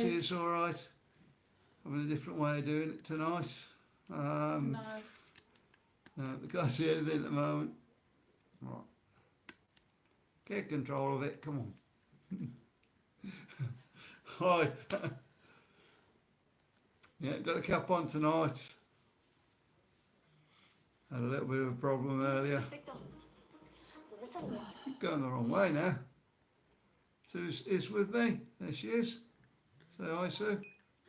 She's all right. Having a different way of doing it tonight. No. No, they can't see anything at the moment. Right. Get control of it, come on. Hi. Yeah, got a cap on tonight. Had a little bit of a problem earlier. Keep going the wrong way now. Sue's with me. There she is. Say hi, Sue.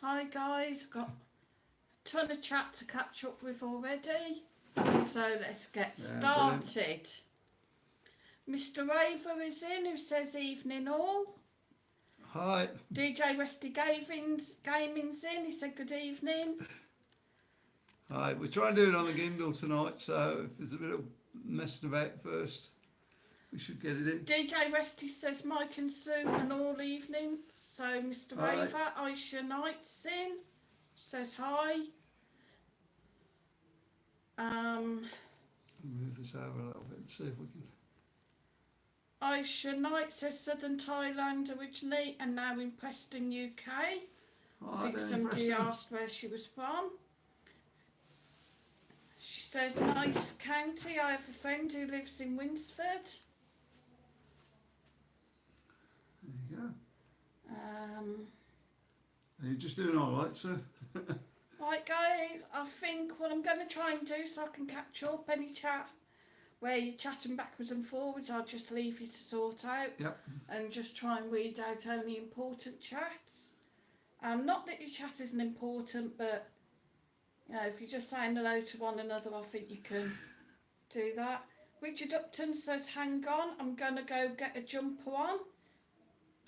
Hi guys, got a ton of chat to catch up with already. So let's get started. Mr. Raver is in, who says evening all. Hi. DJ Westy Gaming's in, he said good evening. Hi, we're trying to do it on the gimbal tonight, so if there's a bit of messing about first, we should get it in. DJ Westy says Mike and Sue and all evening. So Mr. Hi. Raver, Aisha Knight's in, says hi. Move this over a little bit and see if we can. Aisha Knight says Southern Thailand originally and now in Preston, UK. I think somebody asked where she was from. She says nice county. I have a friend who lives in Winsford. There you go. Are you just doing all right, sir? Right guys, I think what I'm going to try and do so I can catch up any chat where you're chatting backwards and forwards, I'll just leave you to sort out. Yep. And just try and read out only important chats. Not that your chat isn't important, but you know, if you're just saying hello to one another, I think you can do that. Richard Upton says, hang on, I'm going to go get a jumper on.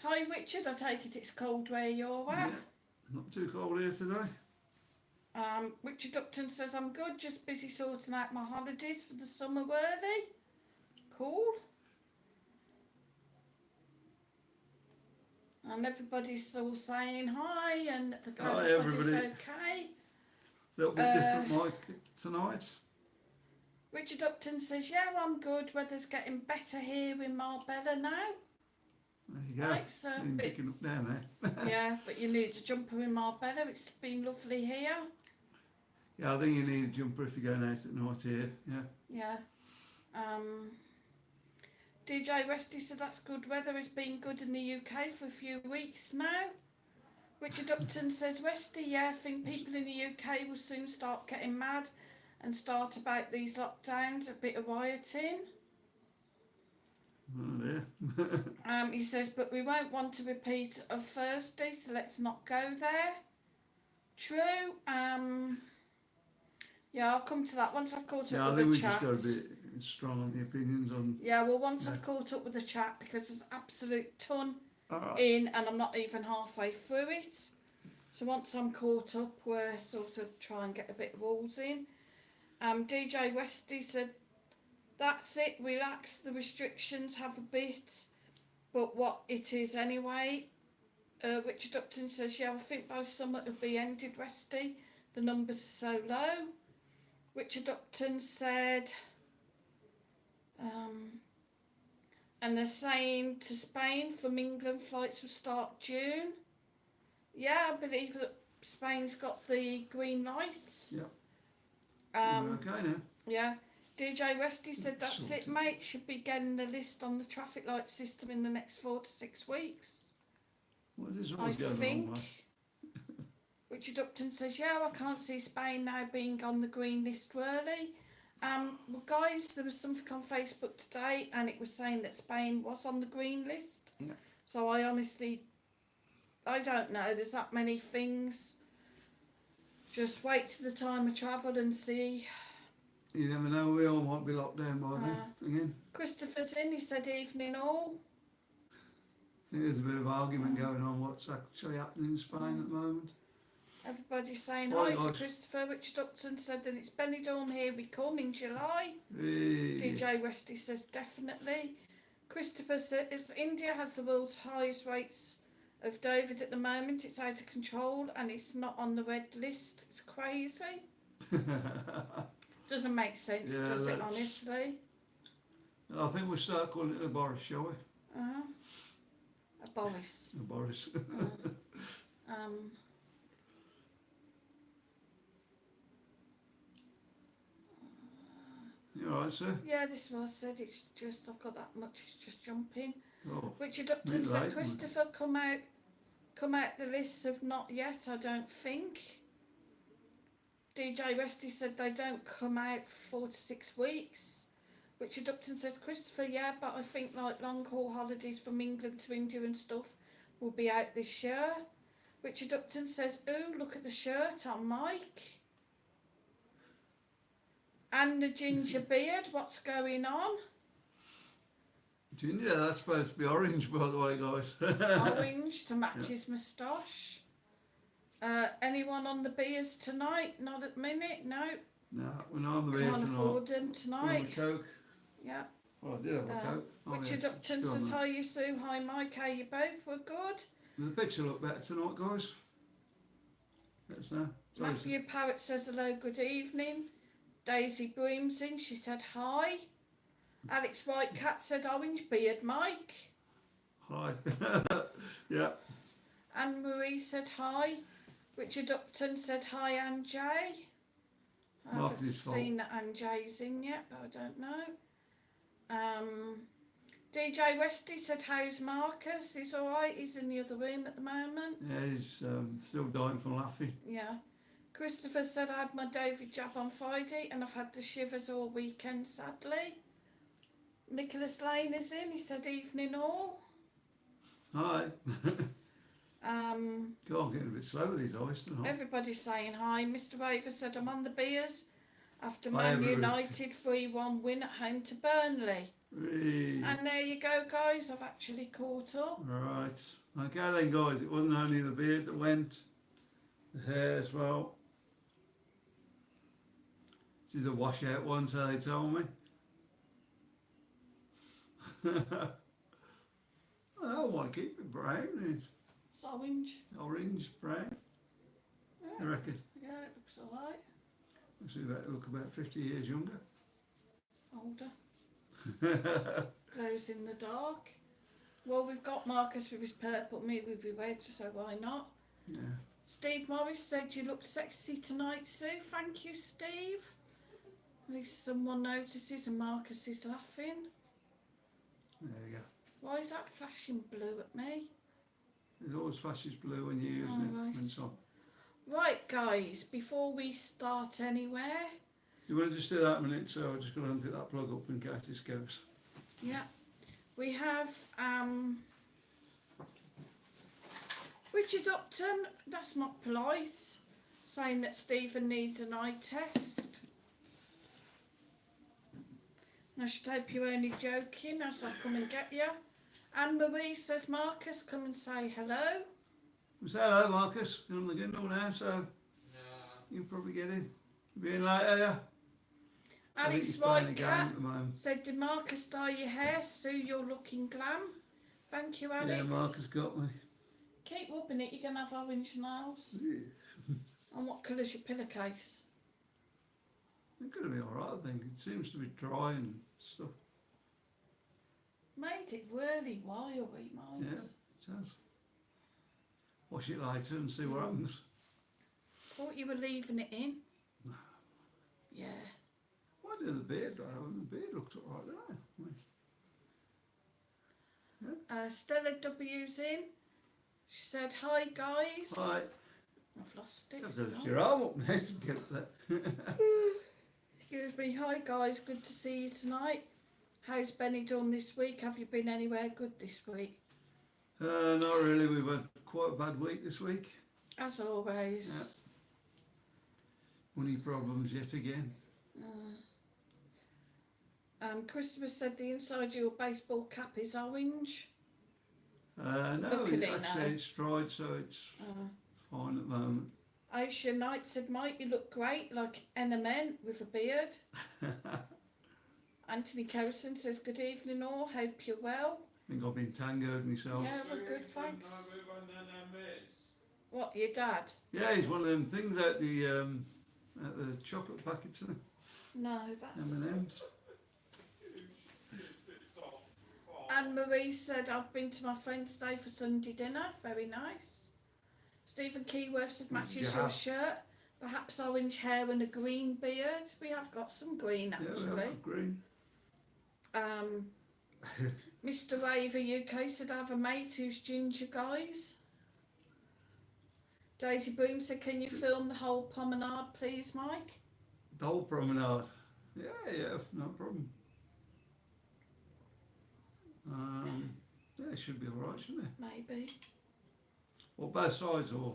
Hi Richard, I take it it's cold where you're at. Yeah, not too cold here today. Richard Upton says, I'm good, just busy sorting out my holidays for the summer worthy. Cool. And everybody's all saying hi and they're glad Hi, everybody's everybody. okay. A little bit different mic tonight. Richard Upton says, yeah, I'm good. Weather's getting better here in Marbella now. There you go. Right, so Picking up down there. yeah, but you need a jumper in Marbella. It's been lovely here. Yeah, I think you need a jumper if you're going out at night here. Yeah. Yeah. DJ Westy said that's good weather. It's been good in the UK for a few weeks now. Richard Upton says, Westy, yeah, I think people in the UK will soon start getting mad and start about these lockdowns, a bit of rioting. Oh dear. He says, but we won't want to repeat of Thursday, so let's not go there. True. Yeah, I'll come to that once I've caught up with the chat. I think we just got to be strong on the opinions on. Yeah, well, once I've caught up with the chat, because there's absolute ton Right. in, and I'm not even halfway through it. So once I'm caught up, we're sort of try and get a bit of walls in. DJ Westy said, that's it, relax the restrictions, have a bit, but what it is anyway. Richard Upton says, yeah, I think by summer it'll be ended, Westy. The numbers are so low. Richard Upton said, and they're saying to Spain from England flights will start June. Yeah, I believe that Spain's got the green lights. Yep. Okay now. Yeah. DJ Westy said that's it, mate. Should be getting the list on the traffic light system in the next 4 to 6 weeks. Well, this is I always going the wrong way. think. Richard Upton says, yeah, I can't see Spain now being on the green list early. Well, guys, there was something on Facebook today and it was saying that Spain was on the green list. Yeah. So I don't know. There's that many things. Just wait till the time of travel and see. You never know, we all might be locked down by then again. Christopher's in, he said evening all. I think there's a bit of argument going on what's actually happening in Spain at the moment. Everybody's saying Right, hi to guys. Christopher. Richard Upton said that it's Benidorm, here we come in July. Hey. DJ Westy says definitely. Christopher says India has the world's highest rates of COVID at the moment. It's out of control and it's not on the red list. It's crazy. Doesn't make sense, Yeah, does it, that's- honestly? I think we'll start calling it a Boris, shall we? A Boris. A Boris. You alright, sir? Yeah, this is what I said. It's just I've got that much. It's just jumping. Oh, Richard Upton bit said late, Christopher come out the list of not yet. I don't think. DJ Westy said they don't come out 4 to 6 weeks. Richard Upton says Christopher, yeah, but I think like long haul holidays from England to India and stuff will be out this year. Richard Upton says, ooh, look at the shirt on Mike. And the ginger beard, what's going on? Ginger, that's supposed to be orange, by the way, guys. Orange to match his moustache. Anyone on the beers tonight? Not at the minute, no. No, we're not on the beer Can't tonight. afford them We're on tonight. the Coke. Yeah. Well, I did have a Coke. Oh, Richard yeah, Upton it's says, gone hi you Sue, hi Mike, how you both? We're good. now. The picture look better tonight, guys. Let us know. Sorry, Matthew Parrott says hello, good evening. Daisy Breams in, she said hi. Alex Whitecat said orange beard, Mike. hi. Yeah. Anne Marie said hi. Richard Upton said hi, Anne J. I haven't Marketing's fault. seen that Anne J's in yet, but I don't know. DJ Westy said how's Marcus? He's alright, he's in the other room at the moment. Yeah, he's still dying from laughing. Yeah. Christopher said I had my David jab on Friday and I've had the shivers all weekend, sadly. Nicholas Lane is in, he said evening all. Hi. God, I'm getting a bit slow with these eyes tonight. Everybody's saying hi. Mr. Raver said I'm on the beers after Hi, Man everybody. United 3-1 win at home to Burnley. Really? And there you go, guys, I've actually caught up. Right. Okay then, guys, it wasn't only the beard that went, the hair as well. This is a washout one, so they told me. I want to keep it brown. It's It's orange. orange, brown. Yeah, I reckon. yeah, it looks alright. Look about 50 years younger. Older. Glows in the dark. Well, we've got Marcus with his purple, me with his red, so why not? Yeah. Steve Morris said you look sexy tonight, Sue. Thank you, Steve. At least someone notices and Marcus is laughing. There you go. Why is that flashing blue at me? It always flashes blue when you're using it. Right. When it's on. Right, guys, before we start anywhere, You want to just do that a minute, so I'm just going to hook that plug up in case this goes. yeah, we have Richard Upton, that's not polite, saying that Stephen needs an eye test. I should hope you're only joking as I come and get you. Anne Marie says, Marcus, come and say hello. Say hello, Marcus. You're on the Kindle now, so you'll probably get in. You'll be in later, yeah? I think Alex he's playing the game Whitecat at the moment. said, did Marcus dye your hair? Sue, you're looking glam. Thank you, Alex. Yeah, Marcus got me. Keep rubbing it, you're going to have orange nails. And what colour's your pillowcase? It's going to be alright, I think. It seems to be dry and stuff. Made it really wiry, mate. Yeah, it has. Wash it later and see what happens. Thought you were leaving it in. Yeah. Why do the beard? The beard looks alright, doesn't it? Yeah. Stella W's in. She said, hi, guys. Right. I've lost it. I've it's got to gone. lift your arm up now to get up there. Excuse me. Hi, guys. Good to see you tonight. How's Benidorm this week? Have you been anywhere good this week? Not really. We've had quite a bad week this week. As always. Money problems yet again. Christopher said the inside of your baseball cap is orange. No, Look at it actually now. it's dried, so it's fine at the moment. Aisha Knight said, Mike, you look great, like Enemen with a beard. Anthony Coulson says, good evening all, hope you're well. I think I've been tangoed myself. Yeah, we're good, thanks. What, your dad? Yeah, he's one of them things out the chocolate packets, isn't No, it? that's... M&M's. Anne Marie said, I've been to my friend's today for Sunday dinner, very nice. Stephen Keyworth said matches You your have. shirt. Perhaps orange hair and a green beard. We have got some green Yeah, we actually. have got green. Mr. Raver UK said I have a mate who's ginger, guys. Daisy Boom said, can you film the whole promenade, please, Mike? The whole promenade. Yeah, no problem. Yeah, it should be alright, shouldn't it? Maybe. Or both sides, or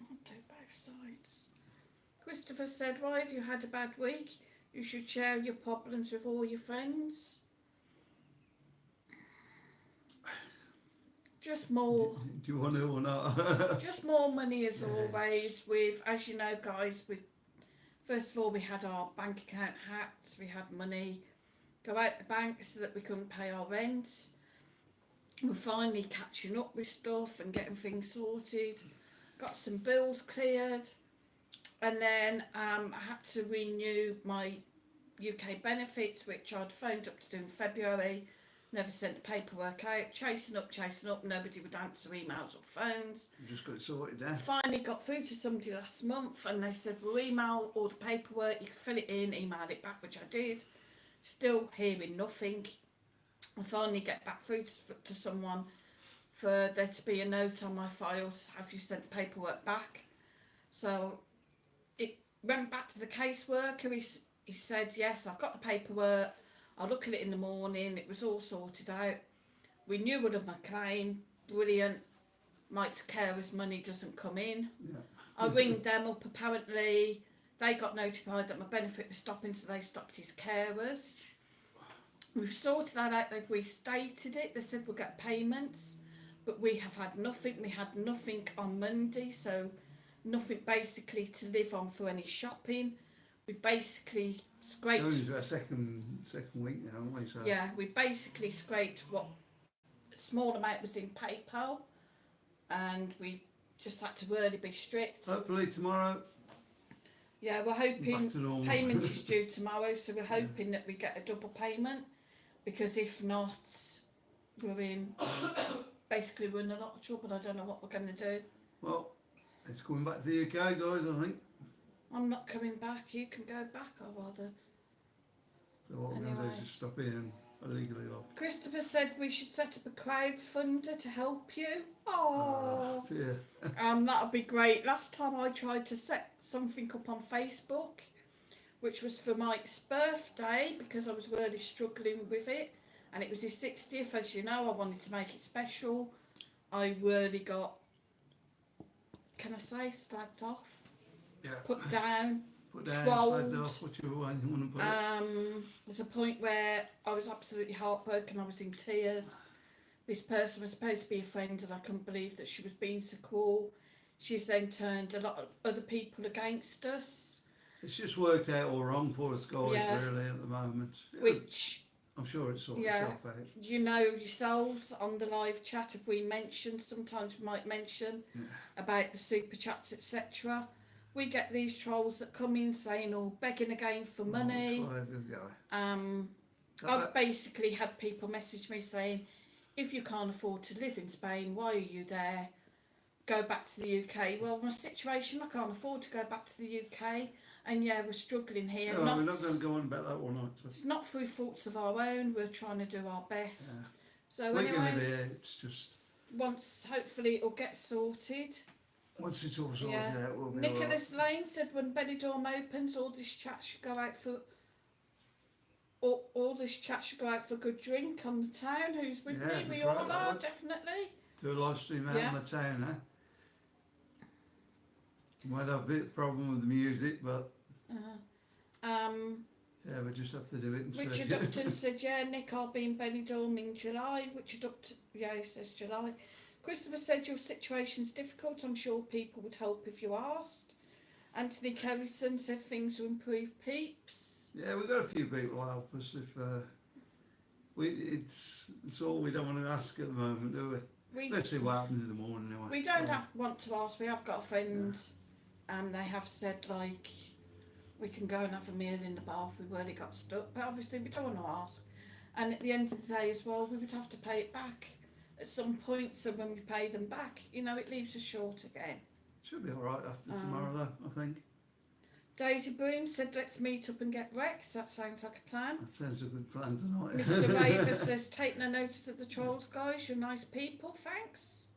I'll do both sides. Christopher said, why have you had a bad week? You should share your problems with all your friends. Just more. do you want to or not? Just more money as always. With, as you know, guys, with first of all we had our bank account hacked. We had money go out the bank so that we couldn't pay our rent. We're finally catching up with stuff and getting things sorted. Got some bills cleared, and then I had to renew my UK benefits, which I'd phoned up to do in February. Never sent the paperwork out, chasing up, nobody would answer emails or phones. You just got it sorted out. Finally got through to somebody last month and they said, we'll email all the paperwork, you can fill it in, email it back, which I did. Still hearing nothing. I finally get back through to someone for there to be a note on my files, have you sent the paperwork back? So it went back to the caseworker, he said, yes, I've got the paperwork. I'll look at it in the morning. It was all sorted out. We knew what of my claim. Brilliant. Mike's carer's money doesn't come in. Yeah. I ringed them up. Apparently, they got notified that my benefit was stopping, so they stopped his carers. We've sorted that out. They've restated it. They said we'll get payments, but we have had nothing. We had nothing on Monday, so nothing basically to live on for any shopping. We basically scraped. It's our second week now, haven't we? So. Yeah, we basically scraped what small amount was in PayPal, and we just had to really be strict. Hopefully tomorrow. Yeah, we're hoping payment is due tomorrow, so we're hoping that we get a double payment, because if not, we're in we're in a lot of trouble. I don't know what we're going to do. Well, it's coming back to the UK, guys, I think. I'm not coming back. You can go back, or rather. So what we're going to do is just stop in illegally. Christopher said we should set up a crowdfunder to help you. Oh, that would be great. Last time I tried to set something up on Facebook, which was for Mike's birthday, because I was really struggling with it, and it was his 60th. As you know, I wanted to make it special. I really got, can I say, slagged off. Yeah. Put down, slagged off, whichever one you want to put it. There's a point where I was absolutely heartbroken. I was in tears. This person was supposed to be a friend, and I couldn't believe that she was being so cruel. She's then turned a lot of other people against us. It's just worked out all wrong for us guys, really, at the moment. Which I'm sure it's sorted itself out. You know yourselves on the live chat, if we mention, sometimes we might mention about the super chats, etc. We get these trolls that come in saying, begging again for money. I've basically had people message me saying, if you can't afford to live in Spain, why are you there? Go back to the UK. Well, my situation, I can't afford to go back to the UK. And we're struggling here. No, we're not going to go on about that all night. So. It's not through faults of our own. We're trying to do our best. Yeah. So we're anyway, it's just... Once, hopefully, it'll get sorted. Once it's all sorted out, we'll be Nicholas Lane said when Benidorm opens, all this chat should go out for... All this chat should go out for a good drink on the town. Who's with me? We all are, definitely. Do a live stream out on the town, eh? Might have a bit of problem with the music, but... we just have to do it instead. Richard Upton said, Nick, I'll be in Benidorm in July. Richard Upton, he says July. Christopher said, your situation's difficult. I'm sure people would help if you asked. Anthony Kerrison said, things will improve, peeps. Yeah, we've got a few people to help us if... it's all we don't want to ask at the moment, do we? Let's see what happens in the morning anyway. We don't want to ask. We have got a friend, and they have said, we can go and have a meal in the bar if we really got stuck, but obviously we don't want to ask. And at the end of the day as well, we would have to pay it back. at some point, so when we pay them back, you know, it leaves us short again. Should be alright after tomorrow though, I think. Daisy Broom said, let's meet up and get wrecked. That sounds like a plan. That sounds a good plan tonight. Mr. Raver says, take no notice of the trolls, guys. You're nice people, thanks.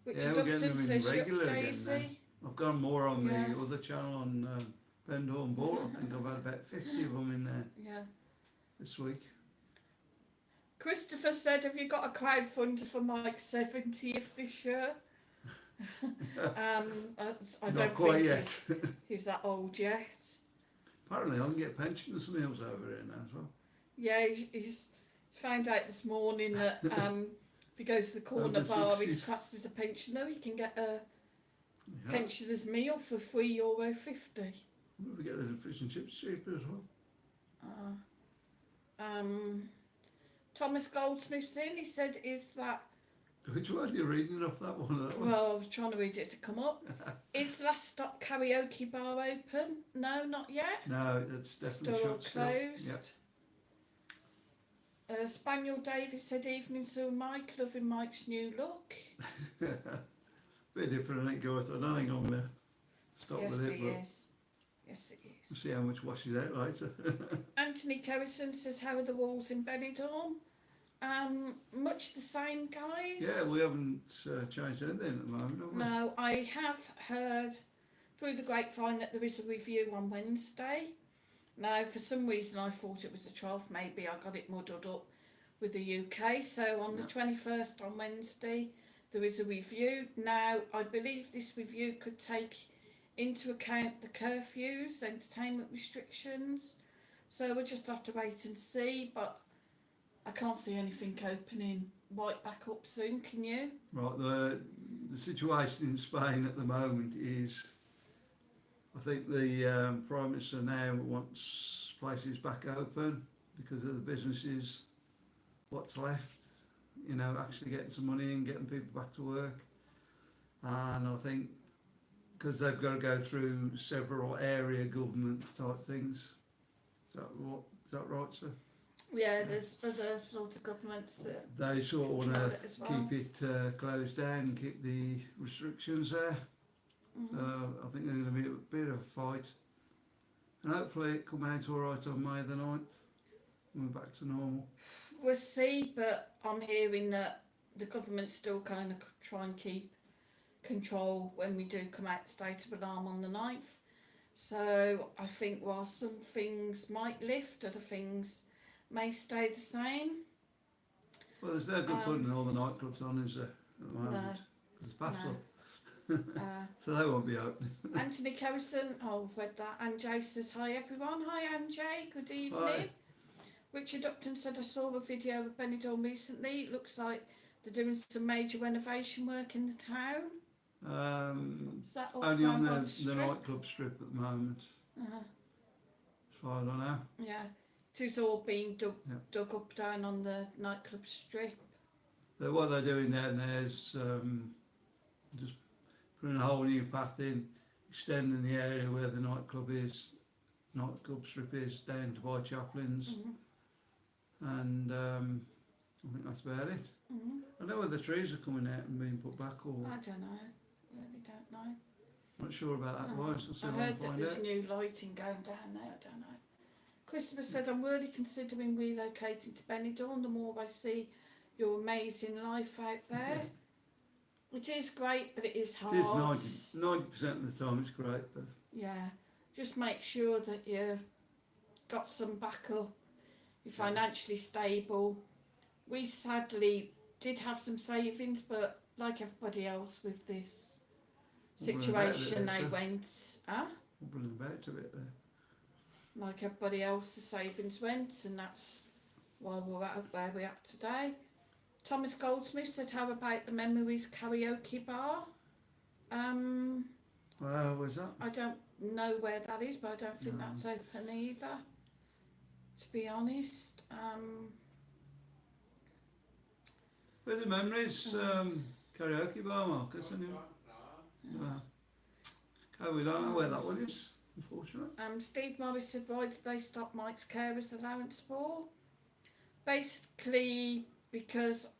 Richard we're getting Upton them in says, regular "Yup, again Daisy." I've gone more on Yeah. the other channel on Benidorm Ball. I think I've had about 50 of them in there Yeah. this week. Christopher said, have you got a crowdfunder for Mike's 70th this year? I Not don't quite think yet. he's that old yet. Apparently I can get pensioners meals over here now as well. Yeah, he's found out this morning that if he goes to the corner Over bar, 60s. he's classed as a pensioner. He can get a Yeah. pensioner's meal for €3.50. We get the fish and chips cheaper as well. Thomas Goldsmith's in. He said, "Is that?" Which one are you reading off that one or that one? Well, I was trying to read it to come up. Is Last Stop Karaoke Bar open? No, not yet. No, that's definitely Still shut still. closed. Spaniel Davis said, "Evening, Sir Mike. Loving Mike's new look." Bit different, I think, Gareth. I don't think I'm going to stop Yes, with it, he but is. Yes, it we'll is. see how much washes out later. Anthony Kerrison says, "How are the walls in Benidorm?" Much the same, guys. Yeah, we haven't changed anything at the moment, have we? No, I have heard through the grapevine that there is a review on Wednesday. Now, for some reason, I thought it was the 12th. Maybe I got it muddled up with the UK. So on the 21st on Wednesday, there is a review. Now, I believe this review could take into account the curfews, entertainment restrictions. So we'll just have to wait and see. But I can't see anything opening right back up soon. Can you? Right, the situation in Spain at the moment is, I think the Prime Minister now wants places back open because of the businesses, what's left, you know, actually getting some money in, getting people back to work. And I think because they've got to go through several area governments type things. Is that right, sir? Yeah, there's other sort of governments that They sort of want control to it as well. keep it closed down and keep the restrictions there. So I think there's going to be a bit of a fight. And hopefully it come out alright on May the 9th. And we're back to normal. We'll see, but I'm hearing that the government still kind of try and keep control when we do come out state of alarm on the 9th. So I think while some things might lift, other things may stay the same. Well, there's no good putting all the nightclubs on, is there, at the moment? There's baffle. So they won't be open. Anthony Kerrison, I've read that. Anjay says, "Hi everyone." Hi Anjay, good evening. Hi. Richard Upton said, "I saw a video of Benidorm recently. It looks like they're doing some major renovation work in the town." Is that all Only on around the the strip? nightclub strip at the moment, as far as I know. Yeah, it is all being dug Yeah. up down on the nightclub strip. What they're doing down there is just putting a whole new path in, extending the area where the nightclub strip is, down to by Chaplin's. And I think that's about it. I know where the trees are coming out and being put back, or I don't know, really don't know. not sure about that. Wise, I'll see I if I can heard that find there's out. new lighting going down there, I don't know. Christopher said, "I'm really considering relocating to Benidorm. The more I see your amazing life out there." It is great, but it is hard. It is 90% of the time it's great, but Yeah, just make sure that you've got some backup, you're financially stable. We sadly did have some savings, but like everybody else with this situation, they went, wobbling about a bit there. like everybody else, the savings went, and that's why we're at where we're at today. Thomas Goldsmith said, "How about the Memories Karaoke Bar?" Well, where's that? I don't know where that is, but I don't think that's open either, to be honest. Where's the Memories karaoke bar, Marcus? Anyway? No. Oh, we don't know where that one is, unfortunately. Steve Morris said, "Why did they stop Mike's carers allowance for?" Basically, because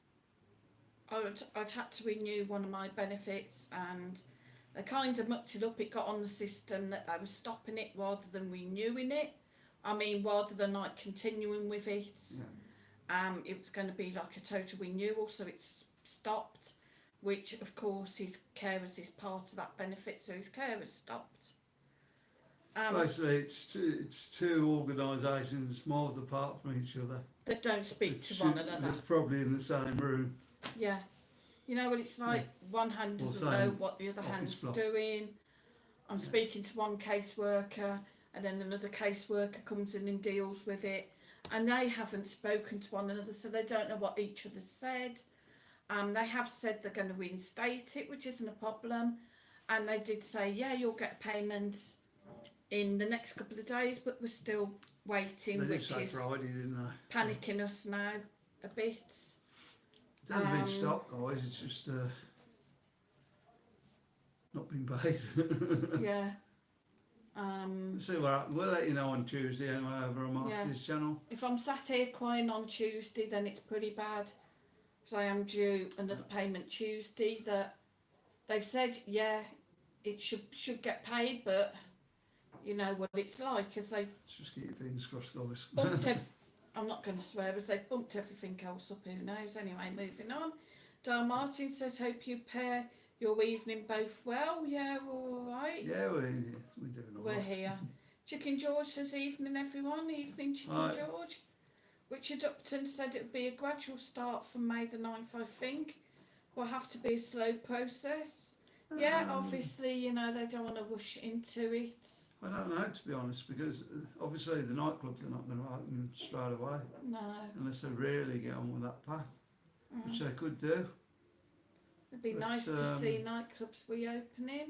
I'd had to renew one of my benefits, and they kind of mucked it up. It got on the system that they were stopping it rather than renewing it. I mean, rather than like continuing with it. Yeah. It was going to be like a total renewal, so it's stopped, which of course his carers is part of that benefit, so his carers stopped. Basically, it's two organisations miles apart from each other. That don't speak to one another. They're probably in the same room. Yeah. You know, well, it's like one hand doesn't know what the other hand's doing. I'm speaking to one caseworker, and then another caseworker comes in and deals with it, and they haven't spoken to one another, so they don't know what each other said. They have said they're going to reinstate it, which isn't a problem, and they did say, yeah, you'll get payment in the next couple of days, but we're still waiting, They which did say is Friday, didn't they? panicking us now a bit. It hasn't been stopped, guys. It's just not been paid. Yeah. See what happens. We'll let you know on Tuesday anyway over on Marty's channel. If I'm sat here crying on Tuesday, then it's pretty bad, because I am due another payment Tuesday. That they've said, yeah, it should get paid, but you know what it's like, as they Just keep your fingers crossed, guys. bumped I'm not going to swear, as they bumped everything else up, who knows. Anyway, moving on. Dale Martin says, hope you pair your evening both well. Yeah, we're all right. Yeah, we're doing all We're right. here. Chicken George says, evening everyone. Evening, Chicken George. Richard Upton said it would be a gradual start from May the 9th, I think. Will have to be a slow process. Yeah, obviously, you know, they don't want to rush into it. I don't know, to be honest, because obviously the nightclubs are not going to open straight away. No. Unless they really get on with that path, which they could do. It'd be nice to see nightclubs reopening.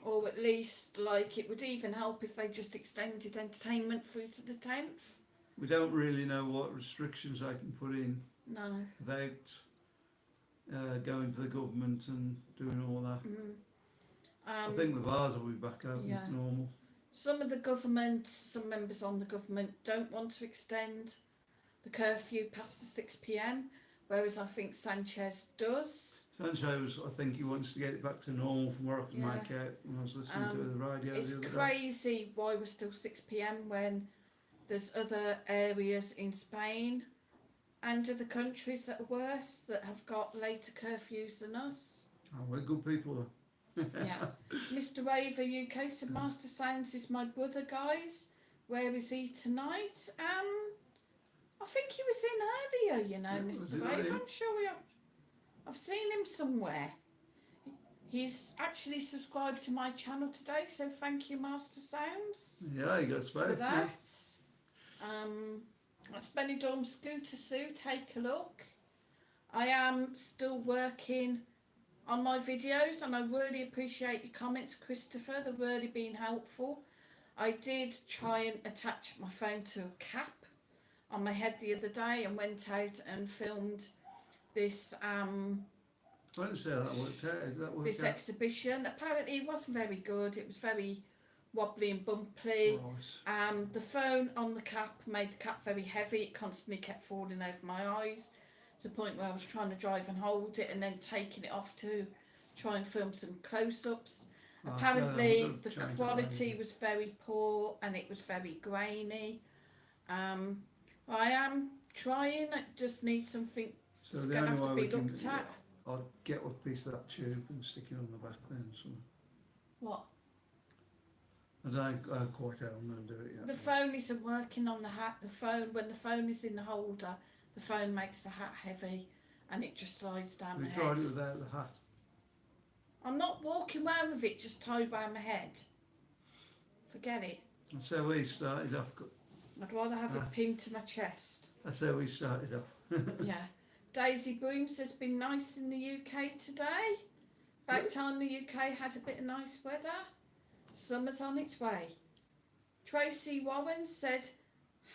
Or at least, like, it would even help if they just extended entertainment through to the 10th. We don't really know what restrictions they can put in No. without going to the government and doing all that. I think the bars will be back open normal. Some of the government, some members on the government don't want to extend the curfew past the 6 p.m, whereas I think Sanchez does. Sanchez, I think he wants to get it back to normal from where I can make out when I was listening to the radio It's the other crazy why we're still 6 p.m. when there's other areas in Spain and other countries that are worse, that have got later curfews than us. Oh, we're good people though. Yeah. Mr. Raver UK said, Master Sounds is my brother, guys. Where is he tonight? I think he was in earlier, you know, Mr. Raver. I'm sure I've seen him somewhere. He's actually subscribed to my channel today, so thank you, Master Sounds. Yeah, you got space for that. That's Benidorm Scooter Sue. Take a look. I am still working on my videos, and I really appreciate your comments, Christopher. They've really been helpful. I did try and attach my phone to a cap on my head the other day and went out and filmed this I didn't say that worked out. this exhibition. Apparently it wasn't very good. It was very wobbly and bumpy. Right. The phone on the cap made the cap very heavy. It constantly kept falling over my eyes, to the point where I was trying to drive and hold it and then taking it off to try and film some close-ups. Apparently the quality was very poor and it was very grainy. I am trying. It just needs something. So it's the going to only have to way be we can, looked at. I'll get a piece of that tube and stick it on the back then. So What? I don't quite how I'm going to do it yet. The phone isn't working on the hat. The phone, when the phone is in the holder, the phone makes the hat heavy and it just slides down my We head. tried it without the hat. I'm not walking around with it just tied around my head. Forget it. That's how we started off. I'd rather have it pinned to my chest. That's how we started off. Yeah. Daisy Brooms has been nice in the UK today. About time the UK had a bit of nice weather. Summer's on its way. Tracy Warren said,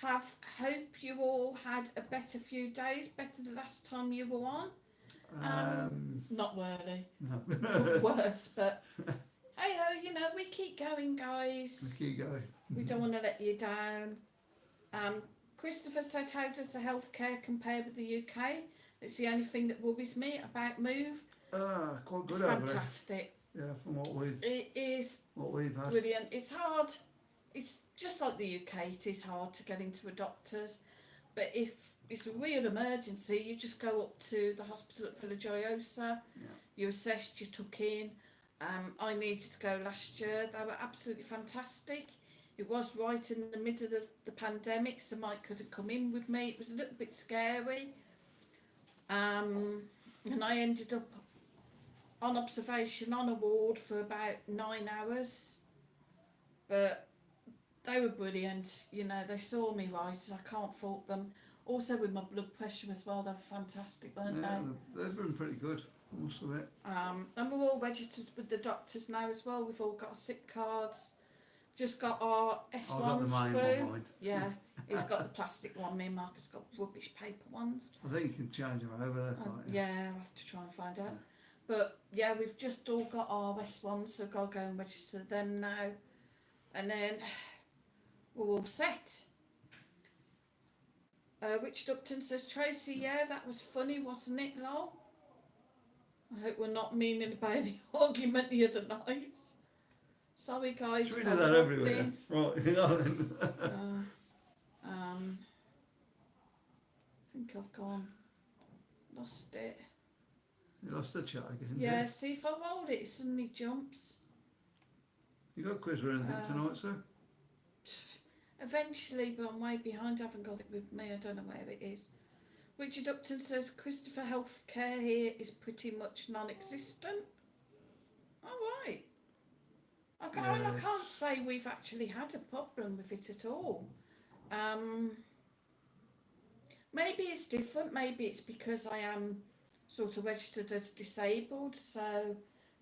hope you all had a better few days, better the last time you were on. Not really. No. Worse, but hey ho, you know, we keep going, guys. We keep going. We don't want to let you down. Christopher said, how does the healthcare compare with the UK? It's the only thing that worries me about Move. Quite It's good over there. fantastic. Yeah, from what It is we've had. brilliant. It's hard. It's just like the UK. It is hard to get into a doctor's, but if it's a real emergency, you just go up to the hospital at Villajoyosa. Yeah. You're assessed. You're took in. I needed to go last year. They were absolutely fantastic. It was right in the middle of the pandemic, so Mike couldn't come in with me. It was a little bit scary. And I ended up on observation on a ward for about 9 hours. But they were brilliant, you know, they saw me right, I can't fault them. Also with my blood pressure as well, they were fantastic, weren't Yeah, they've been pretty good, most of it. And we're all registered with the doctors now as well, we've all got our SIP cards. Just got our S1s I've got the main through. one, mine. Yeah, he's got the plastic one, me and Marcus got rubbish paper ones. I think you can change them over there, can't you? Yeah, I'll have to try and find out. Yeah. But yeah, we've just all got our S1s, so I've got to go and register them now. And then we're all set. Richard Upton says, Tracy, yeah, that was funny, wasn't it, lol? I hope we're not meaning about the argument the other night. Sorry, guys. We do that everywhere. Right, hang on. I think I've lost it. You lost the chat again. Yeah, see, if I roll it, it suddenly jumps. You got a quiz or anything tonight, sir? Eventually, but I'm way behind. I haven't got it with me. I don't know where it is. Richard Upton says Christopher healthcare here is pretty much non-existent. All right. I can't say we've actually had a problem with it at all. Maybe it's different. Maybe it's because I am sort of registered as disabled, so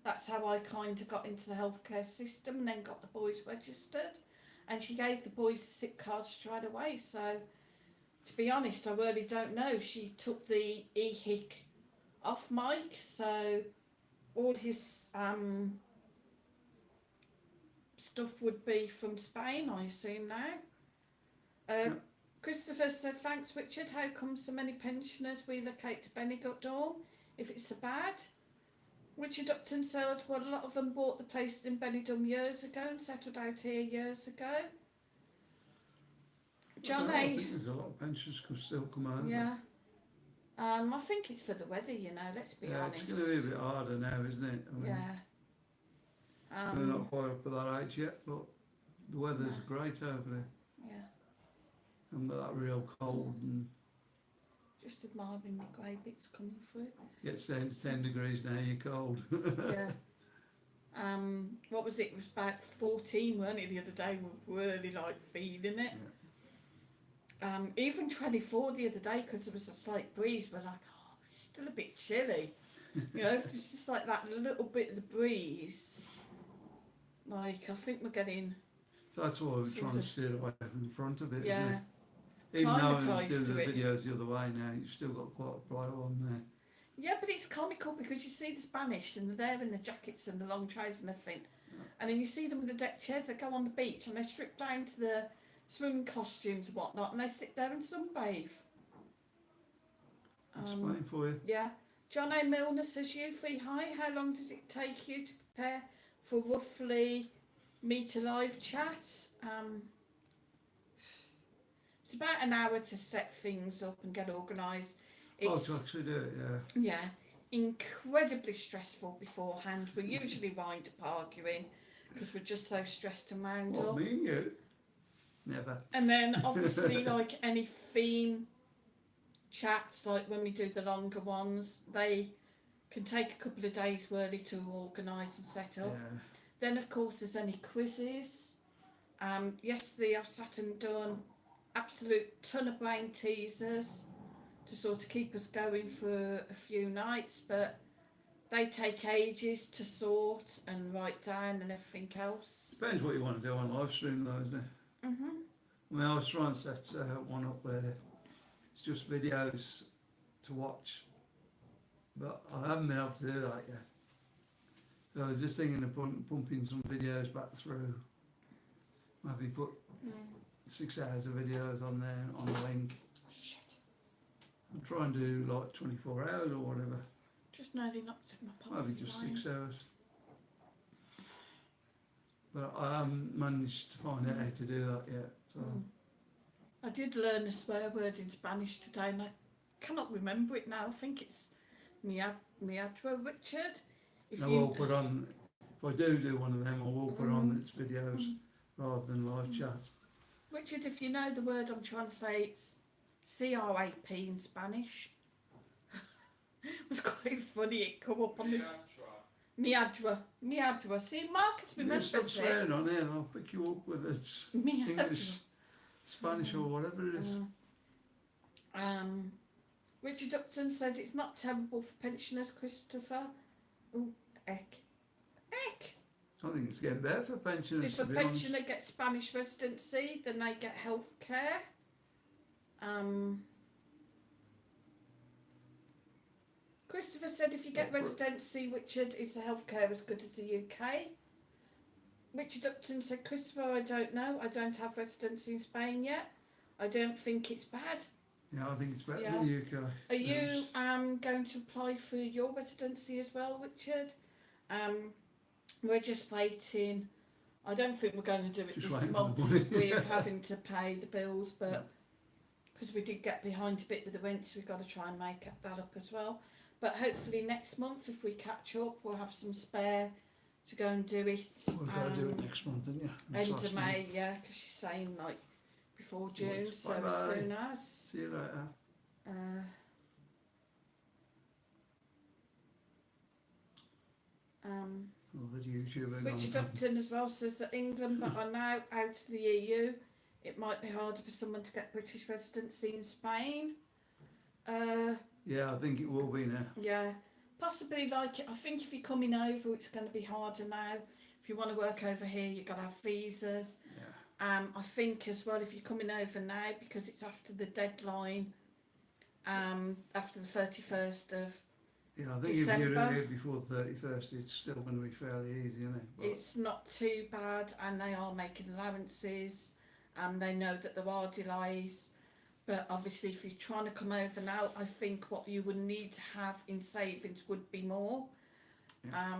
that's how I kind of got into the healthcare system and then got the boys registered. And she gave the boys the SIP card straight away. So, to be honest, I really don't know. She took the EHIC off Mike, so all his stuff would be from Spain, I assume now. Christopher said, thanks, Richard. How come so many pensioners relocate to Benidorm if it's so bad? Richard Upton said, well, a lot of them bought the place in Benidorm years ago and settled out here years ago. John I A. think there's a lot of pensions could still come over. Yeah. I think it's for the weather, you know, let's be honest. It's going to be a bit harder now, isn't it? I mean, yeah. we're not quite up at that age yet, but the weather's great over there. Yeah. And with that real cold and Just admiring my grey bits coming through. gets down to 10 degrees now, you're cold. Yeah. What was it? It was about 14, weren't it, the other day? We were really like feeling it. Yeah. Even 24 the other day, because there was a slight breeze, we're like, oh, it's still a bit chilly. You know, it's just like that little bit of the breeze. Like, I think we're getting... So that's why we're trying to steer away from the front of it, Yeah. isn't it? Even though I'm Climatised doing to the it. videos the other way now, you've still got quite a pile on there. Yeah, but it's comical because you see the Spanish and they're there in the jackets and the long trays and everything. And then you see them with the deck chairs, they go on the beach and they strip down to the swimming costumes and whatnot and they sit there and sunbathe. Explain for you. Yeah. John A. Milner says, you free hi, how long does it take you to prepare for roughly meet a live chat? It's about an hour to set things up and get organised. To actually do it, yeah. Yeah, incredibly stressful beforehand. We usually wind up arguing because we're just so stressed and wound What, up. me and you? Never. And then obviously like any theme chats, like when we do the longer ones, they can take a couple of days really to organise and set up. Yeah. Then of course there's any quizzes. Yesterday I've sat and done absolute ton of brain teasers to sort of keep us going for a few nights, but they take ages to sort and write down and everything else. Depends what you want to do on Livestream though, isn't it? I mean, I was trying to set one up where it's just videos to watch, but I haven't been able to do that yet. So I was just thinking of pumping some videos back through. Maybe put 6 hours of videos on there on the link. Shit. I'll try and do like 24 hours or whatever. Just nearly knocked him up. Maybe just 6 hours. But I haven't managed to find out how to do that yet. So. I did learn a swear word in Spanish today and I cannot remember it now. I think it's miadro, Richard. I will put on, if I do one of them, I will put on its videos rather than live chat. Richard, if you know the word I'm trying to say, it's C-R-A-P in Spanish. It was quite funny, it come up on this. Miadra. See, Marcus remembers Stop it. swearing on here and I'll pick you up with its English, Spanish or whatever it is. Richard Upton said it's not terrible for pensioners, Christopher. Oh, Eck. I think it's getting better for pensioners. If a pensioner gets Spanish residency, then they get health care. Christopher said if you get residency, Richard, is the healthcare as good as the UK? Richard Upton said, Christopher, I don't know. I don't have residency in Spain yet. I don't think it's bad. Yeah, I think it's better than the UK. Are you going to apply for your residency as well, Richard? We're just waiting. I don't think we're going to do it this month with having to pay the bills, but because we did get behind a bit with the rent, so we've got to try and make that up as well. But hopefully next month, if we catch up, we'll have some spare to go and do it. We've got to do it next month, didn't you? End of May, yeah, because she's saying like before June, so bye-bye. as soon as. See you later. The YouTuber Richard Upton as well says that England are now out of the EU. It might be harder for someone to get British residency in Spain. Yeah, I think it will be now. Yeah, possibly like I think if you're coming over, it's going to be harder now. If you want to work over here, you've got to have visas. Yeah. I think as well if you're coming over now because it's after the deadline. After the 31st of Yeah, I think December. if you're here before the 31st, it's still going to be fairly easy, isn't it? But it's not too bad, and they are making allowances, and they know that there are delays. But obviously, if you're trying to come over now, I think what you would need to have in savings would be more. Yeah.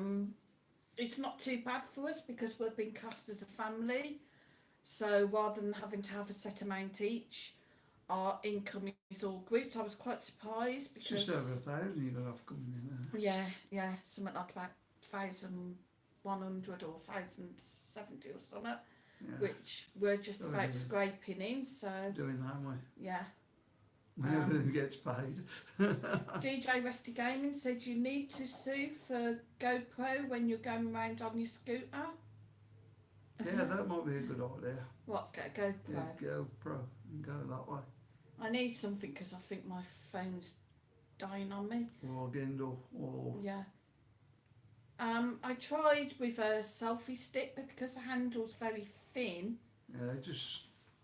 It's not too bad for us because we're being classed as a family. So rather than having to have a set amount each, our income is all grouped. I was quite surprised because just over 1,000 you've got off coming in there. Yeah, something like about 1,100 or 1,070 or something, which we're just about scraping in. So doing that way. Yeah. When everything gets paid. DJ Rusty Gaming said you need to sue for GoPro when you're going around on your scooter. Yeah, that might be a good idea. What, get a GoPro? Yeah, GoPro and go that way. I need something because I think my phone's dying on me. Or a Kindle, or... Yeah. I tried with a selfie stick, but because the handle's very thin... Yeah,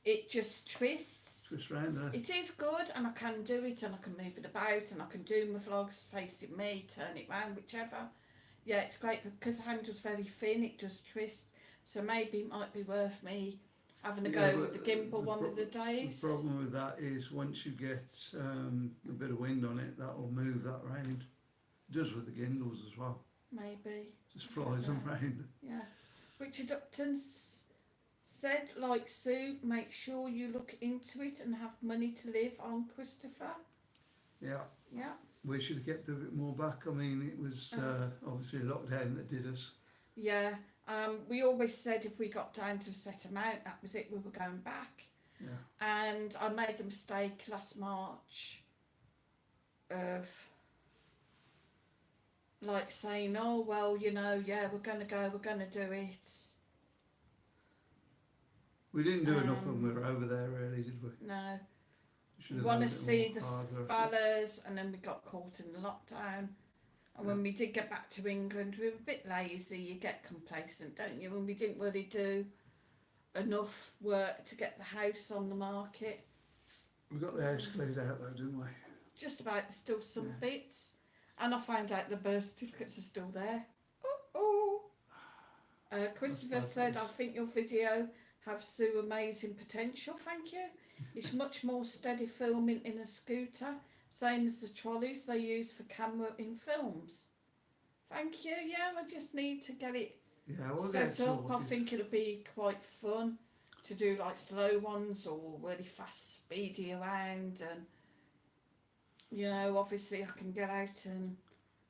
it just twists. Twist round, It is good, and I can do it, and I can move it about, and I can do my vlogs facing me, turn it round, whichever. Yeah, it's great, but because the handle's very thin, it just twists. So maybe it might be worth me having a go with the gimbal one of the days. The problem with that is once you get a bit of wind on it, that will move that round. It does with the gimbals as well. Maybe. Just flies them round. Yeah. Richard Upton said, like Sue, make sure you look into it and have money to live on, Christopher. Yeah. Yeah. We should have kept a bit more back. I mean, it was obviously lockdown that did us. Yeah. We always said if we got down to a set amount, that was it, we were going back. Yeah. And I made the mistake last March of like saying, oh, well, you know, yeah, we're going to go, we're going to do it. We didn't do enough when we were over there, really, did we? No. We want to see the fellas, and then we got caught in the lockdown. And when we did get back to England, we were a bit lazy. You get complacent, don't you? And we didn't really do enough work to get the house on the market. We got the house cleared out though, didn't we? Just about, there's still some bits. And I found out the birth certificates are still there. Christopher said, I think your video have Sue amazing potential, thank you. It's much more steady filming in a scooter same as the trolleys they use for camera in films. Thank you. Yeah, I just need to get it Yeah, we'll get set up. I sorted. think it'll be quite fun to do like slow ones or really fast, speedy around, and you know, obviously I can get out and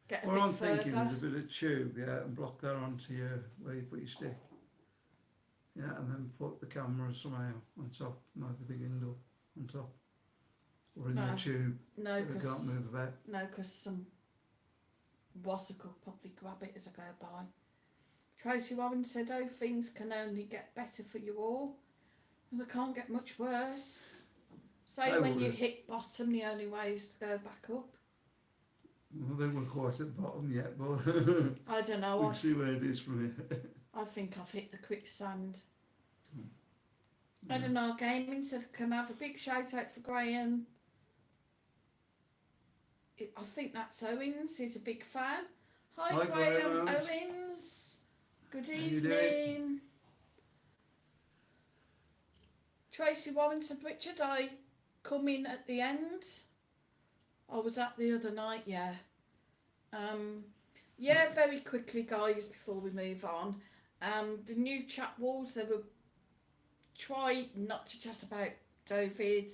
get a What bit I'm further. thinking is a bit of tube, yeah, and block that onto your, where you put your stick. Yeah, and then put the camera somehow on top, and everything indoor on top. Or in No. the tube, No, so it can't because move about. some wasser could probably grab it as I go by. Tracy Warren said, "Oh, things can only get better for you all. Well, they can't get much worse. Say They when you wouldn't. hit bottom, the only way is to go back up." Well, they weren't quite at the bottom yet, but I don't we know. can see where it is from here. I think I've hit the quicksand. Yeah. Eleanor Gaming said, "Can I have a big shout out for Graham?" I think that's Owens. He's a big fan. Hi, Hi, Graham Graham Owens. Good you doing? evening. Tracy Warren said, "Richard, I come in at the end." I was at the other night, yeah. Yeah, very quickly, guys, before we move on. The new chat walls, they were try not to chat about COVID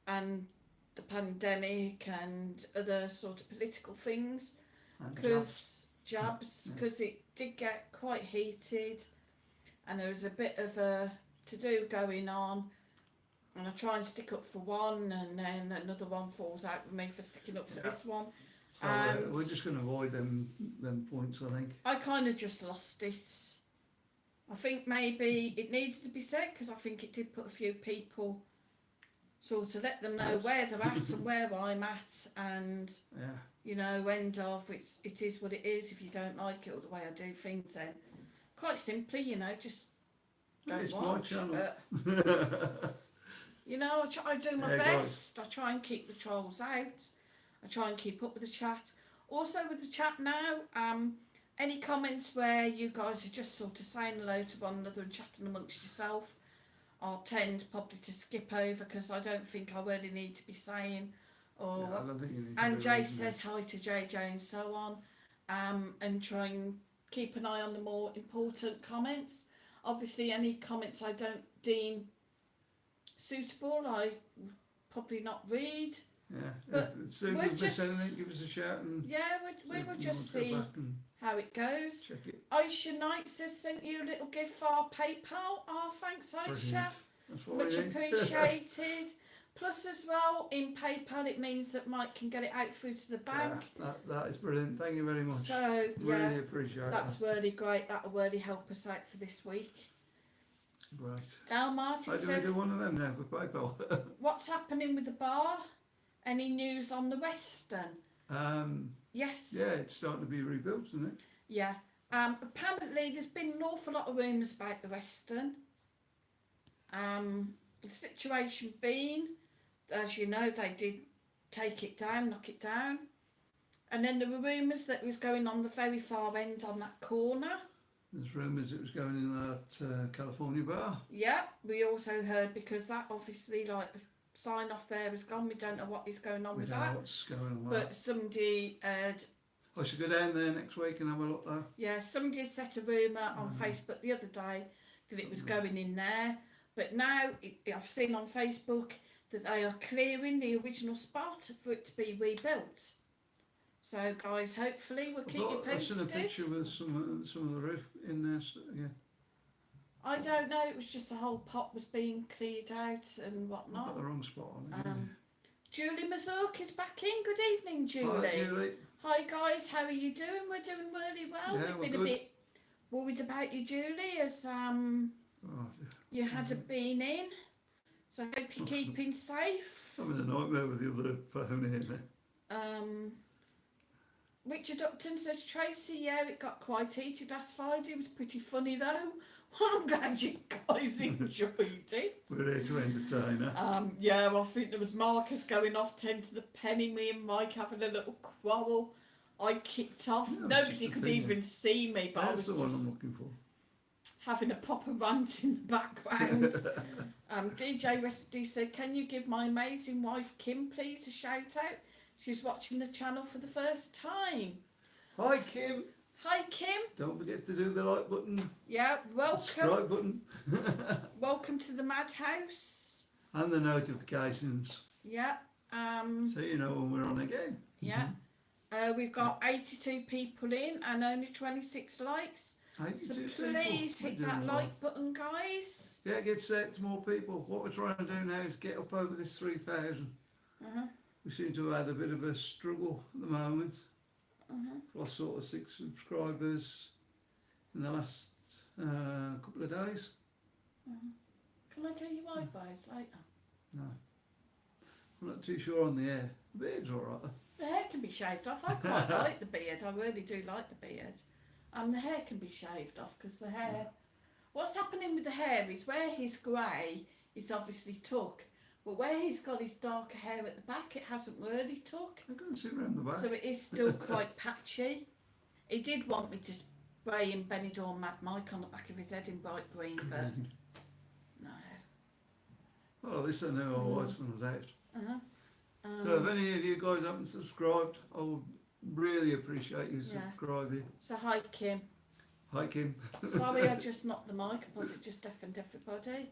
and the pandemic and other sort of political things, And because jabs, Yeah. because it did get quite heated, and there was a bit of a to-do going on, and I try and stick up for one, and then another one falls out with me for sticking up for Yeah. this one. So And- we're just going to avoid them points, I think. I kind of just lost it. I think maybe it needed to be said, because I think it did put a few people, sort of let them know Yes. where they're at and where I'm at, and Yeah. you know, end of it is what it is. If you don't like it or the way I do things, then quite simply, you know, just don't It's my watch. channel. But you know, I do my Yeah, best. I try and keep the trolls out. I try and keep up with the chat. Also with the chat now, any comments where you guys are just sort of saying hello to one another and chatting amongst yourself, I'll tend probably to skip over, because I don't think I really need to be saying, or Yeah, I don't think you need to and be Jay reading says hi to JJ and so on, and try and keep an eye on the more important comments. Obviously, any comments I don't deem suitable, I would probably not read. it. Yeah. But As soon we're as you miss just- anything, give us a shout and Yeah, we will just see how it goes. check it. Aisha Knight says, "Sent you a little gift for our PayPal." Oh, thanks, Aisha. Brilliant. That's what Much we need. appreciated. Plus, as well, in PayPal, it means that Mike can get it out through to the bank. Yeah, that is brilliant. Thank you very much. So, yeah, Really appreciate that's that. really great. That'll really help us out for this week. Right. Dal Martin How do we said, do one of them now for PayPal? "What's happening with the bar? Any news on the Western?" Yes. Yeah, it's starting to be rebuilt, isn't it? Yeah. Apparently, there's been an awful lot of rumours about the Western. The situation being, as you know, they did take it down, knock it down. And then there were rumours that it was going on the very far end on that corner. There's rumours it was going in that California bar. Yeah, we also heard, because that obviously, like, the sign off there is gone. We don't know what is going on We with don't know that. what's going on with But that. somebody had, I should go down there next week and have a look there. yeah, somebody had set a rumour on Facebook the other day that it was going in there. But now I've seen on Facebook that they are clearing the original spot for it to be rebuilt. So, guys, hopefully we'll keep you I've seen a posted. picture with some of the roof in there. Yeah, I don't know, it was just the whole pot was being cleared out and I've whatnot. got the wrong spot on it. Julie Mazook is back in. Good evening, Julie. Hi, Julie. Hi, guys, how are you doing? We're doing really well. Yeah, We've we're been good. a bit worried about you, Julie, as Oh, you hadn't been in. So I hope you're keeping safe. I'm in a nightmare with the other phone here now. Richard Upton says, "Tracy, yeah, it got quite heated last Friday. It was pretty funny though." Well, I'm glad you guys enjoyed it. We're here to entertain her. Yeah, I think there was Marcus going off 10 to the penny, me and Mike having a little quarrel. I kicked off. Yeah, that's Nobody just the could thing, even see me, but I That's was the one I'm just looking for. having a proper rant in the background. DJ Resty said, can you give my amazing wife Kim please a shout out? She's watching the channel for the first time. Hi Kim. Hi Kim. Don't forget to do the like button. Yeah, welcome. Subscribe button. Welcome to the madhouse. And the notifications. Yeah. So you know when we're on again. Yeah. We've got 82 people in and only 26 likes. 82 So people. please We're hit doing that well. like button, guys. Yeah, get set to more people. What we're trying to do now is get up over this 3,000. We seem to have had a bit of a struggle at the moment. Lost sort of 6 subscribers in the last couple of days. Can I tell you why, guys? Later. No, I'm not too sure on the air. The beard's alright. The hair can be shaved off. I quite like the beard. I really do like the beard. The hair can be shaved off because the hair... What's happening with the hair is where he's grey, it's obviously took. But where he's got his darker hair at the back, it hasn't really took. I can't see around the back. So it is still quite patchy. He did want me to spray in Benidorm Mad Mike on the back of his head in bright green, but no. Oh, this I know I was when I was out. So if any of you guys haven't subscribed, I would really appreciate you subscribing. So hi Kim. Hi Kim. Sorry I just knocked the mic, I probably just deafened everybody.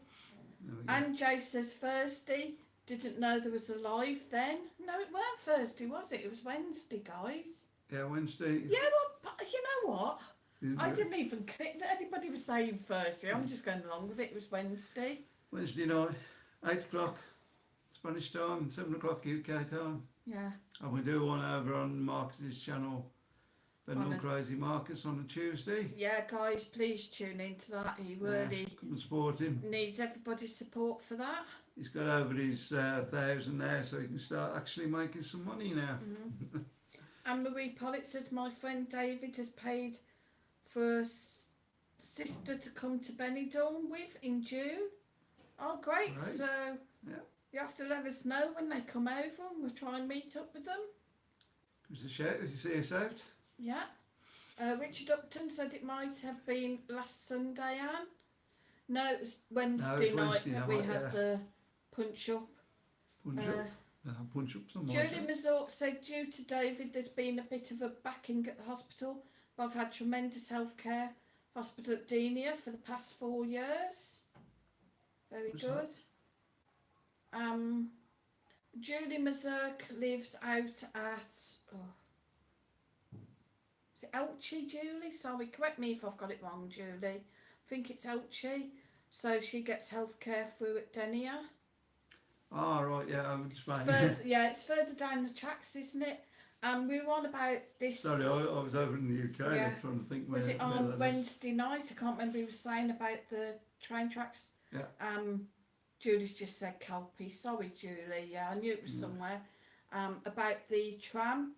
And Jay says Thursday, didn't know there was a live then. No, it weren't Thursday, was it? It was Wednesday, guys. Yeah, Wednesday. Yeah, well, but you know what? I didn't even click that anybody was saying Thursday. I'm just going along with it. It was Wednesday. Wednesday night, 8 o'clock Spanish time, 7 o'clock UK time. Yeah. And we do one over on Marcus's channel, Benidorm Crazy Marcus, on a Tuesday. Yeah, guys, please tune into that. He really Come and support him. needs everybody's support for that. He's got over his 1,000 now, so he can start actually making some money now. And Marie Pollitt says, my friend David has paid for sister to come to Benidorm with in June. Oh, great. Right. So Yeah. you have to let us know when they come over and we'll try and meet up with them. Give us a shout if you see us out. Yeah. Richard Upton said it might have been last Sunday, Anne. No, it was Wednesday night Wednesday that we night, had yeah. the punch up. Punch up some more. Julie Mazort said, due to David, there's been a bit of a backing at the hospital, but I've had tremendous healthcare hospital at Denia for the past 4 years. Very What's good. Julie Mazurk lives out at... Is it Elchie, Julie? Sorry, correct me if I've got it wrong, Julie. I think it's Elchie. So she gets healthcare through at Denia. Oh, right, yeah, I'm just It's further down the tracks, isn't it? We were on about this... Sorry, I was over in the UK trying to think where... Was it on Wednesday night? I can't remember. He was saying about the train tracks. Yeah. Julie's just said Kelpie. Sorry, Julie. Yeah, I knew it was somewhere. About the tram.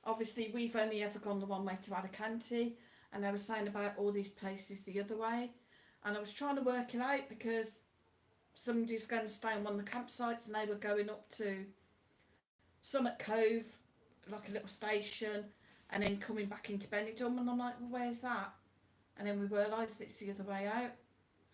Obviously, we've only ever gone the one way to Alicante. And I was saying about all these places the other way. And I was trying to work it out because somebody's going to stay on one of the campsites and they were going up to Summit Cove, like a little station, and then coming back into Benidorm. And I'm like, well, where's that? And then we realised it's the other way out.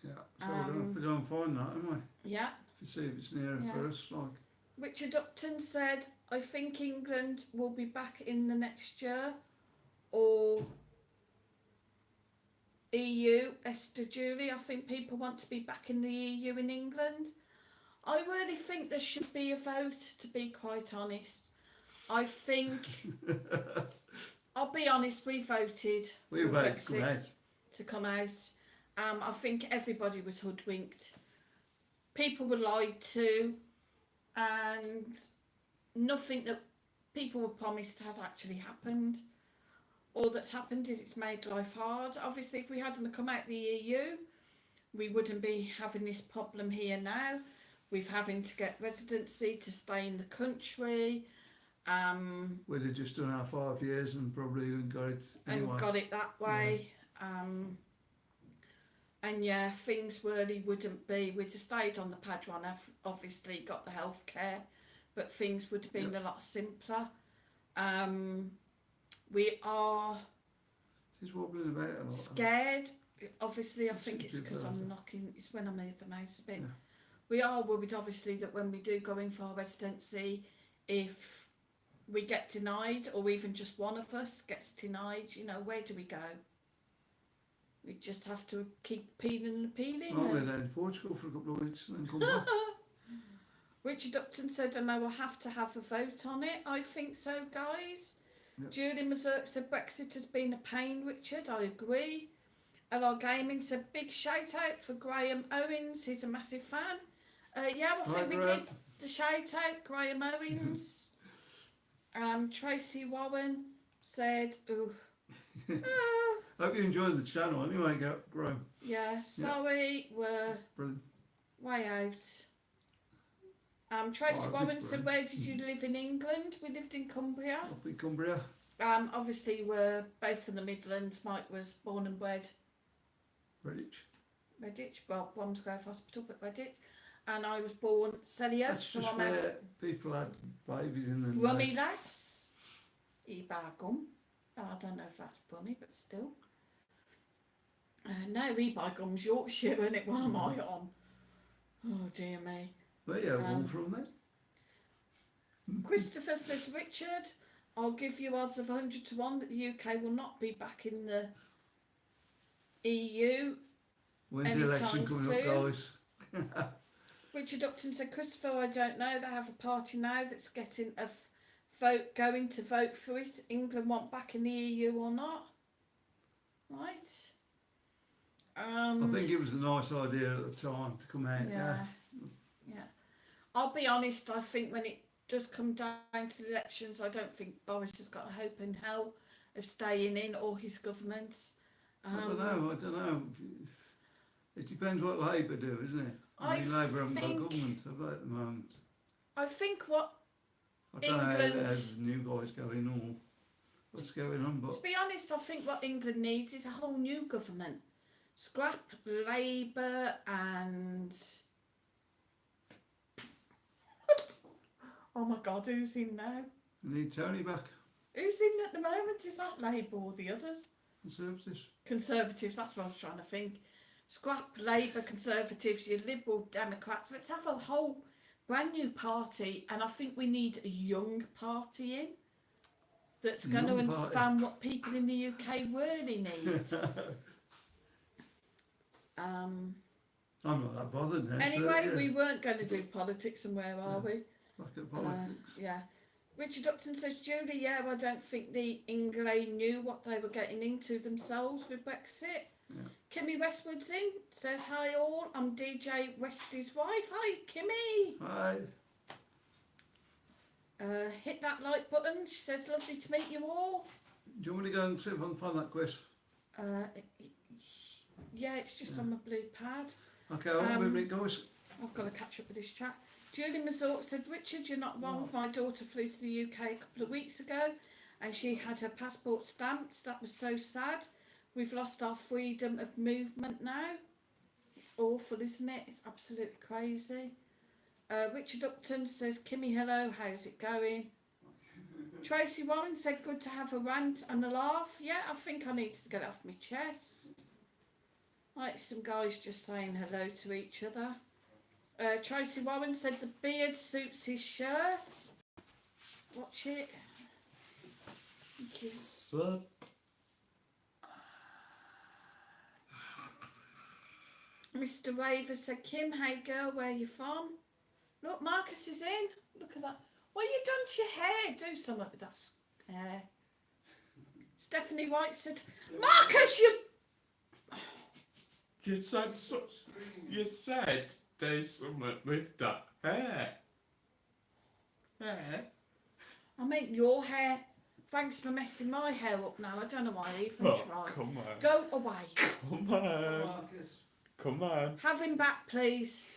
Yeah, so we're going to have to go and find that, aren't we? Yeah. To see if it's nearer for us, like... Richard Upton said, I think England will be back in the next year, or EU. Esther Julie, I think people want to be back in the EU in England. I really think there should be a vote, to be quite honest. I think, I'll be honest, we voted for Brexit to come out. I think everybody was hoodwinked. People were lied to, and nothing that people were promised has actually happened. All that's happened is it's made life hard. Obviously, if we hadn't come out the EU, we wouldn't be having this problem here now. We're having to get residency to stay in the country. We'd have just done our 5 years and probably got it anyway. And got it that way. Yeah. And yeah, things really wouldn't be. We'd have stayed on the Padron, obviously got the healthcare, but things would have been a lot simpler. We are She's wobbling about a lot. scared. obviously, I think it's because I'm knocking, it's when I move the mouse a bit. Yeah. We are worried, obviously, that when we do go in for our residency, if we get denied, or even just one of us gets denied, you know, where do we go? We just have to keep appealing and appealing. Well, we're down to Portugal for a couple of weeks and then come back. Richard Upton said, and I will have to have a vote on it. I think so, guys. Yep. Julie Mazurk said, Brexit has been a pain, Richard. I agree. LR Gaming said, big shout out for Graham Owens. He's a massive fan. Yeah, I think we did the shout out, Graham Owens. Tracy Warren said, ooh. Hope you enjoyed the channel anyway, Graham. Yeah, sorry, we're Brilliant. way out. Tracy Warren said, where did you live in England? We lived in Cumbria. Up in Cumbria. Obviously we're both from the Midlands. Mike was born and bred Redditch, well, Bromsgrove Hospital, but Redditch. And I was born Selly Oaks, That's so just I'm where people had babies in the Brummy lass. Ebargum. I don't know if that's Brummy, but still. No, Ebargum's Yorkshire, isn't it? What am I on? Oh dear me. But yeah, one from there. Christopher says, Richard, I'll give you odds of 100 to 1 that the UK will not be back in the EU. When's the election coming up, guys? Richard Upton said, Christopher, I don't know. They have a party now that's getting a vote, going to vote for it. England want back in the EU or not? Right. I think it was a nice idea at the time to come out. Yeah. I'll be honest, I think when it does come down to the elections, I don't think Boris has got a hope in hell of staying in, or his government. I don't know. It depends what Labour do, isn't it? I mean, Labour haven't got a government, have they, at the moment? I think what I don't know how the new guys going or what's going on, but... To be honest, I think what England needs is a whole new government. Scrap Labour and... Oh my God, who's in now? We need Tony back. Who's in at the moment? Is that Labour or the others? Conservatives. Conservatives, that's what I was trying to think. Scrap Labour, Conservatives, your Liberal Democrats. Let's have a whole brand new party, and I think we need a young party in that's going to understand what people in the UK really need. I'm not that bothered now. Anyway, we weren't going to do politics, and where are we? Back at politics. Yeah. Richard Upton says, Julie, yeah, I don't think the English knew what they were getting into themselves with Brexit. Yeah. Kimmy Westwood's in, says, hi all, I'm DJ Westy's wife. Hi, Kimmy. Hi. Hit that like button. She says, lovely to meet you all. Do you want me to go and see if I can find that quiz? Yeah, it's just on my blue pad. Okay, I'll move it, guys. I've got to catch up with this chat. Julie Mazort said, Richard, you're not wrong. My daughter flew to the UK a couple of weeks ago and she had her passport stamped. That was so sad. We've lost our freedom of movement now. It's awful, isn't it? It's absolutely crazy. Richard Upton says, Kimmy, hello, how's it going? Tracy Warren said, good to have a rant and a laugh. Yeah, I think I need to get it off my chest. Like some guys just saying hello to each other. Tracy Warren said the beard suits his shirt. Watch it. Thank you. Mr. Raver said, Kim, hey girl, where you from? Look, Marcus is in. Look at that. What you done to your hair? Do something with that hair. Stephanie White said, Marcus, You said do something with that hair. Hair? I meant your hair. Thanks for messing my hair up now. I don't know why I even tried. Come on. Go away. Come on. Come on. Have him back, please.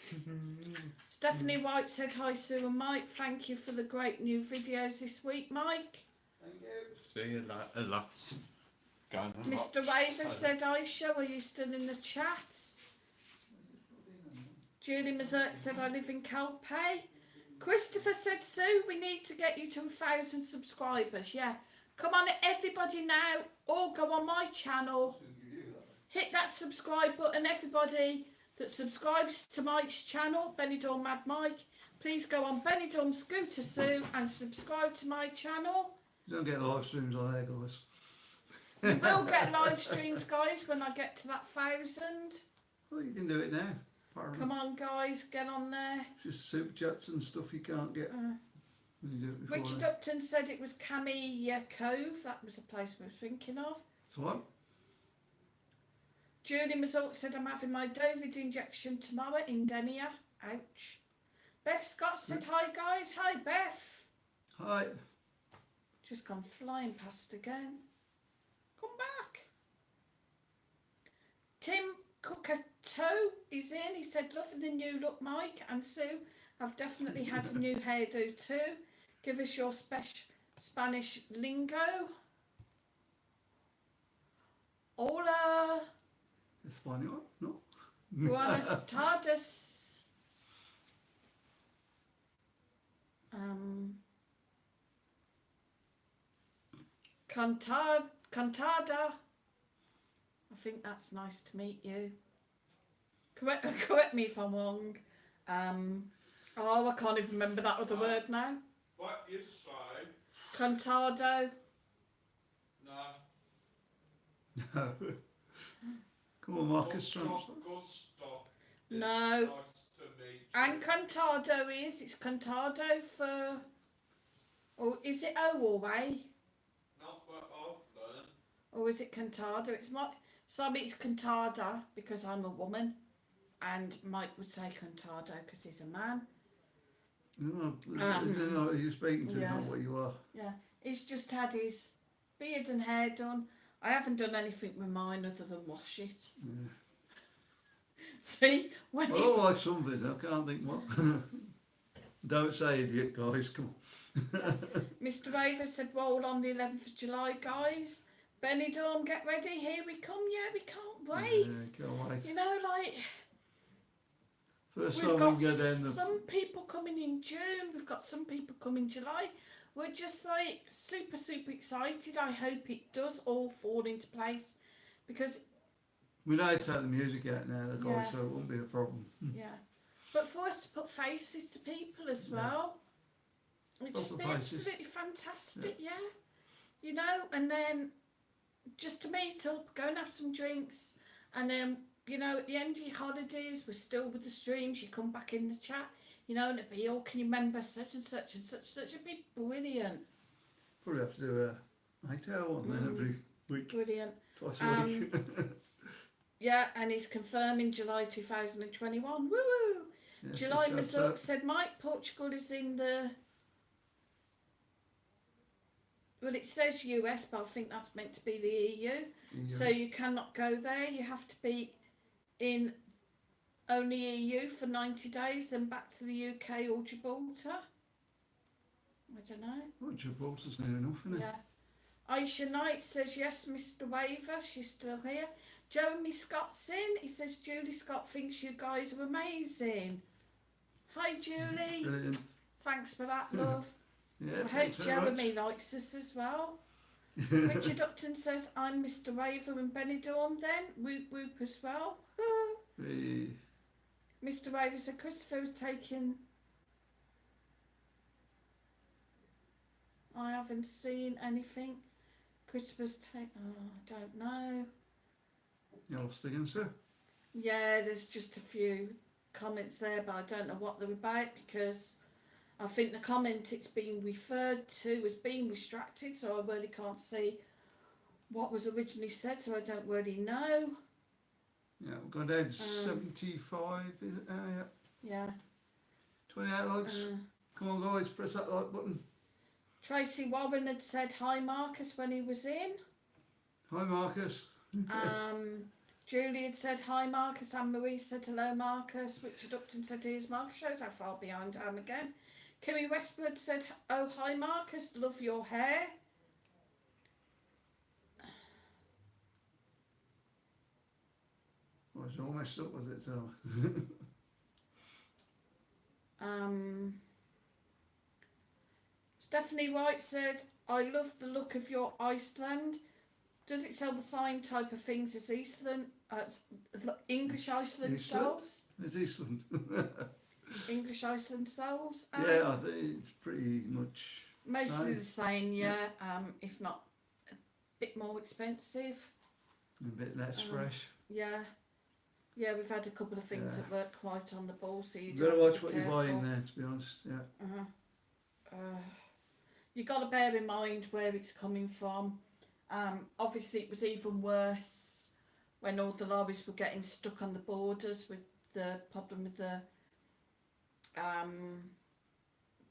Stephanie White said, hi, Sue and Mike. Thank you for the great new videos this week, Mike. Thank you. See you later, lads. Mr. Raver said, Aisha, are you still in the chat? Julie Mazurk said, I live in Calpe. Christopher said, Sue, we need to get you to 1,000 subscribers. Yeah. Come on, everybody now. All go on my channel. hit that subscribe button. Everybody that subscribes to Mike's channel, Benidorm Mad Mike, please go on Benidorm Scooter Sue and subscribe to my channel. You don't get live streams on there, guys. We will get live streams, guys, when I get to that 1,000. Well, you can do it now. Apparently. Come on, guys, get on there. It's just super chats and stuff you can't get when you do it before. Richard then. Upton said it was Camilla Cove. That was the place we were thinking of. So what? Julie Mazult said, I'm having my Dovid injection tomorrow in Denia. Ouch. Beth Scott said, hi, guys. Hi, Beth. Hi. Just gone flying past again. Come back. Tim Cocato is in. He said, loving the new look, Mike and Sue. I've definitely had a new hairdo too. Give us your Spanish lingo. Hola. Español? No. Buenas tardes. Cantada. I think that's nice to meet you. Correct me if I'm wrong. I can't even remember that other word now. What you say? Cantado. No. Come on, Marcus. Gusto. No. Nice to meet you. And cantado it's cantado for, or is it O or A? Not what I've learned. Or is it cantado? It's it's cantada because I'm a woman, and Mike would say cantado because he's a man. No, no, you're speaking to, yeah. not what you are. Yeah, he's just had his beard and hair done. I haven't done anything with mine other than wash it. Yeah. See, when I don't like something, I can't think what. Don't say idiot, guys, come on. Mr. Raver said, roll on the 11th of July, guys. Benidorm, get ready, here we come. Yeah, we can't wait. Yeah, can't wait. You know, like, First we've time got we can go down the... some people coming in June, we've got some people coming in July. We're just like super, super excited. I hope it does all fall into place because... We know how to take the music out now, the guys, Yeah. so it won't be a problem. Yeah. But for us to put faces to people as well, it'd Lots just of be faces. absolutely fantastic, yeah. You know, and then just to meet up, go and have some drinks, and then, you know, at the end of your holidays, we're still with the streams, you come back in the chat, you know, and it'd be, oh, can you remember such and such and such, such, it'd be brilliant. Probably have to do a hotel one then every week, Brilliant. twice a week. Yeah, and he's confirming July 2021. Woo woo! Yes, July let's hope Mazuk so. said, Mike, Portugal is in the... Well, it says US, but I think that's meant to be the EU. Yeah. So you cannot go there. You have to be in only EU for 90 days, then back to the UK or Gibraltar. I don't know. Well, Gibraltar's near enough, isn't it? Yeah. Aisha Knight says, yes, Mr. Waver, she's still here. Jeremy Scott's in. He says, Julie Scott thinks you guys are amazing. Hi, Julie. Brilliant. Thanks for that, love. Yeah, I hope thanks very Jeremy much. likes us as well. Richard Upton says, I'm Mr. Waver in Benidorm then. Whoop whoop as well. Hey. Mr. Waver said, Christopher was taking... I haven't seen anything. Christopher's taken... Oh, I don't know. You lost again, sir? Yeah, there's just a few comments there, but I don't know what they're about because I think the comment it's been referred to as being restricted, so I really can't see what was originally said, so I don't really know. Yeah, we've gone down to 75, is it? Yeah. Yeah. 28 likes. Come on, guys, press that like button. Tracy Warren had said hi, Marcus, when he was in. Hi, Marcus. Julie had said hi, Marcus. Anne-Marie said hello, Marcus. Richard Upton said here's Marcus. Shows how far behind I am again. Kimmy Westwood said, oh, hi, Marcus. Love your hair. Oh, it's all messed up with it, so. Stephanie White said, I love the look of your Iceland. Does it sell the same type of things as English Iceland Iceland? sells? It's Iceland. English Iceland sells? Yeah, I think it's pretty much Mostly same. the same, yeah. If not a bit more expensive. A bit less fresh. Yeah. Yeah, we've had a couple of things Yeah. that weren't quite on the ball, so you You've do got to have watch be what you're careful. buying there, to be honest. Yeah. You got to bear in mind where it's coming from. Obviously, it was even worse when all the lorries were getting stuck on the borders with the problem with the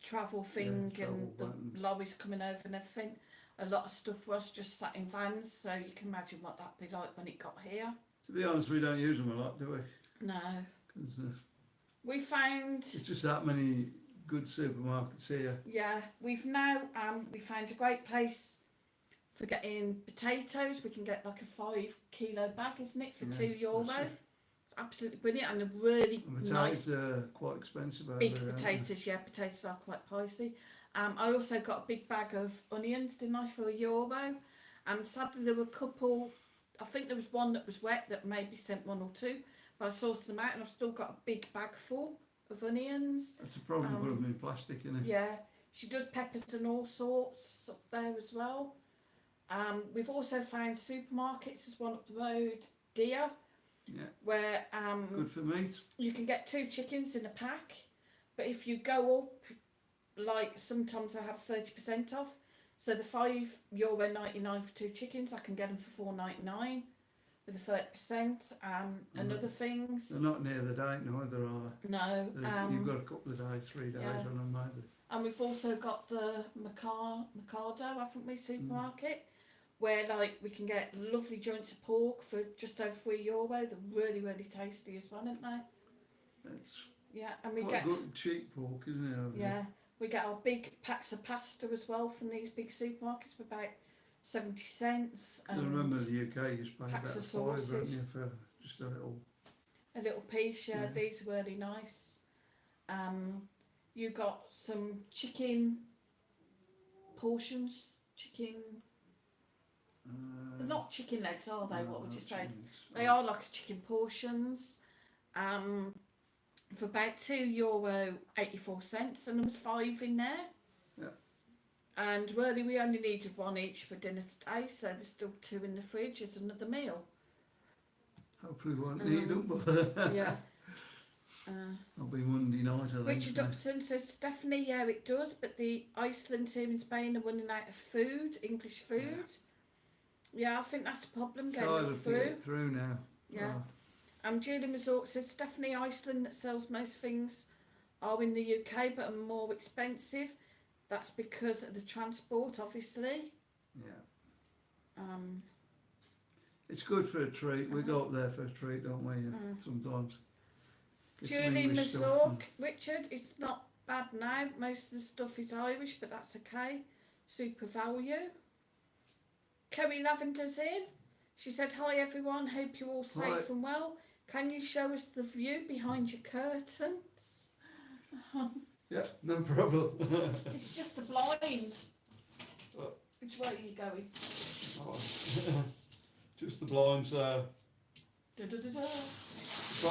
travel thing travel and the button. lorries coming over and everything. A lot of stuff was just sat in vans, so you can imagine what that'd be like when it got here. To be honest, we don't use them a lot, do we? No. 'Cause, We found, there's just that many good supermarkets here. yeah, we've now, we found a great place for getting potatoes. We can get like a 5 kilo bag, isn't it, for Yeah, €2. that's it. It's absolutely brilliant and a really And potatoes nice are quite expensive over big here, aren't they? potatoes. Yeah, potatoes are quite pricey. I also got a big bag of onions, didn't I, for €1. And sadly there were a couple, I think there was one that was wet that maybe sent 1 or 2, but I sourced them out and I've still got a big bag full of onions. That's a problem with them in plastic, isn't it? Yeah, she does peppers and all sorts up there as well. We've also found supermarkets. There's one up the road, Deer, Yeah. where Good for meat. you can get 2 chickens in a pack, but if you go up, like sometimes I have 30% off. So the €5.99 for 2 chickens, I can get them for $4.99 with the 30%. And other things. They're not near the date neither, are they? No. You've got a couple of days, 3 days yeah. on them maybe. And we've also got the Mercado, haven't we, supermarket, where like we can get lovely joints of pork for just over €3. They're really, really tasty as well, aren't they? It's Yeah, and we quite get good cheap pork, isn't it? over yeah, we get our big packs of pasta as well from these big supermarkets for about 70 cents. there? I remember the UK used to pay about packs of £5, weren't sauces. you, for just a little. A little piece, yeah, Yeah. these are really nice. You got some chicken portions, they're not chicken legs, are they? What would you say? They are like chicken portions. For about €2.84, and there was 5 in there. Yeah. And really, we only needed 1 each for dinner today, so there's still 2 in the fridge as another meal. Hopefully we won't need them, but Yeah. that'll be Monday night, I think. Richard Upson says, Stephanie, yeah, it does, but the Iceland here in Spain are running out of food, English food. Yeah, I think that's a problem It's getting harder it to through. get through now. Yeah. Julie Resort says, Stephanie, Iceland that sells most things are in the UK but are more expensive. That's because of the transport, obviously. Yeah. It's good for a treat. We go up there for a treat, don't we? Sometimes. Get some Julie English stuff Mazork, Richard, it's not bad now. Most of the stuff is Irish, but that's okay. Super value. Kerry Lavender's in. She said, hi everyone, hope you're all safe Hi. and well. Can you show us the view behind your curtains? Yeah, no problem. It's just a blind. What? Which way are you going? Just the blinds there. Da-da-da-da.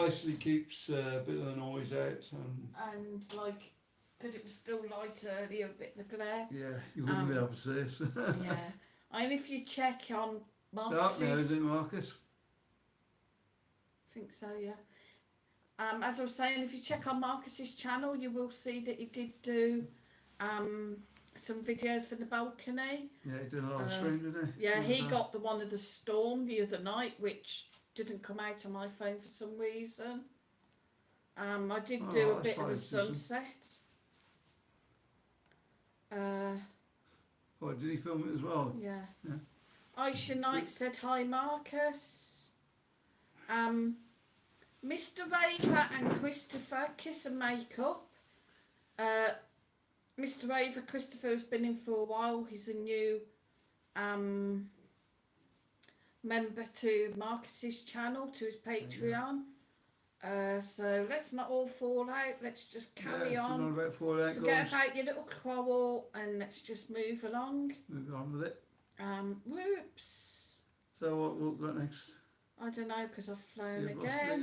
Basically keeps a bit of the noise out, and And like, because it was still light earlier, a bit of the glare. yeah, you wouldn't be able to see us. Yeah. And if you check on Dark now, Marcus's, is it, Marcus? I think so, yeah. As I was saying, if you check on Marcus's channel, you will see that he did do some videos for the balcony. Yeah, he did a live stream, didn't he? Yeah, he got the one of the storm the other night, which didn't come out on my phone for some reason. I did Oh, do a that's bit of fine, the Susan. sunset. Oh, did he film it as well? Yeah. Yeah. Aisha Knight said, hi Marcus. Mr. Raver and Christopher, kiss and make up. Mr. Raver, Christopher has been in for a while. He's a new member to Marcus's channel, to his Patreon. So let's not all fall out. Let's just carry yeah, on. Not about 4 out Forget goals. about your little quarrel and let's just move along. Move on with it. Whoops. So what got next? I don't know because I've flown You've lost it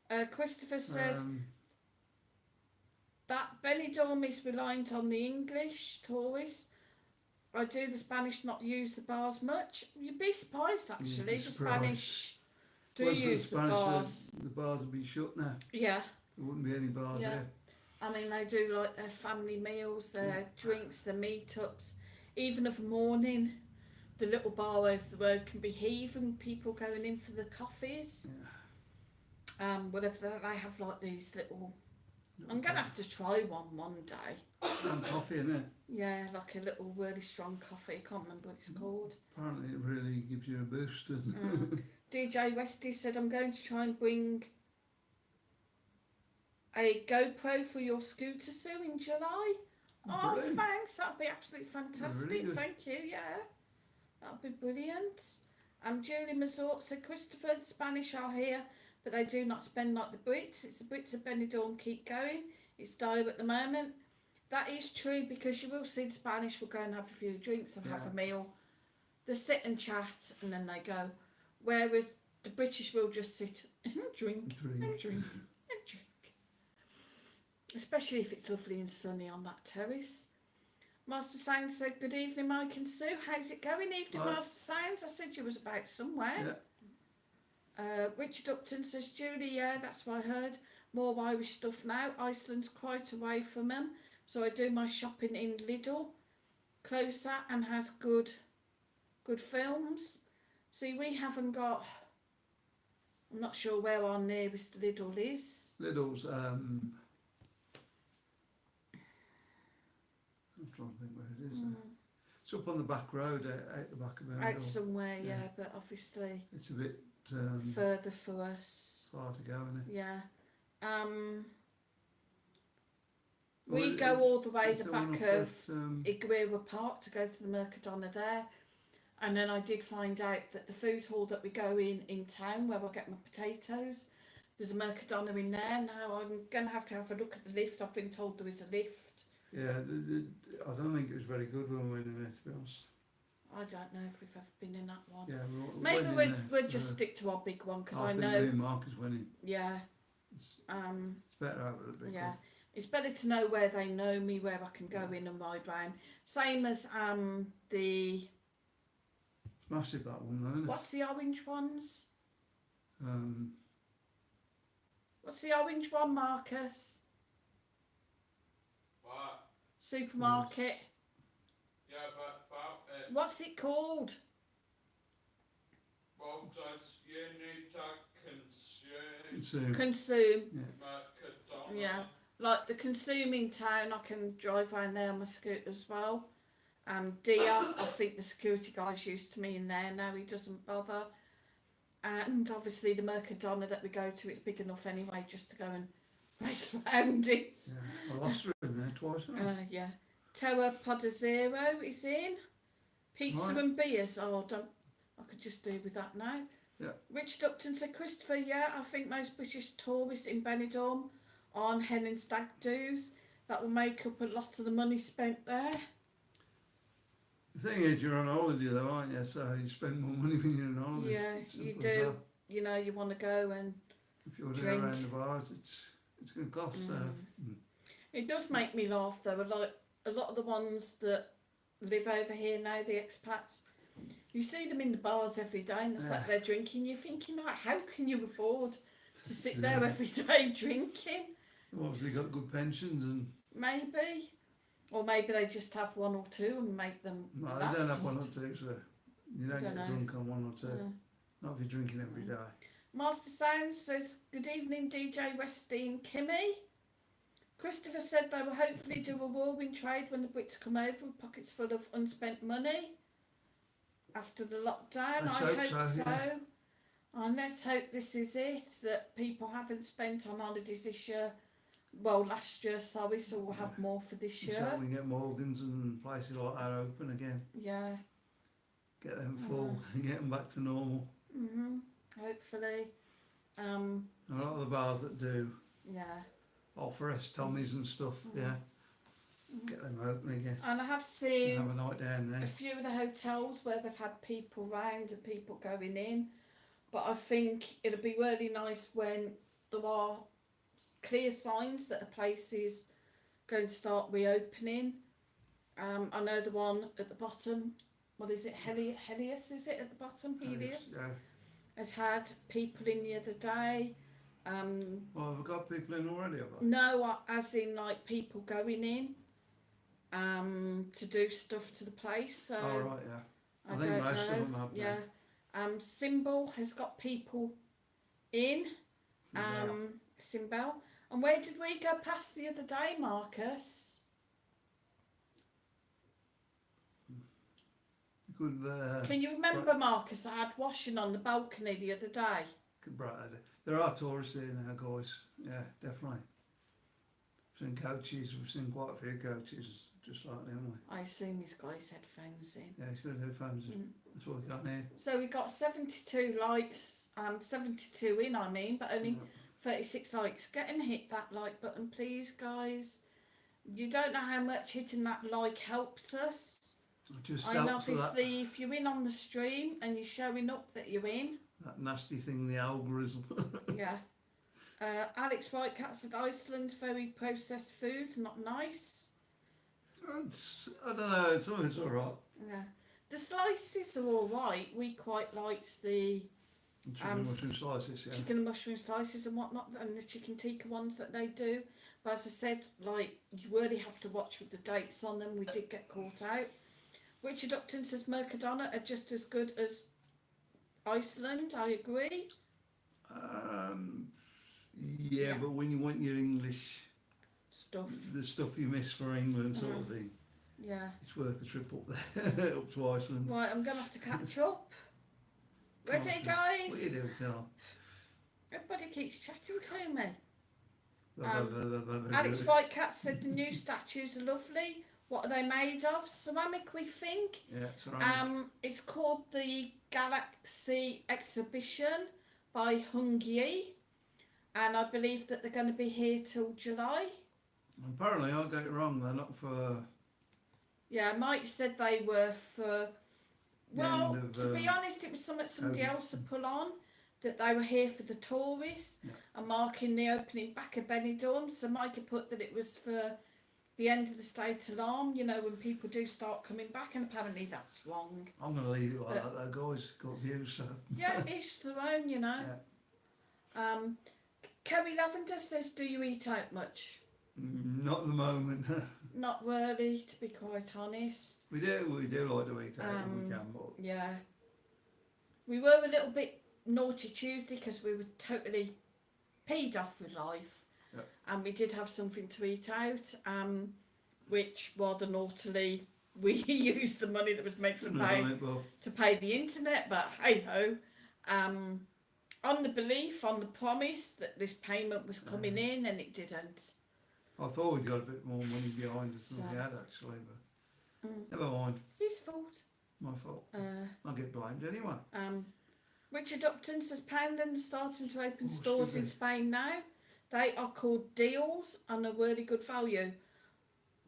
again. Christopher said Um, that Benidorm is reliant on the English tourists. I do the Spanish not use the bars much. You'd be surprised You'd actually. be The surprised. Spanish do well, for use the Spanish, bars. the bars would be shut now. Yeah, There wouldn't be any bars Yeah. there. I mean they do like their family meals, their drinks, their meetups. Even of a morning, the little bar over the road can be heaving. People going in for the coffees. Whatever they have like these little. I'm gonna have to try one day. Coffee, innit? Yeah, like a little really strong coffee. I can't remember what it's called. Apparently it really gives you a boost. And DJ Westy said, I'm going to try and bring a GoPro for your scooter, Sue, in July. Oh, Brilliant. thanks. That'd be absolutely fantastic. Really good. Thank you. Yeah, that'd be brilliant. Julie Mazort said, Christopher, the Spanish are here, but they do not spend like the Brits. It's the Brits of Benidorm keep going. It's dire at the moment. That is true because you will see the Spanish will go and have a few drinks and have a meal. They sit and chat and then they go. Whereas the British will just sit and drink and drink and drink. Especially if it's lovely and sunny on that terrace. Master Sounds said, good evening, Mike and Sue. How's it going? Evening, Hi. Master Sounds. I said you was about somewhere. Richard Upton says, Julie, yeah, that's what I heard. More Irish stuff now. Iceland's quite away from them. So I do my shopping in Lidl. Closer and has good films. See, we haven't got... I'm not sure where our nearest Lidl is. Lidl's, I'm trying to think where it is. It's up on the back road, out the back of it. Out somewhere, yeah, but obviously It's a bit further for us. far to go, isn't it? Yeah. Well, We go all the way is the there one back up of at, Iguera Park to go to the Mercadona there. And then I did find out that the food hall that we go in town where I get my potatoes, there's a Mercadona in there. Now I'm going to have a look at the lift. I've been told there is a lift. yeah, I don't think it was very good when we went in there, to be honest. I don't know if we've ever been in that one. Yeah, Maybe went in we'll there, just stick to our big one because I think know. me and Marcus went in. Yeah. It's better out with a big Yeah. one. It's better to know where they know me, where I can go in and ride round. Same as the... It's massive, that one, though, isn't it? What's the orange ones? Um, What's the orange one, Marcus? What? Supermarket. Yeah, but What's it called? what does you need to consume? it's Consume. Mercadona? Yeah. Like the Consume in town, I can drive around there on my scooter as well. Dia, I think the security guy's used to me in there now, he doesn't bother. And obviously the Mercadona that we go to, it's big enough anyway just to go and race around it. yeah, I lost her in there twice, haven't I? Yeah. Terra Podazero is in. Pizza Right. and beers. Oh, I could just do with that now. Yeah. Richard Upton said, Christopher, yeah, I think most British tourists in Benidorm are on hen and stag do's. That will make up a lot of the money spent there. The thing is, you're on holiday though, aren't you? So you spend more money when you're on holiday. Yeah, Simple you as do. that. You know, you want to go and If you're there drink. around the bars, it's going to cost. It does make me laugh though. A lot of the ones that live over here now, the expats, you see them in the bars every day and they're sat there drinking. You're thinking, like, how can you afford to sit there every day drinking? Well, obviously got good pensions and Maybe. Or maybe they just have one or two and make them no, last. they don't have one or two, so you don't Dunno. get drunk on one or two. Not if you're drinking every day. Master Sounds says, good evening DJ Westy and Kimmy. Christopher said they will hopefully do a whirlwind trade when the Brits come over with pockets full of unspent money after the lockdown. Let's I hope hope so, so. yeah. And let's hope this is it, that people haven't spent on holidays this year. Well, last year, sorry, so we'll have more for this So year. we can get Morgans and places like that open again. Yeah. Get them full and get them back to normal. Hopefully. A lot of the bars that do Yeah. offer us Tommies and stuff, yeah. get them open again And I have and seen have a night down a there. few of the hotels where they've had people round and people going in, but I think it'd be really nice when there are clear signs that a place is going to start reopening. I know the one at the bottom, what is it, Helios is it at the bottom, Helios? Yeah. Has had people in the other day. Well, have we got people in already? Have I? No, as in like people going in to do stuff to the place. So Oh, right, yeah. I think don't most know. of them have now. Yeah. Symbol has got people in. Symbol. And where did we go past the other day, Marcus? Good, Can you remember, Marcus? I had washing on the balcony the other day. good bright idea. There are tourists here now, guys. Yeah, definitely. We've seen coaches, we've seen quite a few coaches, just like them, haven't we? I assume he's got his headphones in. Yeah, he's got headphones in. That's what we got here. So we got 72 likes, 72 in, I mean, but only 36 likes. Get and hit that like button, please, guys. You don't know how much hitting that like helps us. Just And helps with obviously, if you're in on the stream and you're showing up that you're in, that nasty thing, the algorithm. yeah. Alex Whitecat said Iceland, very processed foods, not nice. I don't know, some of it's alright. Yeah. The slices are all right. We quite liked the Chicken mushroom slices, yeah. chicken and mushroom slices and whatnot, and the chicken tikka ones that they do. But as I said, like, you really have to watch with the dates on them. We did get caught out. Richard Upton says Mercadona are just as good as Iceland. I agree. Yeah, but when you want your English Stuff. the stuff you miss for England sort of thing, Yeah. it's worth the trip up there, up to Iceland. Right, I'm going to have to catch up. Ready, What are guys? you doing tonight? Everybody keeps chatting to me. Alex Whitecat said the new statues are lovely. What are they made of? Ceramic, we think. Yeah, it's alright. It's called the Galaxy Exhibition by Hung Yi, and I believe that they're going to be here till July. Apparently, I got it wrong. They're not for. Yeah, Mike said they were for. Well, end of, to be honest, it was something somebody COVID. else had put on, that they were here for the tourists and marking the opening back of Benidorm. So Mike had put that it was for the end of the state alarm, you know, when people do start coming back, and apparently that's wrong. I'm going to leave it like that, though, guys. Got views, so. Yeah, each their own, you know. Yeah. Kerry Lavender says, do you eat out much? Not at the moment. Not really, to be quite honest. we do like to eat out when we can, but. Yeah. We were a little bit naughty Tuesday because we were totally peed off with life. Yeah. And we did have something to eat out, which rather naughtily we used the money that was meant to pay the internet, but hey ho. On the belief, on the promise that this payment was coming in, and it didn't. I thought we'd got a bit more money behind us than we had actually, but never mind. His fault. My fault. I'll get blamed anyway. Richard Upton says Poundland's starting to open stores excuse in me. Spain now. They are called deals and are really good value.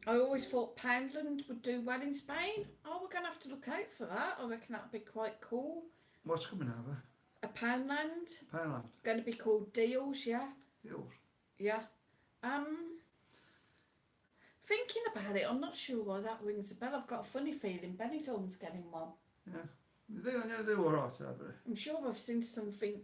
I always thought Poundland would do well in Spain. Oh, we're going to have to look out for that. I reckon that'd be quite cool. What's coming over? A Poundland. Poundland. Going to be called deals, yeah. Deals. Yeah. Thinking about it, I'm not sure why that rings a bell. I've got a funny feeling Benidorm's getting one. Yeah. You think I'm going to do alright over there? I'm sure I've seen something.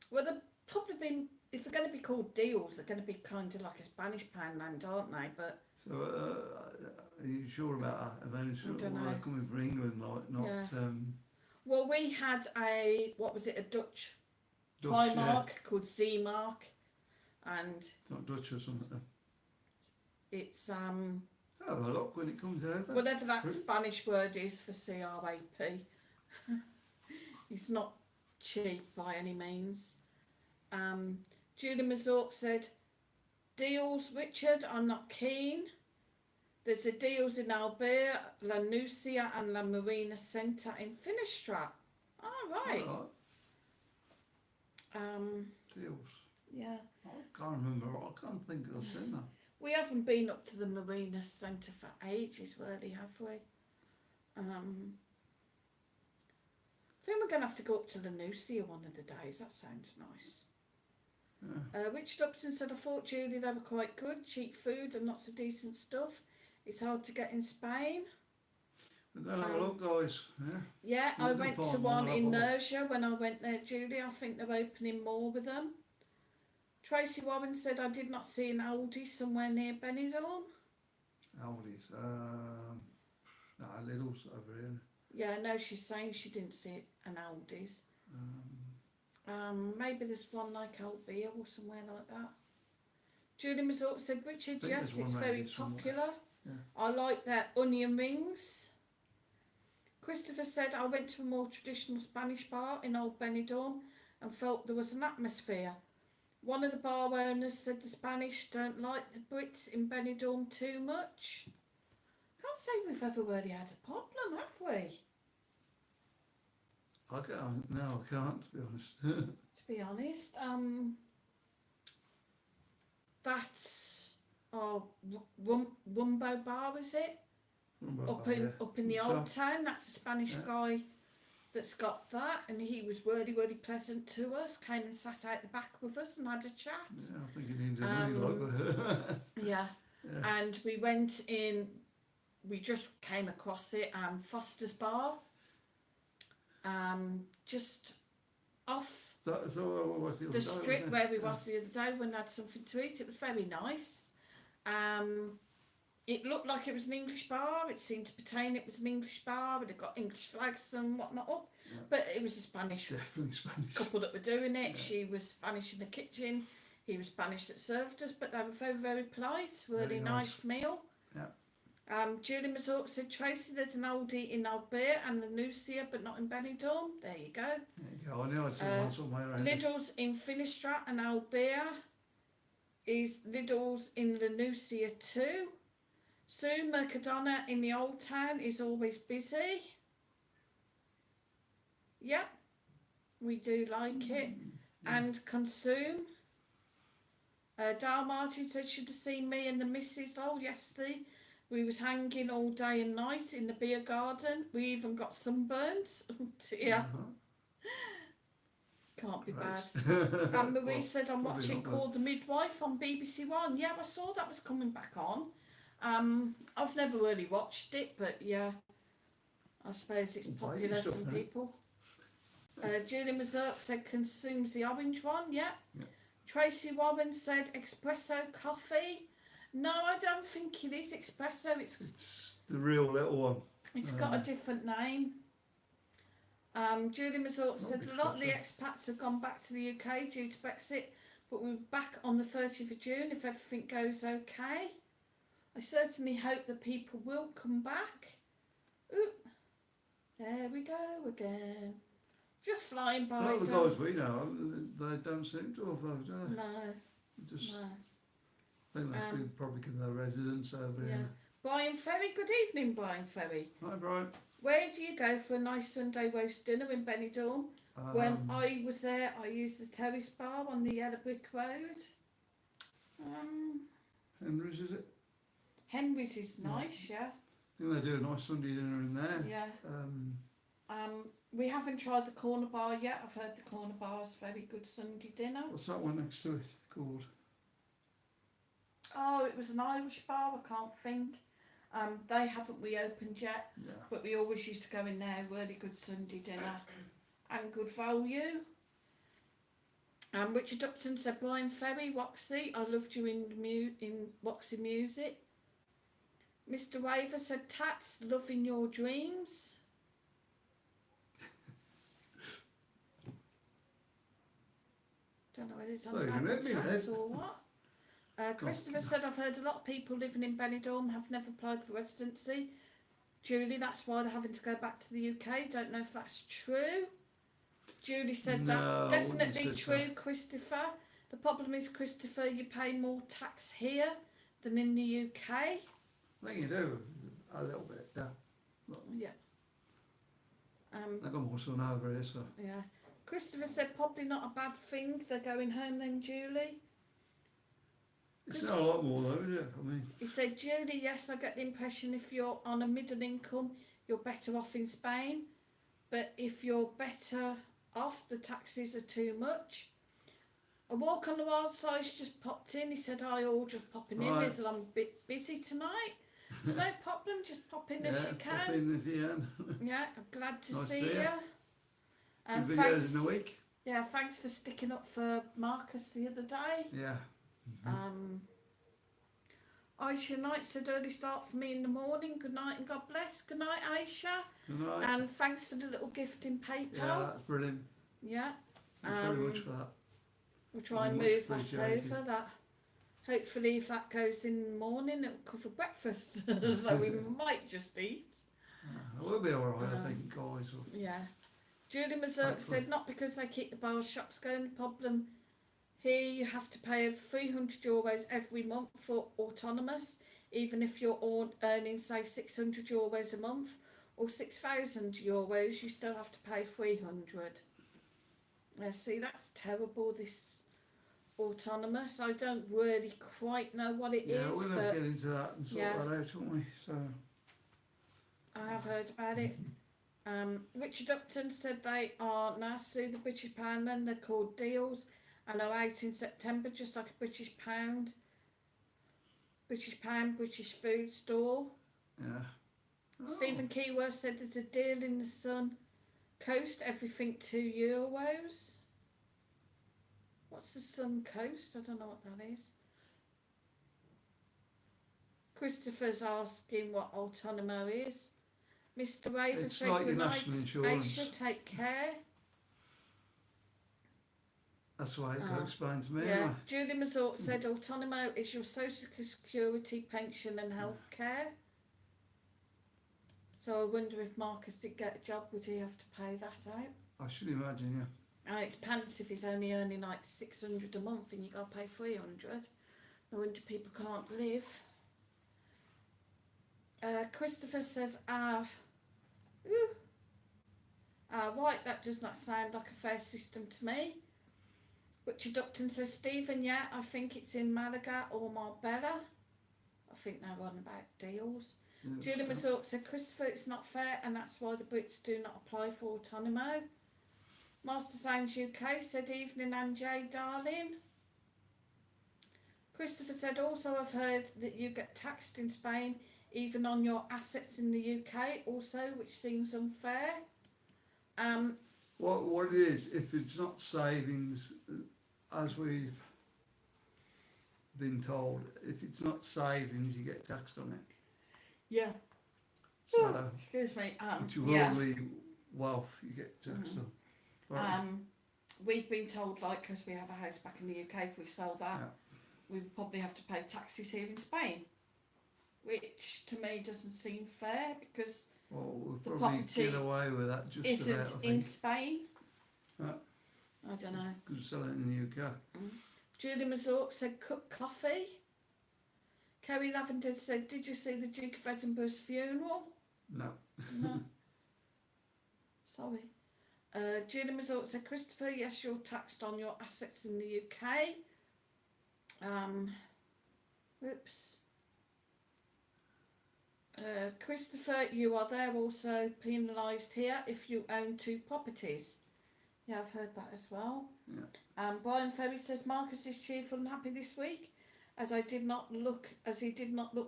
Well, they've probably been. If they're going to be called deals, they're going to be kind of like a Spanish Poundland, aren't they? But So, are you sure about that? Are they sure don't know. they're coming for England, like, not Yeah. Well, we had a a Dutch Dutch, Primark called Z-Mark, and not Dutch or something. it's Have a look when it comes over. whatever that Spanish word is for CRAP. It's not cheap by any means. Julie Mazork said, deals, Richard, I'm not keen. There's a deals in Albert, La Nucia and La Marina Centre in Finistrat. Oh, right. Alright. Deals. Yeah. I can't remember. I can't think of the cinema. We haven't been up to the Marina Centre for ages, really, have we? I think we're going to have to go up to the Nucia one of the days. That sounds nice. Yeah. Richard Upton said, I thought, Julie, they were quite good. Cheap food and lots of decent stuff. It's hard to get in Spain. But then have a look, guys. Yeah. Yeah, You I can went find to one, one I'll in have a look. Nerja when I went there, Julie. I think they're opening more with them. Tracy Warren said, I did not see an Aldi somewhere near Benidorm. Aldi's. No, Liddles over here. Yeah, no, she's saying she didn't see an Aldi's. Maybe there's one like Albia or somewhere like that. Julie Mazort said, Richard, think yes, there's one it's very maybe somewhere. popular. Yeah. I like their onion rings. Christopher said, I went to a more traditional Spanish bar in Old Benidorm and felt there was an atmosphere. One of the bar owners said the Spanish don't like the Brits in Benidorm too much. Can't say we've ever really had a problem, have we? I can't. No, I can't, to be honest. To be honest, that's Rumbo Bar, is it? Up in the old town. That's a Spanish guy that's got that, and he was really, really pleasant to us. Came and sat out the back with us and had a chat. Yeah, I think you need to really like that. Yeah. Yeah. And we went in. We just came across it. Foster's Bar. Just off So what was the other the day, strip wasn't it? where we was the other day when I had something to eat. It was very nice. It looked like it was an English bar. It seemed to pertain it was an English bar. It had got English flags and whatnot up. Yeah. But it was a Spanish Definitely Spanish. couple that were doing it. Yeah. She was Spanish in the kitchen. He was Spanish that served us. But they were very, very polite. Really Very nice meal. Yeah. Julie Mazort said, Tracy, there's an Aldi in Albert and the Nucia, but not in Benidorm. There you go. There you go. I knew I'd seen one somewhere around. Liddles in Finistrat and Albert is Liddles in the Nucia too. Sue Mercadona in the Old Town is always busy. Yep, we do like it. And consume. Dale Martin said, should have seen me and the missus yesterday. We was hanging all day and night in the beer garden. We even got sunburns. Oh dear. Can't be bad. And Marie said, I'm probably watching not Called the Midwife on BBC One. Yeah, I saw that was coming back on. I've never really watched it, but yeah, I suppose it's Well, popular stuff, some eh? people. Julie Mazurk said consumes the orange one, yeah. Yeah. Tracy Warren said espresso coffee. No, I don't think it is espresso. It's the real little one. It's got a different name. Julie Mazurk said a lot of the expats have gone back to the UK due to Brexit, but we'll be back on the 30th of June if everything goes okay. I certainly hope that people will come back. Oop, there we go again. Just flying by. Not the guys we know, they don't seem to have those, do they? No, Just, no. I think they could probably give their residence over Yeah. here. Brian Ferry, good evening, Brian Ferry. Hi, Brian. Where do you go for a nice Sunday roast dinner in Benidorm? When I was there, I used the Terrace Bar on the Yellow Brick Road. Henry's, is it? Henry's is nice, yeah. I think they do a nice Sunday dinner in there. Yeah. We haven't tried the Corner Bar yet. I've heard the Corner Bar's very good Sunday dinner. What's that one next to it called? Oh, it was an Irish bar, I can't think. They haven't reopened yet, Yeah. but we always used to go in there, really good Sunday dinner and good value. Richard Upton said, Brian Ferry, Roxy, I loved you in Roxy Music. Mr. Waver said, Tats, loving your dreams. Don't know whether it's on Well, you can about let me Tats then. or what. Christopher said, I've heard a lot of people living in Benidorm have never applied for residency. Julie, that's why they're having to go back to the UK. Don't know if that's true. Julie said, No, I that's wouldn't definitely say so. true, Christopher. The problem is, Christopher, you pay more tax here than in the UK. I think you do, a little bit, yeah. Yeah. They've got more sun over here, so. Yeah. Christopher said, probably not a bad thing. They're going home then, Julie. It's not a lot more though, is it? I mean, He said, Julie, yes, I get the impression if you're on a middle income, you're better off in Spain. But if you're better off, the taxes are too much. A walk on the wild side's just popped in. He said, hi all, just popping in. Right. Liz, I'm a bit busy tonight. It's no problem, just pop in as you pop can. in if you can. Yeah, I'm glad to Nice see to see you. you. And Good videos thanks, in a week. yeah, thanks for sticking up for Marcus the other day. Yeah. Aisha Knight said early start for me in the morning. Good night and God bless. Good night, Aisha. Good night. And thanks for the little gift in PayPal. Yeah, that's brilliant. Yeah. Thanks very much for that. We'll try and Much move that appreciated. over. That hopefully, if that goes in the morning, it'll cover breakfast. So we might just eat. We'll be alright, I think, guys. Yeah. Julie Mazurk said not because they keep the bar shops going. The problem here, you have to pay over €300 every month for autonomous, even if you're earning say €600 a month or €6,000, you still have to pay 300. Yeah, see, that's terrible. This autonomous, I don't really quite know what it is. Yeah, we'll have but to get into that and sort that out, won't we? So, I have heard about it. Richard Upton said they are now sue the British pound, then they're called deals and are out in September, just like a British pound, British food store. yeah. Stephen Keyworth said there's a deal in the Sun Coast, everything €2. What's the Sun Coast? I don't know what that is. Christopher's asking what Autonomo is. Mr. Raven It's said like your good night, national insurance. Aisha, take care. That's why it got explained to me. Yeah. Anyway. Julie Mazort said Autonomo is your social security, pension and health care. So I wonder if Marcus did get a job, would he have to pay that out? I should imagine, yeah. And it's pants if he's only earning like 600 a month and you got to pay 300. No wonder people can't live. Christopher says, right, that does not sound like a fair system to me. Richard Upton says, Stephen, yeah, I think it's in Malaga or Marbella. I think they're on about deals. Yeah, Julie Mazurk said, Christopher, it's not fair and that's why the Brits do not apply for Autonomo. Master Sounds UK said, evening Anjay, darling. Christopher said, also I've heard that you get taxed in Spain even on your assets in the UK also, which seems unfair. What it is, if it's not savings, as we've been told, if it's not savings, you get taxed on it. Yeah. So, Excuse me. which you will be wealth, you get taxed on. Right. We've been told, like, because we have a house back in the UK, if we sell that, we would probably have to pay taxes here in Spain, which to me doesn't seem fair because Well, we'll the probably property get away with that just isn't about, I in think. Spain. Yeah. I don't know. Because we're selling it in the UK. Julie Mazurk said cook coffee. Kerry Lavender said, did you see the Duke of Edinburgh's funeral? No. No. Sorry. Julie Mazurk said, Christopher, yes, you're taxed on your assets in the UK. Whoops. Christopher, you are there also penalised here if you own 2 properties. Yeah, I've heard that as well. Yeah. Brian Ferry says Marcus is cheerful and happy this week, as he did not look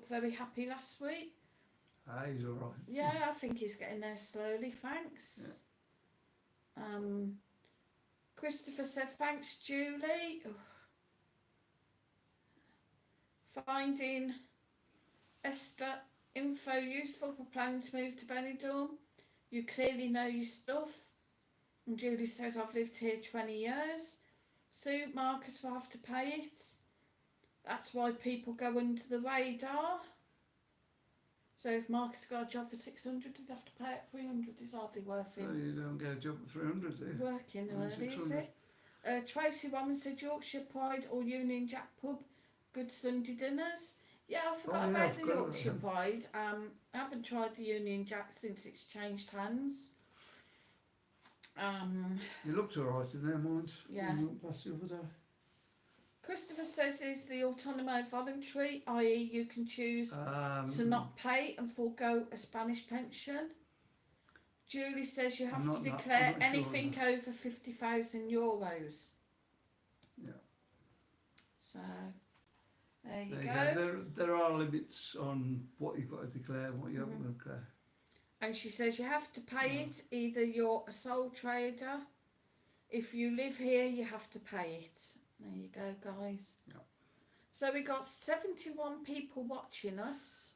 very happy last week. He's alright. Yeah, I think he's getting there slowly, thanks. Christopher said, thanks, Julie. Finding Esther info useful for planning to move to Benidorm. You clearly know your stuff. And Julie says, I've lived here 20 years. Sue, Marcus will have to pay it. That's why people go under the radar. So if Marcus got a job for 600, he'd have to pay it 300. It's hardly worth So it. you don't get a job at 300, do you? Working Only early, is 600. it? Tracy Woman said Yorkshire Pride or Union Jack pub, good Sunday dinners. Yeah, I forgot yeah, about I the forgot about Yorkshire them. Pride. I haven't tried the Union Jack since it's changed hands. You looked alright in there, mind. Yeah. When you walked past the other day. Christopher says, is the autonomo voluntary, i.e. you can choose to not pay and forego a Spanish pension? Julie says you have I'm to not declare sure anything of over €50,000. Yeah. So, there you There go. you go. There are limits on what you've got to declare and what you haven't got to declare. And she says you have to pay it, either you're a sole trader. If you live here, you have to pay it. There you go, guys. Yeah. So we got 71 people watching us,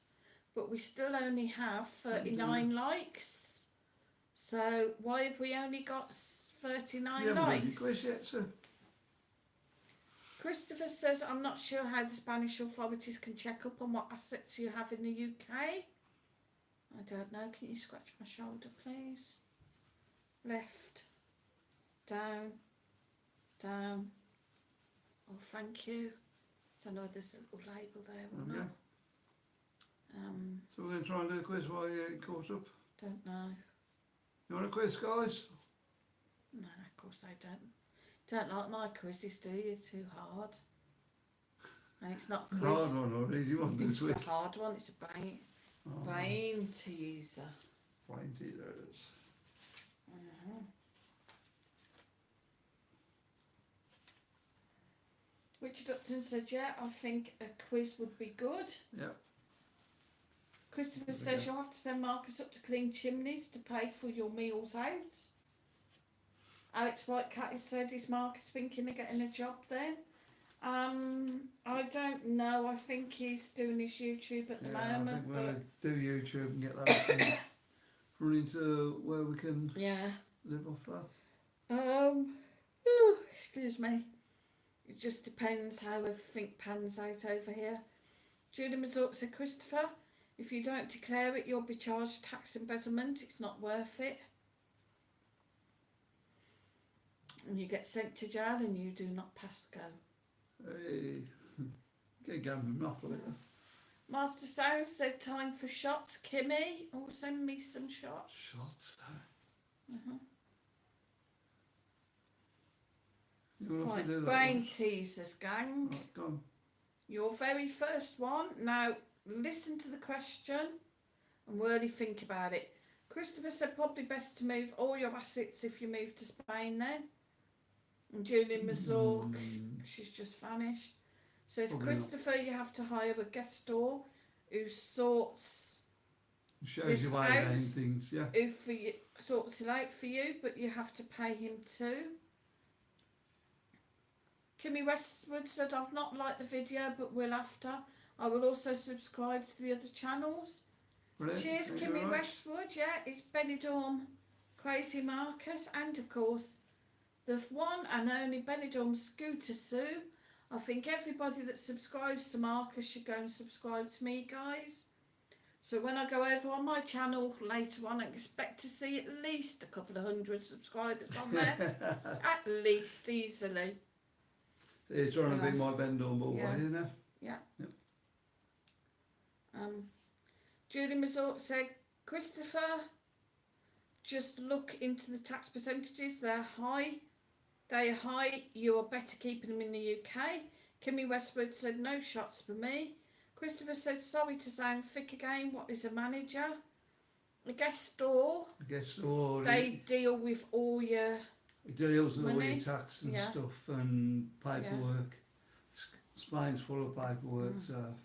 but we still only have 39 likes. So why have we only got 39 You haven't done your likes? quiz yet, so. Christopher says, I'm not sure how the Spanish authorities can check up on what assets you have in the UK. I don't know. Can you scratch my shoulder, please? Left. Down. Down. Oh, thank you. Don't know if there's a little label there or Okay. not. So we're going to try and do a quiz while you're getting caught up. Don't know. You want a quiz, guys? No, of course I don't. Don't like my quizzes, do you? Too hard. And it's not a quiz. Hard one or easy one this week. It's a hard one. It's a brain teaser. Brain teasers. Richard Upton said, yeah, I think a quiz would be good. Yeah. Christopher says you'll have to send Marcus up to clean chimneys to pay for your meals out. Alex Whitecat has said, is Marcus thinking of getting a job then? I don't know. I think he's doing his YouTube at the moment. I think we're going to do YouTube and get that running to where we can live off that. Excuse me. It just depends how everything pans out over here. Julie Mazort said, Christopher, if you don't declare it, you'll be charged tax embezzlement. It's not worth it. And you get sent to jail and you do not pass go. Hey, get gambling off of it. Master Sound said, time for shots. Kimmy, oh, send me some shots. Shots. You want to do that? Brain teasers, gang. Right, go on. Your very first one. Now, listen to the question and really think about it. Christopher said probably best to move all your assets if you move to Spain then. And Julian Mazork, she's just vanished, says, Probably Christopher, you have to hire a guest store who sorts Shows you why out, doing things, yeah. who for you, sorts it out for you, but you have to pay him too. Kimmy Westwood said, I've not liked the video, but will after. I will also subscribe to the other channels. Brilliant. Cheers, Thank you Kimmy very much. Westwood. Yeah, it's Benidorm Crazy Marcus, and of course, the one and only Benidorm Scooter Sue. I think everybody that subscribes to Marcus should go and subscribe to me, guys. So when I go over on my channel later on, I expect to see at least a couple of hundred subscribers on there. At least, easily. You're trying to be my Benidorm ball, Yeah. are you now? Yeah. Yep. Julie Mazort said, Christopher, just look into the tax percentages. They're high. They are high. You are better keeping them in the UK. Kimmy Westwood said, no shots for me. Christopher said, sorry to sound thick again. What is a manager? A guest store. I guess so. They deal with all your... It deals with all money. your tax and Yeah. stuff and paperwork. Spain's full of paperwork, so.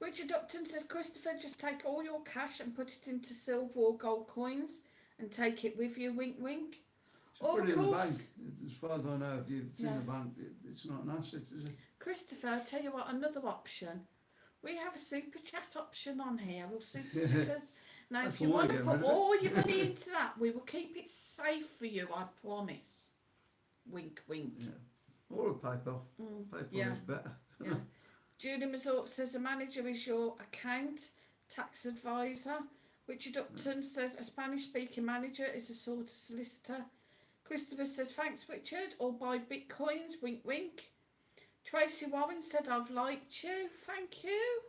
Richard Upton says, Christopher, just take all your cash and put it into silver or gold coins and take it with you, wink wink. So put it in the bank. course. As far as I know, if it's in the bank, it's not an asset, is it? Christopher, I'll tell you what, another option. We have a super chat option on here, or super stickers. Now, That's if you why want to again, put isn't it? all your money into that, we will keep it safe for you, I promise. Wink, wink. Yeah. Or a PayPal. PayPal yeah. is better. Yeah. Julie Mazort says a manager is your account tax advisor. Richard Upton says a Spanish-speaking manager is a sort of solicitor. Christopher says, thanks, Richard, or buy bitcoins, wink, wink. Tracy Warren said, I've liked you, thank you.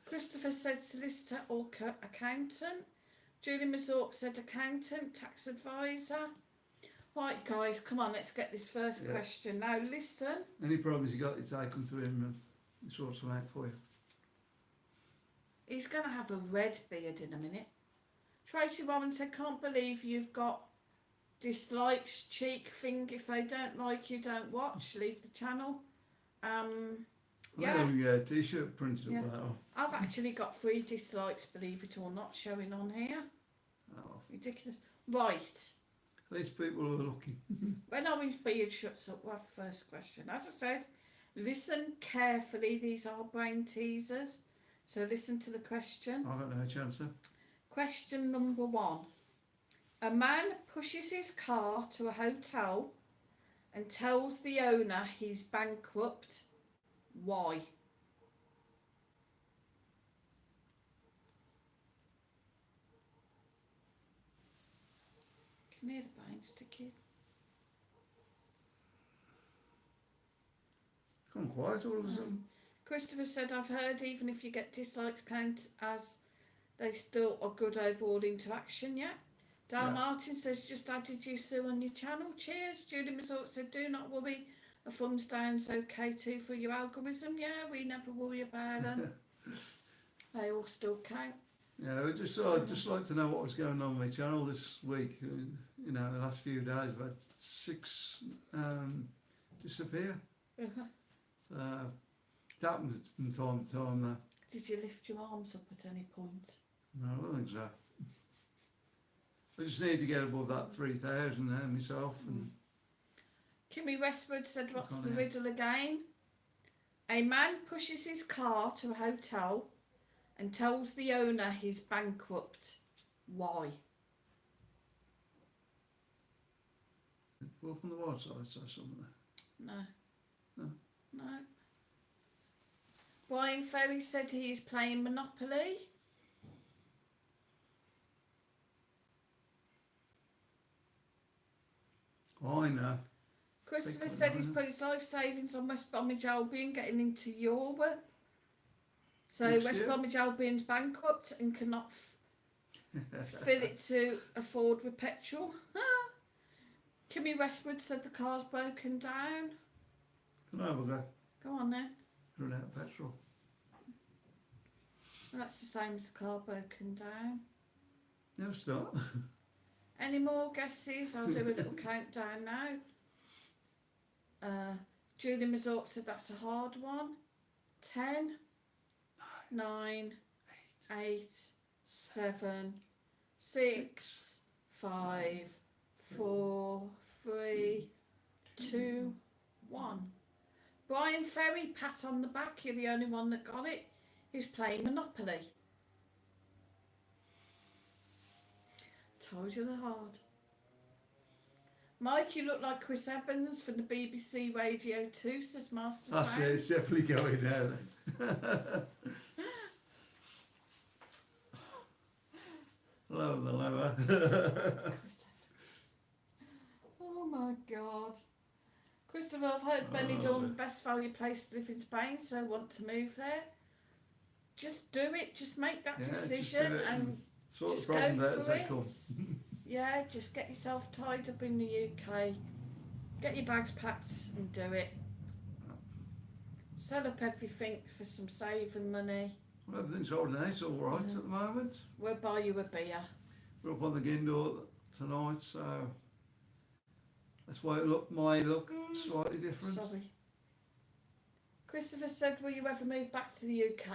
Christopher said solicitor or accountant. Julie Mazort said accountant, tax advisor. Right, guys, come on, let's get this first Yeah. question. Now, listen. Any problems you got, you take them to him and he sorts them out for you. He's going to have a red beard in a minute. Tracy Warren said, can't believe you've got dislikes, cheek thing. If they don't like you, don't watch. Leave the channel. Yeah. Yeah, t-shirt printed Yeah. up that one. I've actually got 3 dislikes, believe it or not, showing on here. Oh, Ridiculous. Right. at least people are looking. When Orange Beard shuts up, we'll have the first question. As I said, listen carefully. These are brain teasers. So listen to the question. I've got no chance then. Question number 1. A man pushes his car to a hotel and tells the owner he's bankrupt. Why? Can you hear the brains ticking? Gone quiet all of a sudden. Christopher said, I've heard even if you get dislikes count as they still are good overall interaction, yeah? Dal Yeah. Martin says, just added you Sue on your channel. Cheers. Julie Mazort said, do not worry. A thumbs down's okay too for your algorithm. Yeah, we never worry about them. They all still count. Yeah, I'd just like to know what was going on with my channel this week. You know, the last few days I've had 6 disappear. Uh-huh. So it happens from time to time though. Did you lift your arms up at any point? No, I don't think so. I just need to get above that 3,000 there myself. And Kimmy Westwood said, what's Go on the then. riddle again? A man pushes his car to a hotel and tells the owner he's bankrupt. Why? walk on the wild side, so something there. No. No. No. Brian Ferry said he is playing Monopoly. Oh, I know. Christopher Big said one, he's isn't put his life savings on West Bromwich Albion getting into Europe. So Next West year? Bromwich Albion's bankrupt and cannot fill it to afford with petrol. Kimmy Westwood said the car's broken down. Can I have a go? Go on then. Run out of petrol. That's the same as the car broken down. No, start. Any more guesses? I'll do a little countdown now. Julie Mazort said that's a hard one. 10, 9, 8, 7, 6, 5, 4, 3, 2, 1. Brian Ferry, pat on the back. You're the only one that got it. He's playing Monopoly. Told you they're hard. Mike, you look like Chris Evans from the BBC Radio 2, says Master That's it, it's Sounds. definitely going now then. Lower the lower. Chris Evans. Oh my God. Christopher, I've heard Benidorm the best value place to live in Spain, so I want to move there. Just do it. Just make that Yeah, just decision do it and Sort just the problem go out as for they it. come. Yeah, just get yourself tied up in the UK. Get your bags packed and do it. Sell up everything for some saving money. Well, everything's holding out all right at the moment. We'll buy you a beer. We're up on the Gindor tonight, so that's why it might look slightly different. Sorry. Christopher said, will you ever move back to the UK?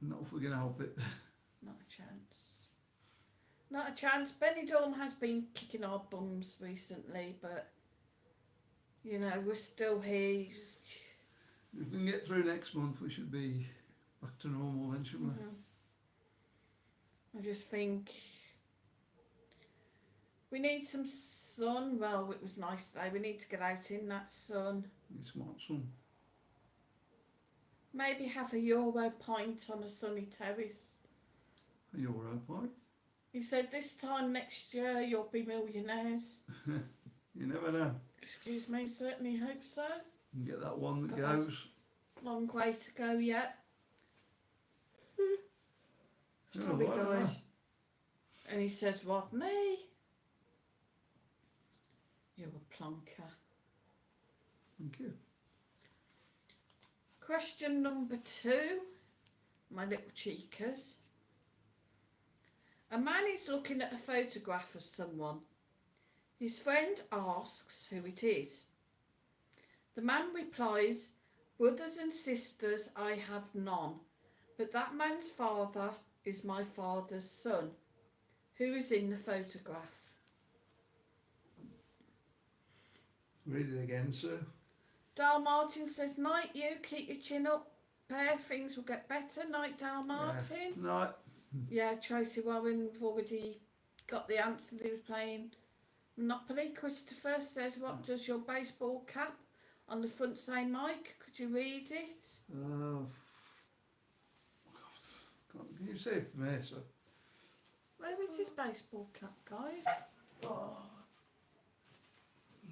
Not if we're going to help it. Not a chance. Not a chance. Benidorm has been kicking our bums recently, but, you know, we're still here. If we can get through next month, we should be back to normal then, shouldn't we? I just think we need some sun. Well, it was nice today. We need to get out in that sun. It's not some. Maybe have a Euro pint on a sunny terrace. You're right, point. He said this time next year you'll be millionaires. You never know. Excuse me, certainly hope so. You can get that one that Got a goes. long way to go yet. Oh, Sorry wow. guys. And he says, what, me? You're a plonker. Thank you. Question number 2, my little cheekers. A man is looking at a photograph of someone. His friend asks who it is. The man replies, brothers and sisters, I have none, but that man's father is my father's son. Who is in the photograph? Read it again, sir. Dal Martin says, night you, keep your chin up, pair, things will get better. Night, Dal Martin. No, Yeah, Tracy Warren, we've already got the answer. He was playing Monopoly. Christopher says, what does your baseball cap on the front say, Mike? Could you read it? can you say it for me, sir? Where is his baseball cap, guys?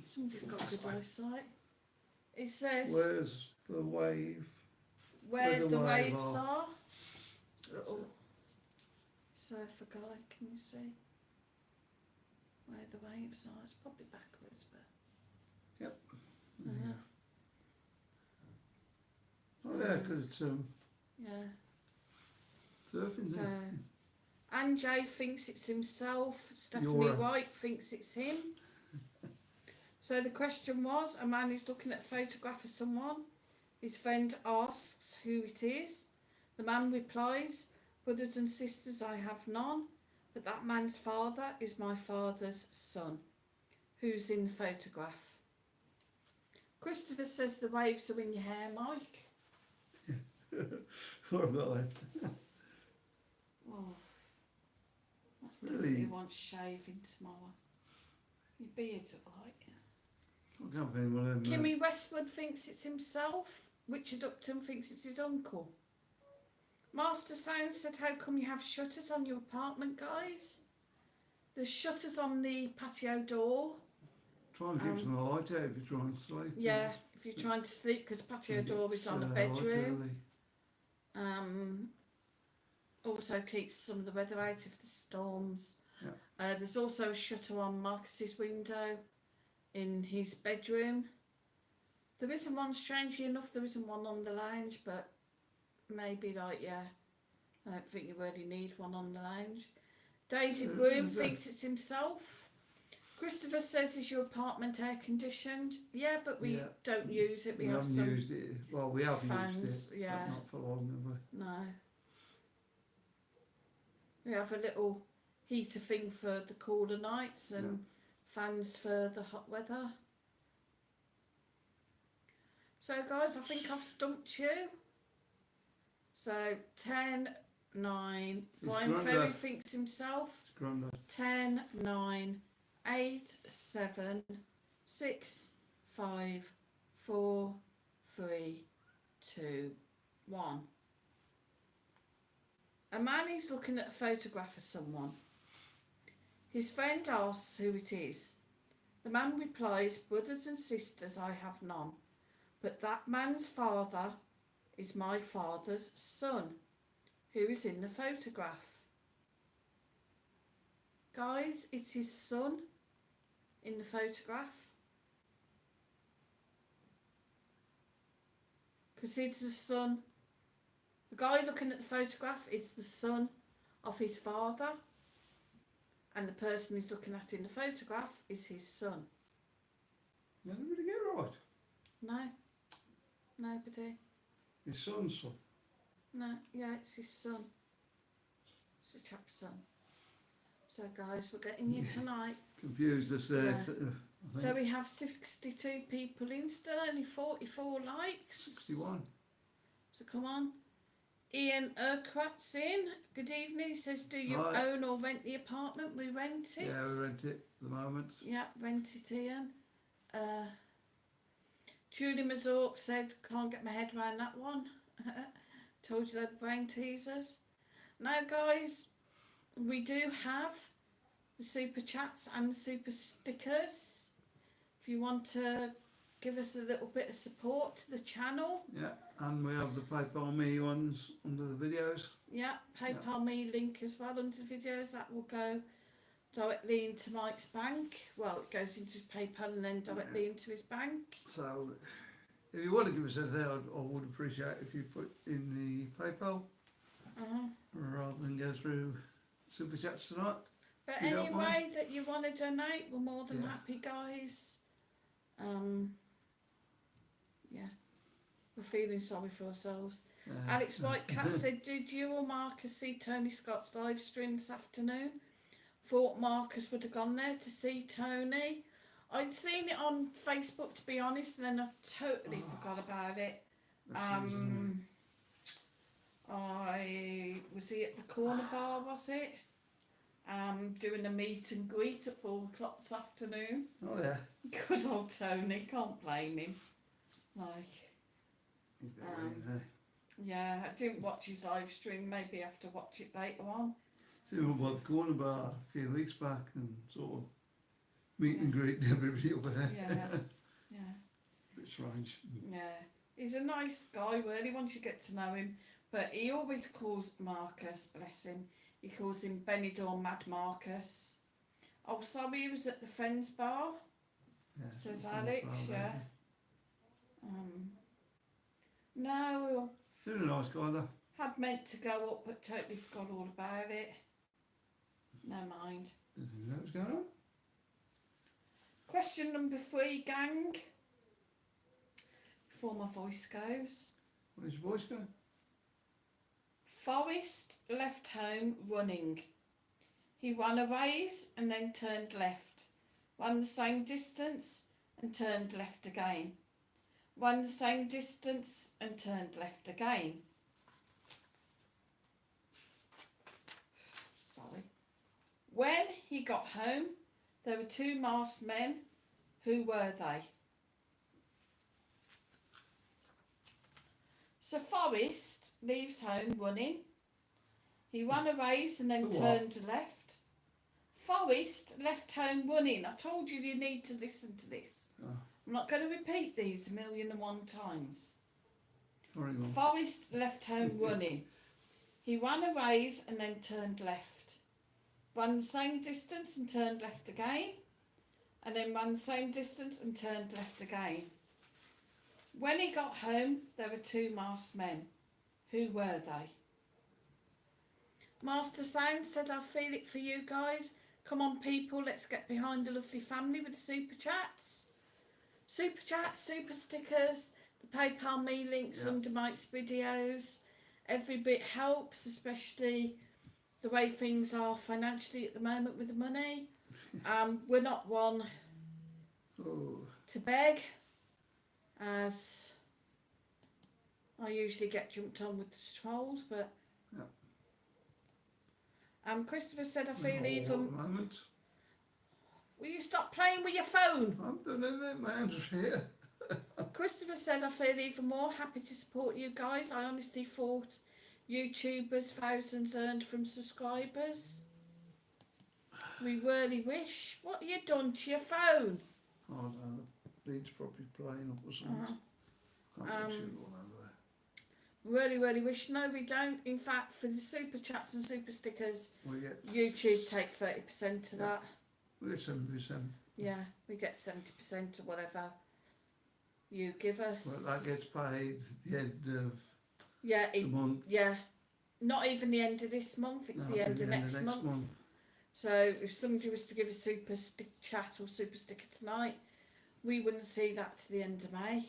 Somebody's got good eyesight. It says Where's the wave? where the wave waves are. are. It's a little surfer guy, can you see? Where the waves are. It's probably backwards, but... Yep. Uh-huh. Oh yeah, because it's Yeah. surfing So, there. Anjay thinks it's himself. Stephanie You're a- White thinks it's him. So the question was, a man is looking at a photograph of someone. His friend asks who it is. The man replies, brothers and sisters, I have none, but that man's father is my father's son. Who's in the photograph? Christopher says the waves are in your hair, Mike. What have I got left? Oh, that Really? definitely wants shaving tomorrow. Your beard's alright. I can't think one of them. Kimmy Westwood thinks it's himself. Richard Upton thinks it's his uncle. Master Sound said, how come you have shutters on your apartment, guys? There's shutters on the patio door. Try and keep some of the light out if you're trying to sleep. Yeah, if you're trying to sleep, because patio It door gets, is on a light bedroom. early. Also keeps some of the weather out of the storms. Yeah. There's also a shutter on Marcus's window in his bedroom. There isn't one, strangely enough, there isn't one on the lounge, but maybe I don't think you really need one on the lounge. Daisy Broom thinks it's himself. Christopher says, is your apartment air conditioned? Yeah, but we don't use it. We have haven't some used it. Well, we have fans, used it, yeah. but not for long, have we? No. We have a little heater thing for the cooler nights and fans for the hot weather. So guys, I think I've stumped you. So 10, 9, Brian Ferry thinks himself. It's Grandad. 10, 9, 8, 7, 6, 5, 4, 3, 2, 1. A man is looking at a photograph of someone. His friend asks who it is. The man replies, brothers and sisters, I have none, but that man's father is my father's son. Who is in the photograph? Guys, it's his son in the photograph. Because he's the son. The guy looking at the photograph is the son of his father. And the person he's looking at in the photograph is his son. Did everybody get it right? No. Nobody. His son's son. No, yeah, it's his son. It's the chap's son. So guys, we're getting you tonight. Confused us there. Yeah. I think. So we have 62 people in, still only 44 likes. 61. So come on. Ian Urquhart's in. Good evening. He says, do you Hi. own or rent the apartment? We rent it. Yeah, we rent it at the moment. Yeah, rent it, Ian. Julie Mazork said, can't get my head around that one. Told you they're brain teasers. Now, guys, we do have the super chats and the super stickers. If you want to give us a little bit of support to the channel. Yeah, and we have the PayPal Me ones under the videos. Yeah, PayPal me link as well under the videos. That will go directly into Mike's bank. Well, it goes into his PayPal and then directly into his bank. So, if you want to give us anything, I would appreciate if you put in the PayPal rather than go through Super Chats tonight. But You don't any mind? way that you want to donate, we're more than Yeah. happy, guys. Yeah, we're feeling sorry for ourselves. Alex Whitecat said, did you or Marcus see Tony Scott's live stream this afternoon? Thought Marcus would have gone there to see Tony. I'd seen it on Facebook, to be honest, and then I totally forgot about it. Was he at the corner bar, was it? Doing a meet and greet at 4 o'clock this afternoon. Oh yeah. Good old Tony, can't blame him. Like, He's a bit weird, eh? yeah, I didn't watch his live stream, maybe I have to watch it later on. See him up at the corner bar a few weeks back and sort of meet and greet everybody over there. Yeah, yeah, Bit strange. yeah. He's a nice guy, really, once you get to know him. But he always calls Marcus, bless him, he calls him Benidorm Mad Marcus. Oh, sorry, he was at the Friends bar, Yeah, says it's on Alex, the yeah. bar, No, He's a nice guy though. had meant to go up but totally forgot all about it. No mind. Didn't know what was going on. Question number 3, gang. Before my voice goes. Where's your voice going? Forrest left home running. He ran a race and then turned left. Ran the same distance and turned left again. Ran the same distance and turned left again. Sorry. When he got home, there were 2 masked men. Who were they? So Forrest leaves home running. He ran a race and then turned left. Forrest left home running. I told you you need to listen to this. Oh, I'm not going to repeat these 1,001 times. sorry, Mum. Forrest left home running. He ran a race and then turned left. Ran the same distance and turned left again. And then ran the same distance and turned left again. When he got home, there were 2 masked men. Who were they? Master Sound said, I feel it for you guys. Come on, people, let's get behind the lovely family with super chats. Super chats, super stickers, the PayPal me links under Mike's videos. Every bit helps, especially the way things are financially at the moment with the money. We're not one to beg, as I usually get jumped on with the trolls, but Christopher said, I feel even... At the moment. Will you stop playing with your phone? I'm doing anything, my hands are here. Christopher said, I feel even more happy to support you guys. I honestly thought YouTubers, thousands earned from subscribers. We really wish. What have you done to your phone? Oh, I don't know, the lead's probably playing up or something. Can't be shooting all over there. Really, really wish. No, we don't. In fact, for the super chats and super stickers, We get, YouTube take 30% of that. we get 7%. Yeah, we get 70% of whatever you give us. Well, that gets paid at the end of Yeah, the month. yeah. Not even the end of this month, it's No, the end it'll of be next month. So if somebody was to give a super chat or super sticker tonight, we wouldn't see that to the end of May.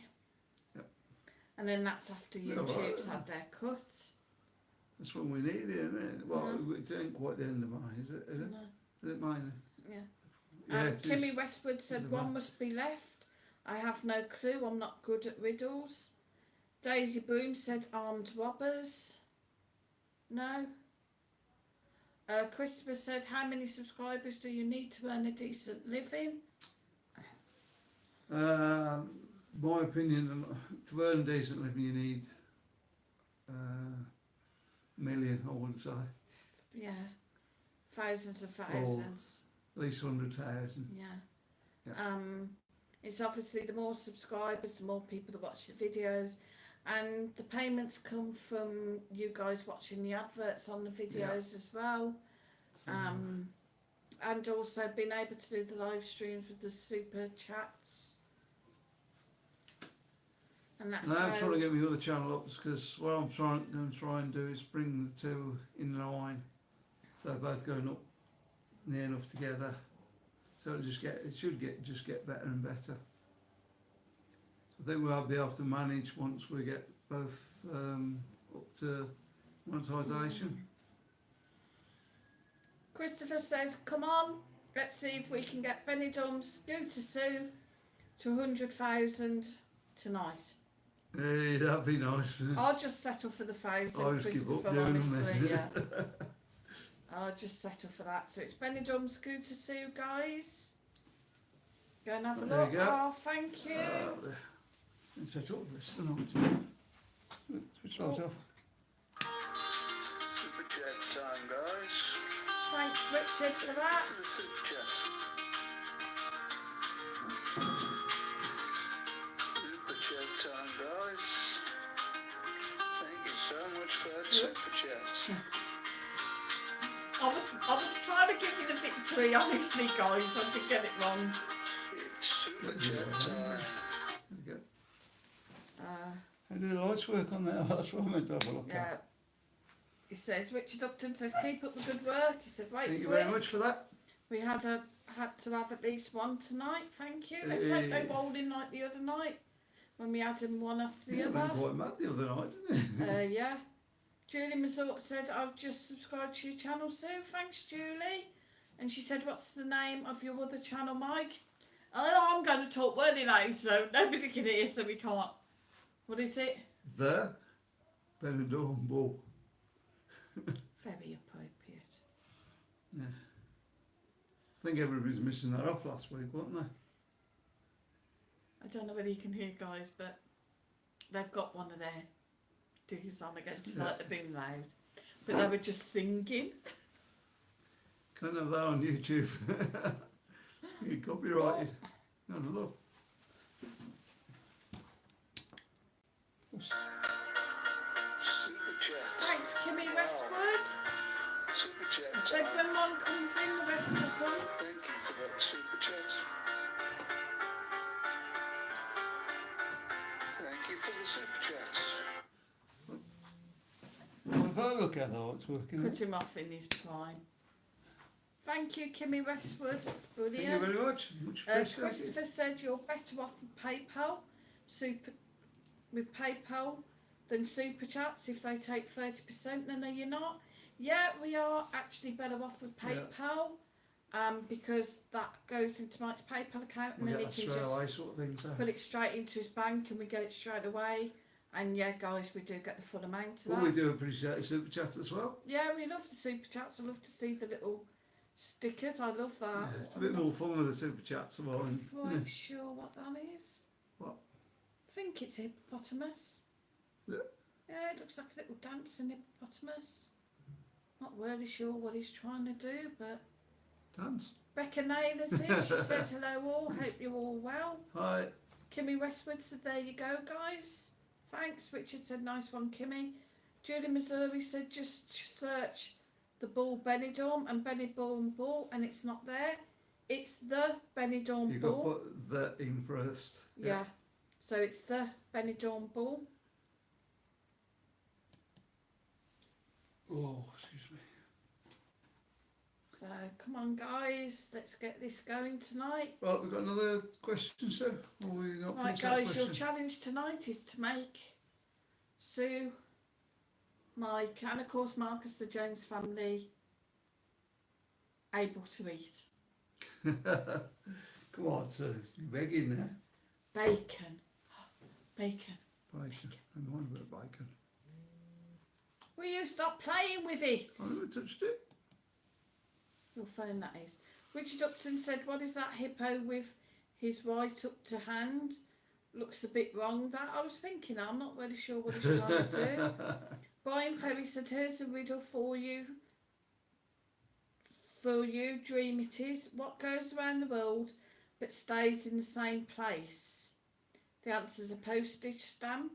Yep. And then that's after Yeah, YouTube's right. had their cut. That's when we need it, isn't it? Well, it ain't quite the end of May, is it? Is it? No. Is it May then? Yeah. Yeah, it is. Kimmy Westwood said, Is it one May? must be left. I have no clue, I'm not good at riddles. Daisy Boone said, armed robbers. No. Christopher said, how many subscribers do you need to earn a decent living? My opinion, to earn a decent living, you need a million, I would say. Yeah. Thousands and thousands. At least 100,000. Yeah. Yeah. It's obviously the more subscribers, the more people that watch the videos, and the payments come from you guys watching the adverts on the videos as well. So, and also been able to do the live streams with the super chats. And that's And I'm how, trying to get my other channel up because what I'm going to try and do is bring the two in line, so they're both going up near enough together. So it should get better and better. I think we'll be able to manage once we get both up to monetisation. Christopher says, come on, let's see if we can get Benidorm Scooter Sue to 100,000 tonight. Hey, that'd be nice. I'll just settle for the 1,000, I'll just give up Christopher, doing honestly, them. yeah. I'll just settle for that. So it's Benidorm Scooter Sue, guys. Go and have a There look. you go. Oh, thank you. Set up this tonight. Switch light off. Super chat time, guys. Thanks, Richard, for that. For the super chat. Super chat time, guys. Thank you so much for that super chat. I was trying to give you the victory, honestly, guys. I did get it wrong. It's super chat time. There we go. How do the lights work on there? That's what I meant to have a look Yeah. at. He says, Richard Upton says, keep up the good work. He said, wait Thank you for very it. much for that. We had to have at least one tonight. Thank you. Let's hope they rolled in like the other night when we had them one after the Yeah, other. went quite mad the other night, didn't it? Yeah. Julie Mazort said, I've just subscribed to your channel, Sue. Thanks, Julie. And she said, what's the name of your other channel, Mike? Oh, I'm going to talk wordy now, so nobody can hear, so we can't. What is it? The Benidorm Bull. Very appropriate. Yeah. I think everybody's missing that off last week, weren't they? I don't know whether you can hear, guys, but they've got one of their do's on again tonight. They've been loud. But they were just singing. Can't have that on YouTube. You're copyrighted. Have a look. Super chat. Thanks, Kimmy Westwood. Super I chat said time. when one comes in, the rest will come. Thank you for that super chat. Thank you for the super chats. Well, if I look at the lights working. Cut him off in his prime. Thank you, Kimmy Westwood. It's Thank you brilliant. very much. Much appreciated. Christopher said you're better off with PayPal, with PayPal than Super Chats if they take 30%. Then are you not? Yeah, we are actually better off with PayPal, because that goes into Mike's PayPal account and We then get he that can straight just away sort of thing. So. put it straight into his bank and we get it straight away. And yeah, guys, we do get the full amount of Well, that. we do appreciate the super chat as well. Yeah, we love the Super Chats. I love to see the little stickers. I love that. Yeah, it's a bit more fun with the super chats. I'm More, not quite sure what that is. What? I think it's a hippopotamus. Yeah. Yeah, it looks like a little dancing hippopotamus. Not really sure what he's trying to do, but Dance. Becca Naylor's in. She said hello all. Hope you're all well. Hi. Kimmy Westwood said there you go, guys. Thanks. Richard said nice one, Kimmy. Julie Missouri said just search the Bull Benidorm and Benidorm Bull, and it's not there. It's the Benidorm You've got to Bull. put that in first. Yeah. So it's the Benidorm Bull. Oh, excuse me. So come on, guys, let's get this going tonight. Right, we've got another question, sir. Or we not Right, finished that guys, your question? challenge tonight is to make Sue, Mike, and of course Marcus, the Jones family, able to eat Come on, sir. You're begging now. bacon. Bacon. Bacon. I'm on about bacon. Will you stop playing with it? I never touched it. Your phone, that is. Richard Upton said, what is that hippo with his right up to hand? Looks a bit wrong, that. I was thinking, I'm not really sure what he's trying to do. Brian Ferry said, here's a riddle for you. For you, dream it is. What goes around the world but stays in the same place? The answer's a postage stamp.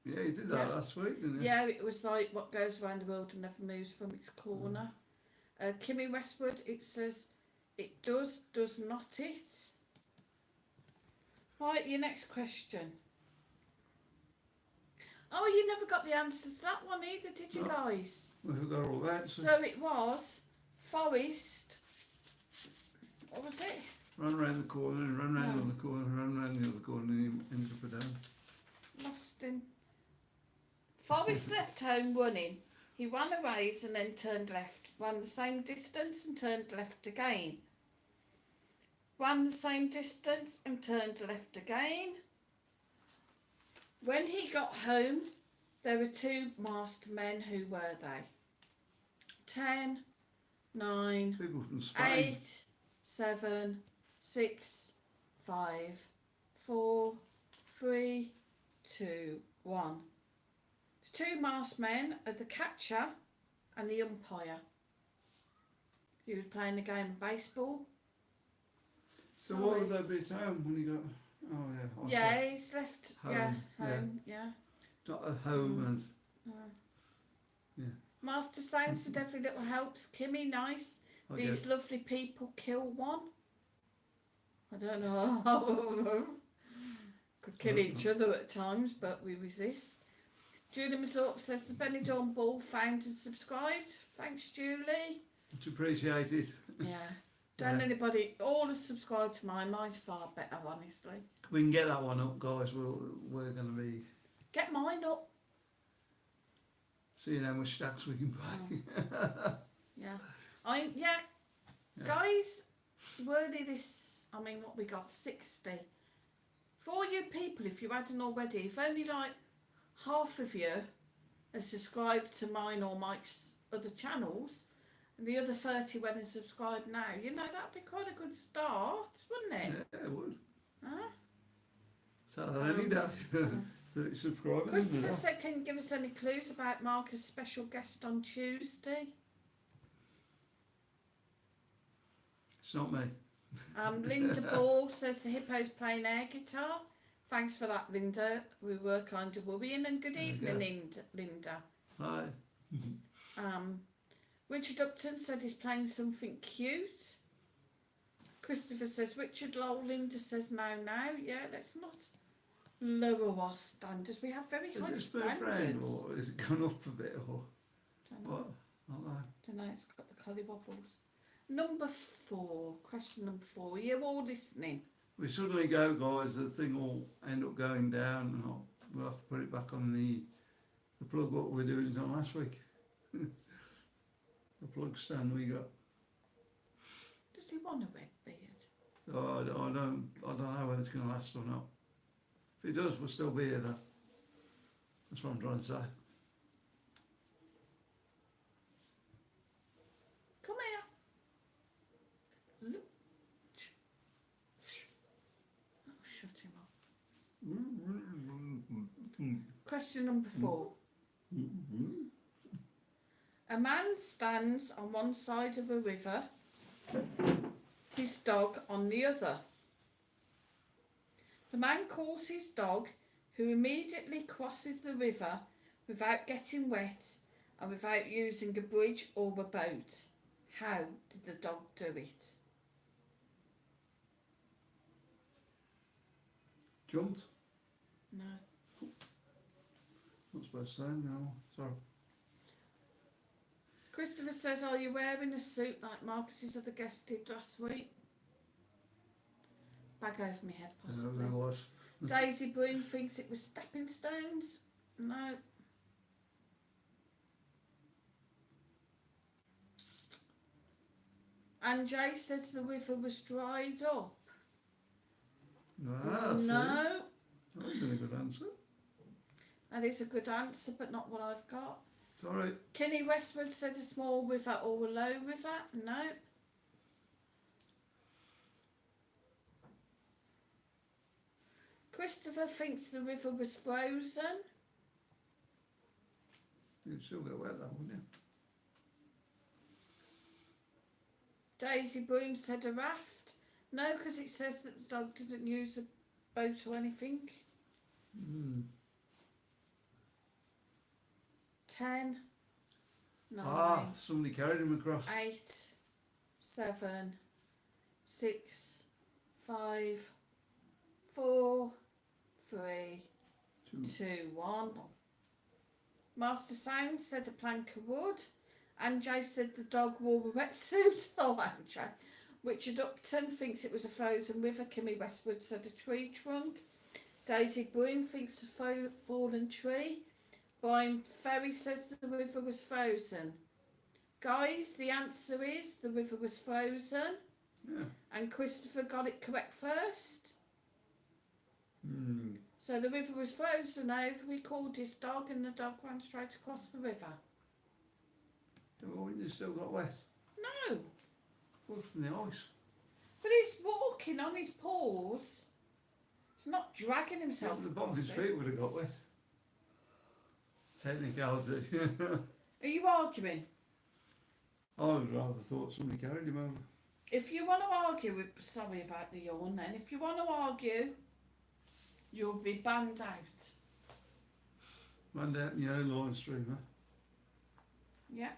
Yeah, you did that Yeah. last week, didn't you? Yeah, it was like what goes around the world and never moves from its corner. Kimmy Westwood, it says it does not it? Right, your next question. Oh, you never got the answers to that one either, did you No. guys? We forgot all that. So it was Forest. What was it? Run round the corner, and run round the other corner, run round the other corner, and you end up down. Lost in. Forrest left home running. He ran a race and then turned left. Ran the same distance and turned left again. Ran the same distance and turned left again. When he got home, there were two masked men. Who were they? 10, 9, People from Spain. 8, 7, 6, 5, 4, 3, 2, 1. The two masked men are the catcher and the umpire. He was playing a game of baseball. So what would they be at home when you got? Oh yeah. Yeah, he's left. Home, Yeah. Not at home as. Yeah. Master Sound said every little helps. Kimmy, nice. I These get- lovely people kill one. I don't know. Could kill each other at times, but we resist. Julie Mazorp says the Benidorm Ball found and subscribed. Thanks, Julie. Much appreciated. Yeah. Don't Yeah. anybody all has subscribed to mine. Mine's far better, honestly. We can get that one up, guys. We're going to be Get mine up. seeing how much stacks we can play. Yeah. Yeah. Guys, worthy this, I mean, what we got, 60. For all you people, if you hadn't already, if only like half of you are subscribed to mine or Mike's other channels, and the other 30 went and subscribed now, you know, that'd be quite a good start, wouldn't it? Yeah, it would. Huh? So any day. 30 subscribers. Christopher said, can you give us any clues about Marcus' special guest on Tuesday? It's not me. Linda Ball says the hippo's playing air guitar. Thanks for that, Linda. We were kind of worrying. And good evening, Linda. Hi. Richard Upton said he's playing something cute. Christopher says Richard Lowell. Linda says now. Yeah, let's not lower our standards. We have very high Is it still standards. friend or is it gone up a bit or Don't know. what? Not like. Don't know, it's got the collywobbles. Number 4, question number 4. Are you all listening? We suddenly go, guys. The thing will end up going down, and we'll have to put it back on the plug. What we were doing it on last week. The plug stand we got. Does he want a red beard? So I don't know whether it's going to last or not. If it does, we'll still be here though. That's what I'm trying to say. Come here. Zip. Oh, shut him up. Question number 4. A man stands on one side of a river, his dog on the other. The man calls his dog, who immediately crosses the river without getting wet and without using a bridge or a boat. How did the dog do it? Jumped? No. Not supposed to say, no. Sorry. Christopher says, are you wearing a suit like Marcus's other guest did last week? Bag over my head, possibly. There was. Daisy Broom thinks it was stepping stones. No. And Jay says the river was dried up. Ah, see? No. That's been a good answer. That is a good answer, but not what I've got. Sorry. Kenny Westwood said a small river or a low river. No. Christopher thinks the river was frozen. You'd still get wet though, wouldn't you? Daisy Broom said a raft. No, because it says that the dog didn't use a boat or anything. 10, 9, somebody carried him across. 8, 7, 6, 5, 4, 3, 2, 1. Master Sound said a plank of wood. Anjay said the dog wore a wetsuit. Oh, Anjay. Richard Upton thinks it was a frozen river. Kimmy Westwood said a tree trunk. Daisy Broom thinks a fallen tree. Brian Ferry says the river was frozen. Guys, the answer is the river was frozen. Yeah. And Christopher got it correct first. Hmm. So the river was frozen over. We called his dog and the dog ran straight across the river. Yeah, well, wouldn't you still got wet? No, Well, from the ice. but he's walking on his paws. He's not dragging himself The bottom of across his it. feet would have got wet. Technicality. Are you arguing? I would rather thought somebody carried him over. If you want to argue with, sorry about the yawn then, if you want to argue, you'll be banned out. Man down in your own line streamer. Yeah.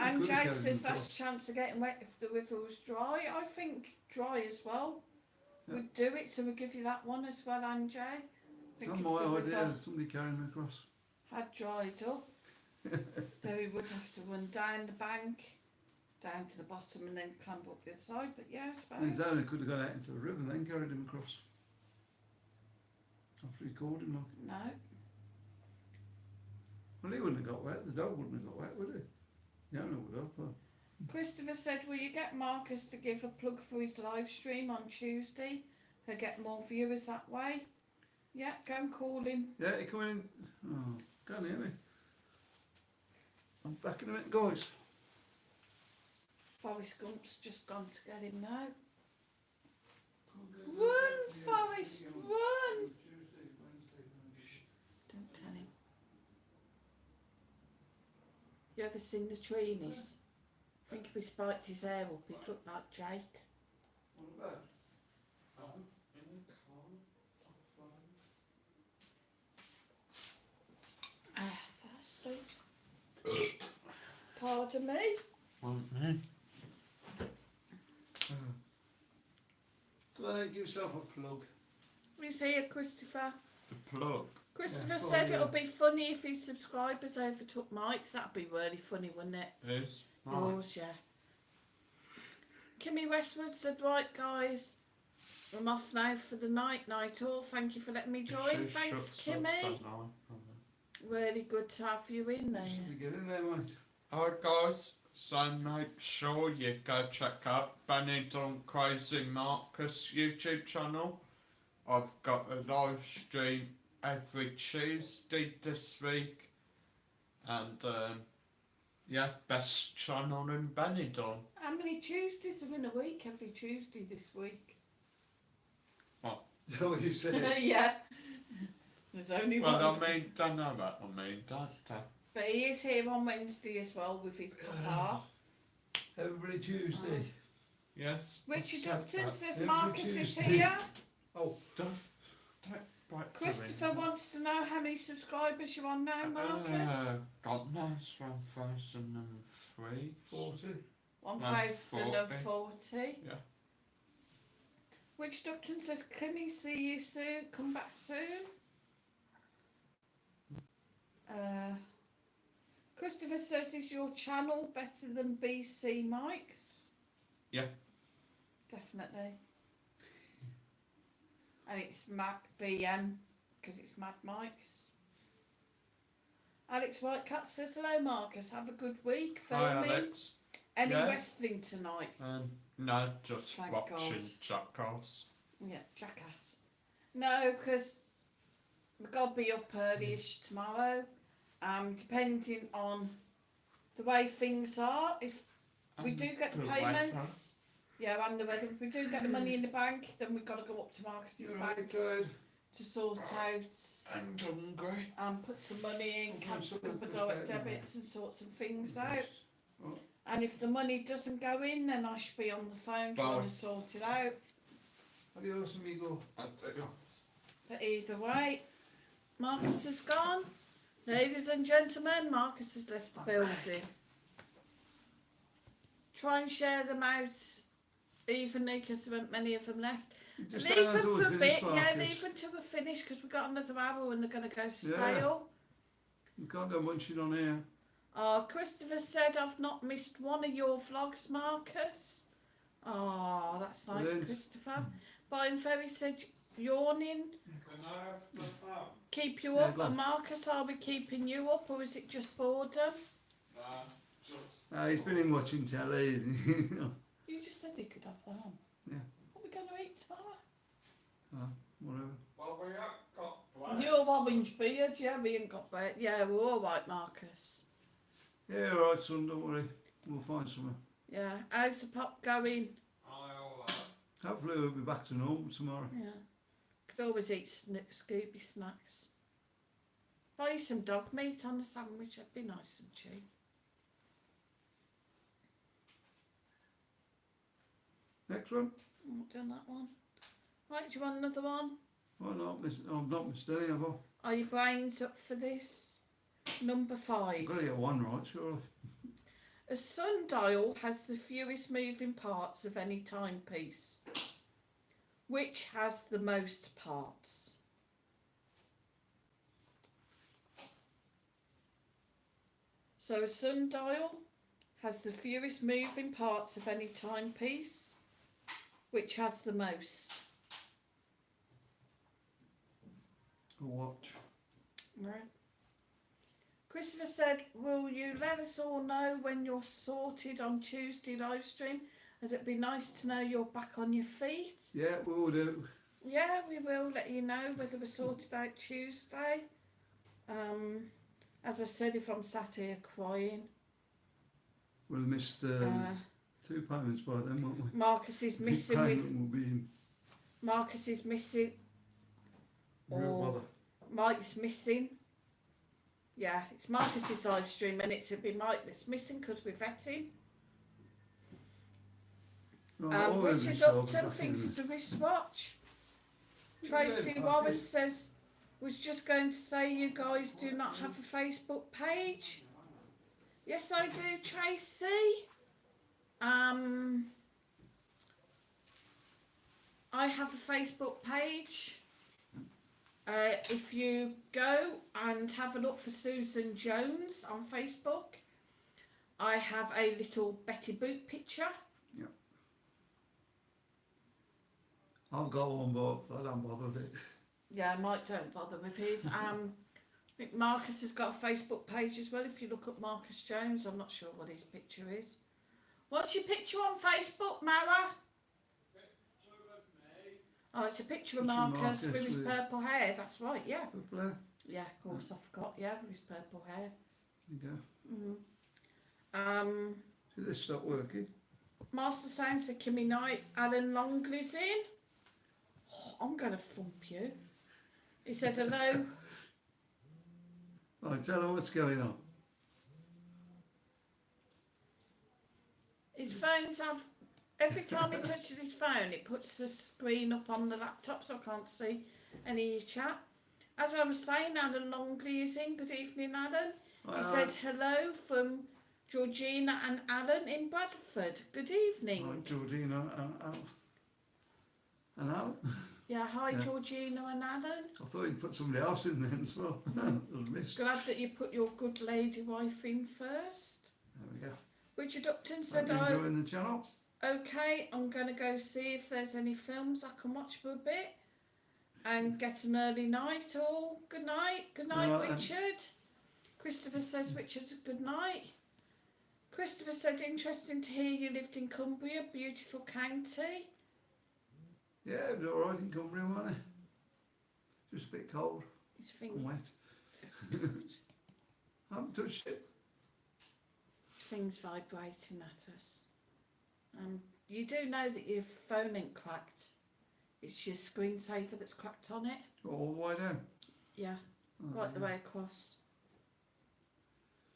And Jay says that's a chance of getting wet if the river was dry. I think dry as well. Yeah. We'd do it, so we'll give you that one as well, Anjay. I think Not if my the idea river that somebody carried him across. had dried up, then we would have to run down the bank, down to the bottom and then climb up the other side. But yeah, I And his suppose. owner could have gone out into the river and then carried him across. After he called him. No. Well, he wouldn't have got wet. The dog wouldn't have got wet, would he? The owner would have. Well, Christopher said, will you get Marcus to give a plug for his live stream on Tuesday? He'll get more viewers that way. Yeah, go and call him. yeah, he come in. Oh, can't hear me. I'm back in a minute, guys. Forrest Gump's just gone to get him now. Run, Forrest, run! Don't tell him. You ever seen the treenist? I think if he spiked his hair up, he'd look like Jake. What about? In the car. Thirsty. Pardon me? Go ahead, give yourself a plug. He's here, Christopher. The plug. Christopher Yeah, said yeah. it'll be funny if his subscribers overtook Mike's. That'd be really funny, wouldn't it? Is. Yours, yeah. Kimmy Westwood said, right guys, I'm off now for the night all. Thank you for letting me join. Thanks, Kimmy. Really good to have you in there. Should we get in there, mate? Alright guys, so make sure you go check out Benidorm Crazy Marcus YouTube channel. I've got a live stream every Tuesday this week, and yeah, best channel in Benidorm. How many Tuesdays are in a week? Every Tuesday this week. Is that what you said? Yeah. There's only one. Well, I mean, don't know what I mean, But he is here on Wednesday as well with his papa. Every Tuesday. Yes. Richard I said Upton that. says Every Marcus is Tuesday. here. Oh, Don't bite Christopher wants to know how many subscribers you're on now, Marcus. God knows, 1003. 40. 1040. Yeah. Richard Upton says, Kimmy, see you soon. Come back soon. Christopher says, is your channel better than BC Mike's? Yeah. Definitely. And it's Mad BM because it's Mad Mike's. Alex Whitecat says, hello Marcus, have a good week. Hi Filming. Alex. Any Yeah. wrestling tonight? No, just Thank watching God. Jackass. Yeah, jackass. No, because we've got to be up early-ish tomorrow. Depending on the way things are, if we do get the the payments, yeah, and the weather, if we do get the money in the bank, then we've got to go up to Marcus's You're bank right, good. to sort out I'm hungry. and put some money in, cancel a couple of direct debits and sort some things out. Oh. And if the money doesn't go in, then I should be on the phone trying Bye. to sort it out. Adios, amigo. But either way, Marcus has gone. Ladies and gentlemen, Marcus has left the building. Try and share them out evenly because there weren't many of them left. Just Leave hang them on till for we a finish, bit, yeah, Marcus. leave them till we're finished because we've got another hour and they're going to go stale. You can't go munching on here. Christopher said, I've not missed one of your vlogs, Marcus. Oh, that's nice, Brilliant. Christopher. Brian Ferry said, yawning. Can I have the phone? Keep you Yeah, up. go on. And Marcus, are we keeping you up or is it just boredom? Just He's been in watching telly. You just said he could have that on. Yeah. What are we going to eat tomorrow? Whatever. well, we have got Your orange beard, yeah, we ain't got beard. Yeah, we're all right, Marcus. Yeah, alright, son, don't worry. We'll find somewhere. Yeah, how's the pop going? I'll Hopefully we'll be back to normal tomorrow. Yeah. Could always eat Scooby snacks. Buy you some dog meat on a sandwich, that'd be nice and cheap. Next one? I'm not doing that one. Right, do you want another one? Why not? I've not missed any, have I? Are your brains up for this? Number 5. I've got to get one right, surely. A sundial has the fewest moving parts of any timepiece. Which has the most parts? So a sundial has the fewest moving parts of any timepiece. Which has the most? A watch. Right. Christopher said, will you let us all know when you're sorted on Tuesday live stream? As it'd be nice to know you're back on your feet. Yeah, we will do. Yeah, we will let you know whether we're sorted out Tuesday. As I said, if I'm sat here crying. We'll have missed 2 payments by then, won't we? Marcus is Big missing payment with will be in Marcus is missing. real Or bother. Mike's missing. Yeah, it's Marcus's live stream and it's be Mike that's missing because we're vetting. Right, all of Richard this I'll be Upton back thinks in it's a wristwatch. Tracy Yeah, Warren Marcus. says, was just going to say you guys do not have a Facebook page. Yes, I do, Tracy. I have a Facebook page. If you go and have a look for Susan Jones on Facebook, I have a little Betty Boot picture. Yeah. I'll go on, but I don't bother with it. Yeah, Mike don't bother with his. I think Marcus has got a Facebook page as well. If you look up Marcus Jones, I'm not sure what his picture is. What's your picture on Facebook, Mara? Oh, it's a picture of Picture of Marcus Marcus with his with- purple hair. That's right, yeah. Good player. Yeah, of course, I forgot. Yeah, with his purple hair. There you go. Did this stop working? Master Sound said, Kimmy Knight, Alan Longley's in. Oh, I'm going to thump you. He said, hello. Right, tell her what's going on. His phones have, every time he touches his phone, it puts the screen up on the laptop so I can't see any chat. As I was saying, Alan Longley is in. Good evening, Alan. He said hello from Georgina and Alan in Bradford. Good evening. Right, Georgina and Al. Yeah, hi Yeah. Georgina and Alan. I thought you'd put somebody else in there as well. I've missed. Glad that you put your good lady wife in first. There we go. Richard Upton Hope said, you're oh, enjoying the channel. okay, I'm going to go see if there's any films I can watch for a bit and get an early night. Oh, good night. Good night, Right, Richard. Christopher says, Richard, good night. Christopher said, interesting to hear you lived in Cumbria, beautiful county. Yeah, it was alright in Cumbria, wasn't it? Just a bit cold His and finger, wet. I haven't touched it. his thing's vibrating at us. You do know that your phone ain't cracked. It's your screensaver that's cracked on it. All the way down. Yeah, Oh, right the yeah. way across.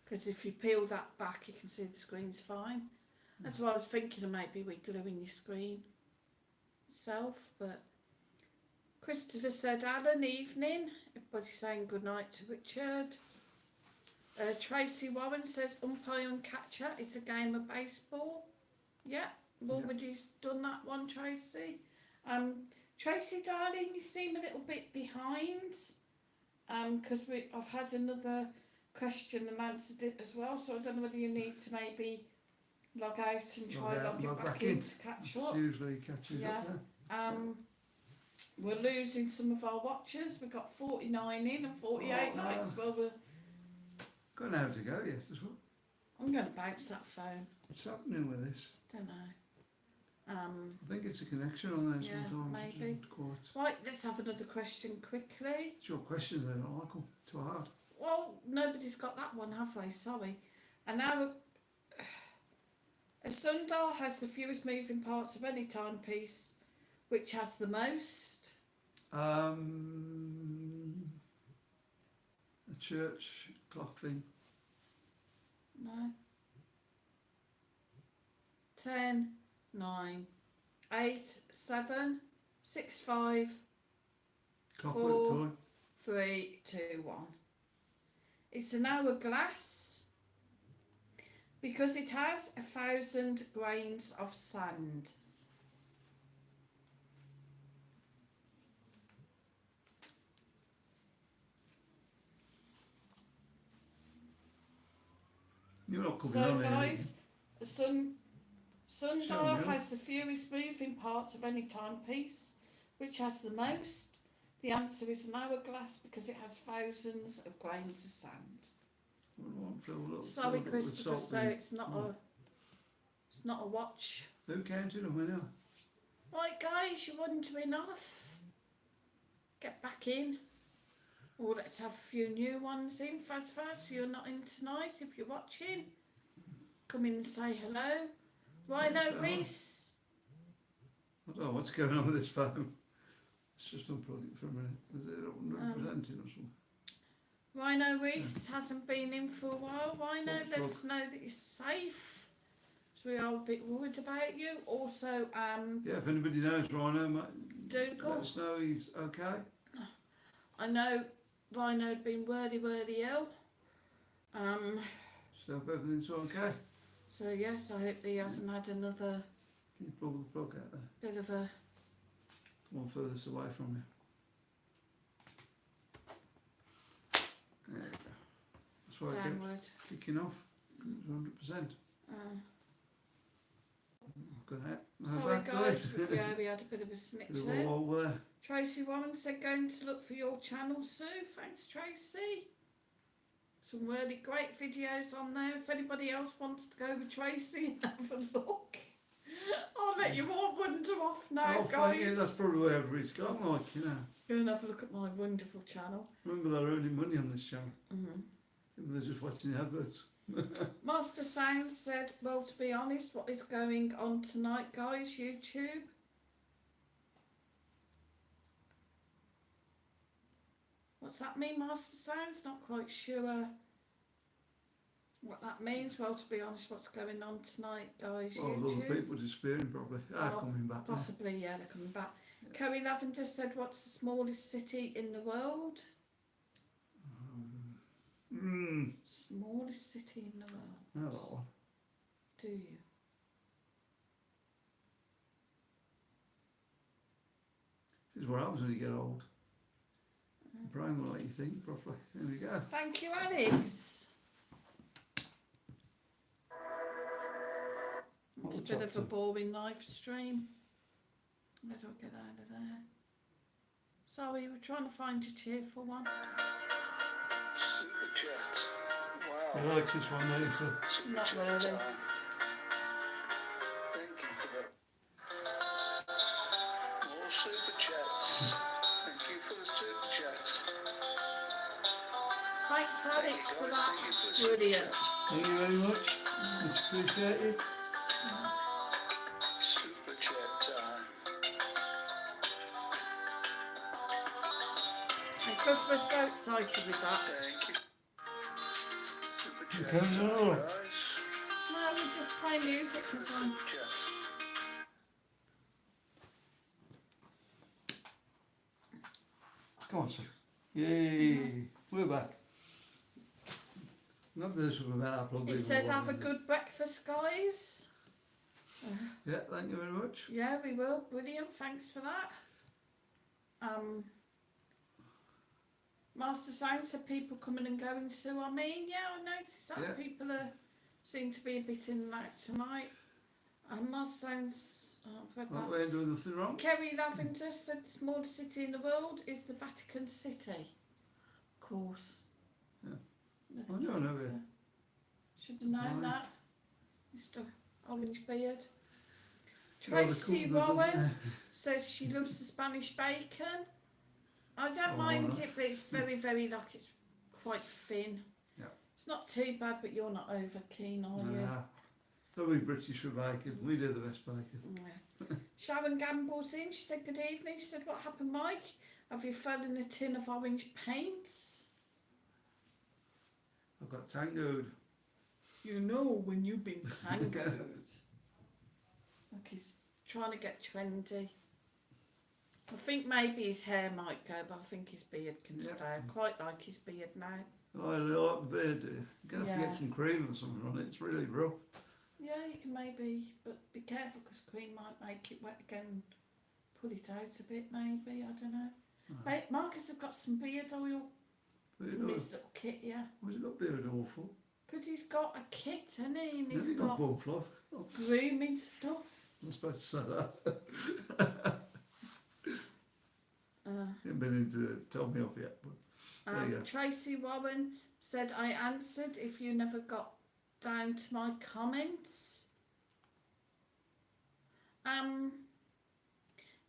Because if you peel that back, you can see the screen's fine. That's why I was thinking of maybe we gluing your screen. itself, but Christopher said, Alan, evening. Everybody saying good night to Richard. Tracy Warren says, umpire and catcher, it's a game of baseball. Yeah, we've already done that one, Tracy. Tracy, darling, you seem a little bit behind, because I've had another question and answered it as well, so I don't know whether you need to maybe log out and try logging back in to catch up. Usually catches up, yeah. We're losing some of our watchers. We've got 49 in and 48 likes. Well, we're... Got an hour to go, yes, as well. I'm going to bounce that phone. What's happening with this? Don't know. I think it's a connection on there Yeah, sometimes. maybe. Right, let's have another question quickly. It's your questions, I don't like them. Too hard. Well, nobody's got that one, have they? Sorry. And now, a sundial has the fewest moving parts of any timepiece, which has the most. A church clock thing. No. 10, 9, 8, 7, 6, 5, Clockwork 4, time. 3, 2, 1. It's an hourglass because it has 1,000 grains of sand. You're not coming So on there. guys, the sundial Sorry, has the fewest moving parts of any timepiece, which has the most. The answer is an hourglass because it has thousands of grains of sand. Sorry, Christopher, so it's not a watch. Who counted them now? Right, guys, you're wondering off. Get back in. Or let's have a few new ones in. Faz, you're not in tonight if you're watching. Come in and say hello. Rhino Reese. I don't know what's going on with this phone. Let's just unplug it for a minute. Is it representing or something? Rhino Reese hasn't been in for a while. Rhino, let us know that you're safe. So we are a bit worried about you. Also, yeah, if anybody knows Rhino, mate, Dougal. let us know he's okay. I know Rhino had been really ill. So hope everything's okay. So yes, I hope he hasn't had another Can you plug the plug out there? bit of a... One furthest away from you. There you go. That's why it downward. kept kicking off. 100%. Good out. Sorry guys, yeah, we had a bit of a snitch Bit of there. a wall there. Tracy Warren said going to look for your channel, Sue. Thanks, Tracy. Some really great videos on there. If anybody else wants to go with Tracy and have a look, I'll let you all wander off now, Oh, guys. fine, yeah, that's probably wherever it's gone, like, you know. Go and have a look at my wonderful channel. Remember, they're earning money on this channel. Mm-hmm. They're just watching the adverts. Master Sound said, well, to be honest, what is going on tonight, guys? YouTube. What's that mean, Master Sound's not quite sure what that means. Well, to be honest, what's going on tonight, guys? Well, with YouTube. other people disappearing, probably. Coming back now. Possibly, yeah, they're coming back. Kerry Lavender said, what's the smallest city in the world? Smallest city in the world. No, that one. Do you? This is what happens when you get old. The brain will let you think properly. There we go. Thank you, Alex. It's a bit of a boring live stream. Let I get out of there. Sorry, we're trying to find a cheerful one. Super chat. Wow. He likes this one, though, so. Super Not chat really. time. Thank you for that. More super chats. Thank you for the super chat. Thanks, Alex, for Thank you for the that. super Brilliant. chat. Thank you very much. Much appreciated. Super chat time. And because we're so excited with that, Thank you. Super You chat can time, know. guys. no, we just play music because I'm... Super chat. Come on, sir. Yay, we're back. Not this one about apple. It said, have a good breakfast, guys. Yeah, thank you very much. Yeah, we will. Brilliant. Thanks for that. Master Sound said people coming and going, so I mean, yeah, I noticed that. Yeah. People seem to be a bit in and out tonight. And Master Sound's, I've read Well, that. we ain't doing nothing wrong. Kerry Lavender said the smallest city in the world is the Vatican City. Of course. Yeah. Nothing I don't know, wrong yeah. there. Should have known Right. that. Mr. Orange Beard. Well, the Tracy cool- Warren says she loves the Spanish bacon. I don't Oh, mind right. it, but it's very, very like it's quite thin. Yeah. It's not too bad, but you're not over keen, are you? Nah. Probably British for bacon. We do the best bacon. Yeah. Sharon Gamble's in. She said, good evening. She said, what happened, Mike? Have you fell in a tin of orange paints? I've got tangoed. You know when you've been tangoed. Look, he's trying to get trendy. I think maybe his hair might go, but I think his beard can Yeah. stay. I quite like his beard now. Oh, I like the beard, do you? You're going to have to Yeah. get some cream or something on it. It's really rough. Yeah, you can maybe, but be careful because cream might make it wet again. Pull it out a bit, maybe. I don't know. Mate, Marcus has got some beard oil Beard in oil. his little kit, yeah. Why's it got beard awful? Because he's got a kit, hasn't he? And Has he's it got got ball fluff? Oh, grooming stuff. I'm supposed to say that. Haven't been into tell me off yet, but there you go. Tracy Warren said, I answered if you never got down to my comments.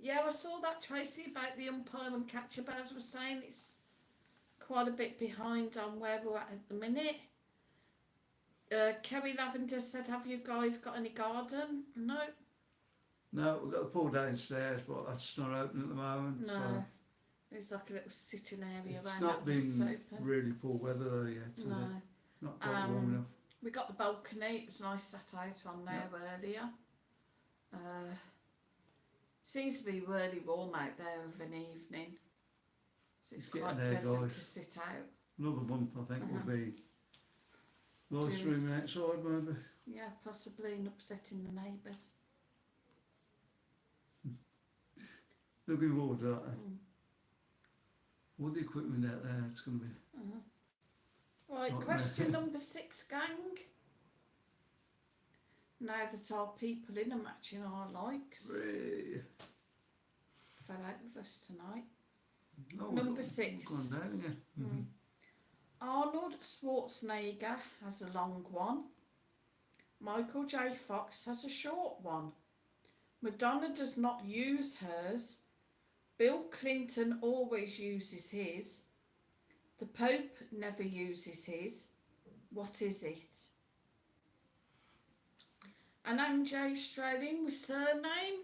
Yeah, I saw that, Tracy, about the umpire and catcher, but as I was saying, it's quite a bit behind on where we're at the minute. Kerry Lavender said, have you guys got any garden? No. No, we've got the pool downstairs, but that's not open at the moment. No. So There's like a little sitting area it's around not that that's been open. really poor weather though yet. Is No. it? Not quite warm enough. We got the balcony, it was nice sat out on there earlier. Seems to be really warm out there of an evening. So it's It's getting quite there, pleasant guys. to sit out. Another month I think will be live June. streaming outside maybe. Yeah, possibly and upsetting the neighbours. Looking forward to that then. Mm. All the equipment out there, it's going to be... Right, Not question bad. number 6, gang. Now that our people in are matching our likes, Hooray. fell out with us tonight. Oh, Number we've 6. gone down again. Mm. Arnold Schwarzenegger has a long one. Michael J. Fox has a short one. Madonna does not use hers. Bill Clinton always uses his. The Pope never uses his. What is it? An MJ Australian with surname?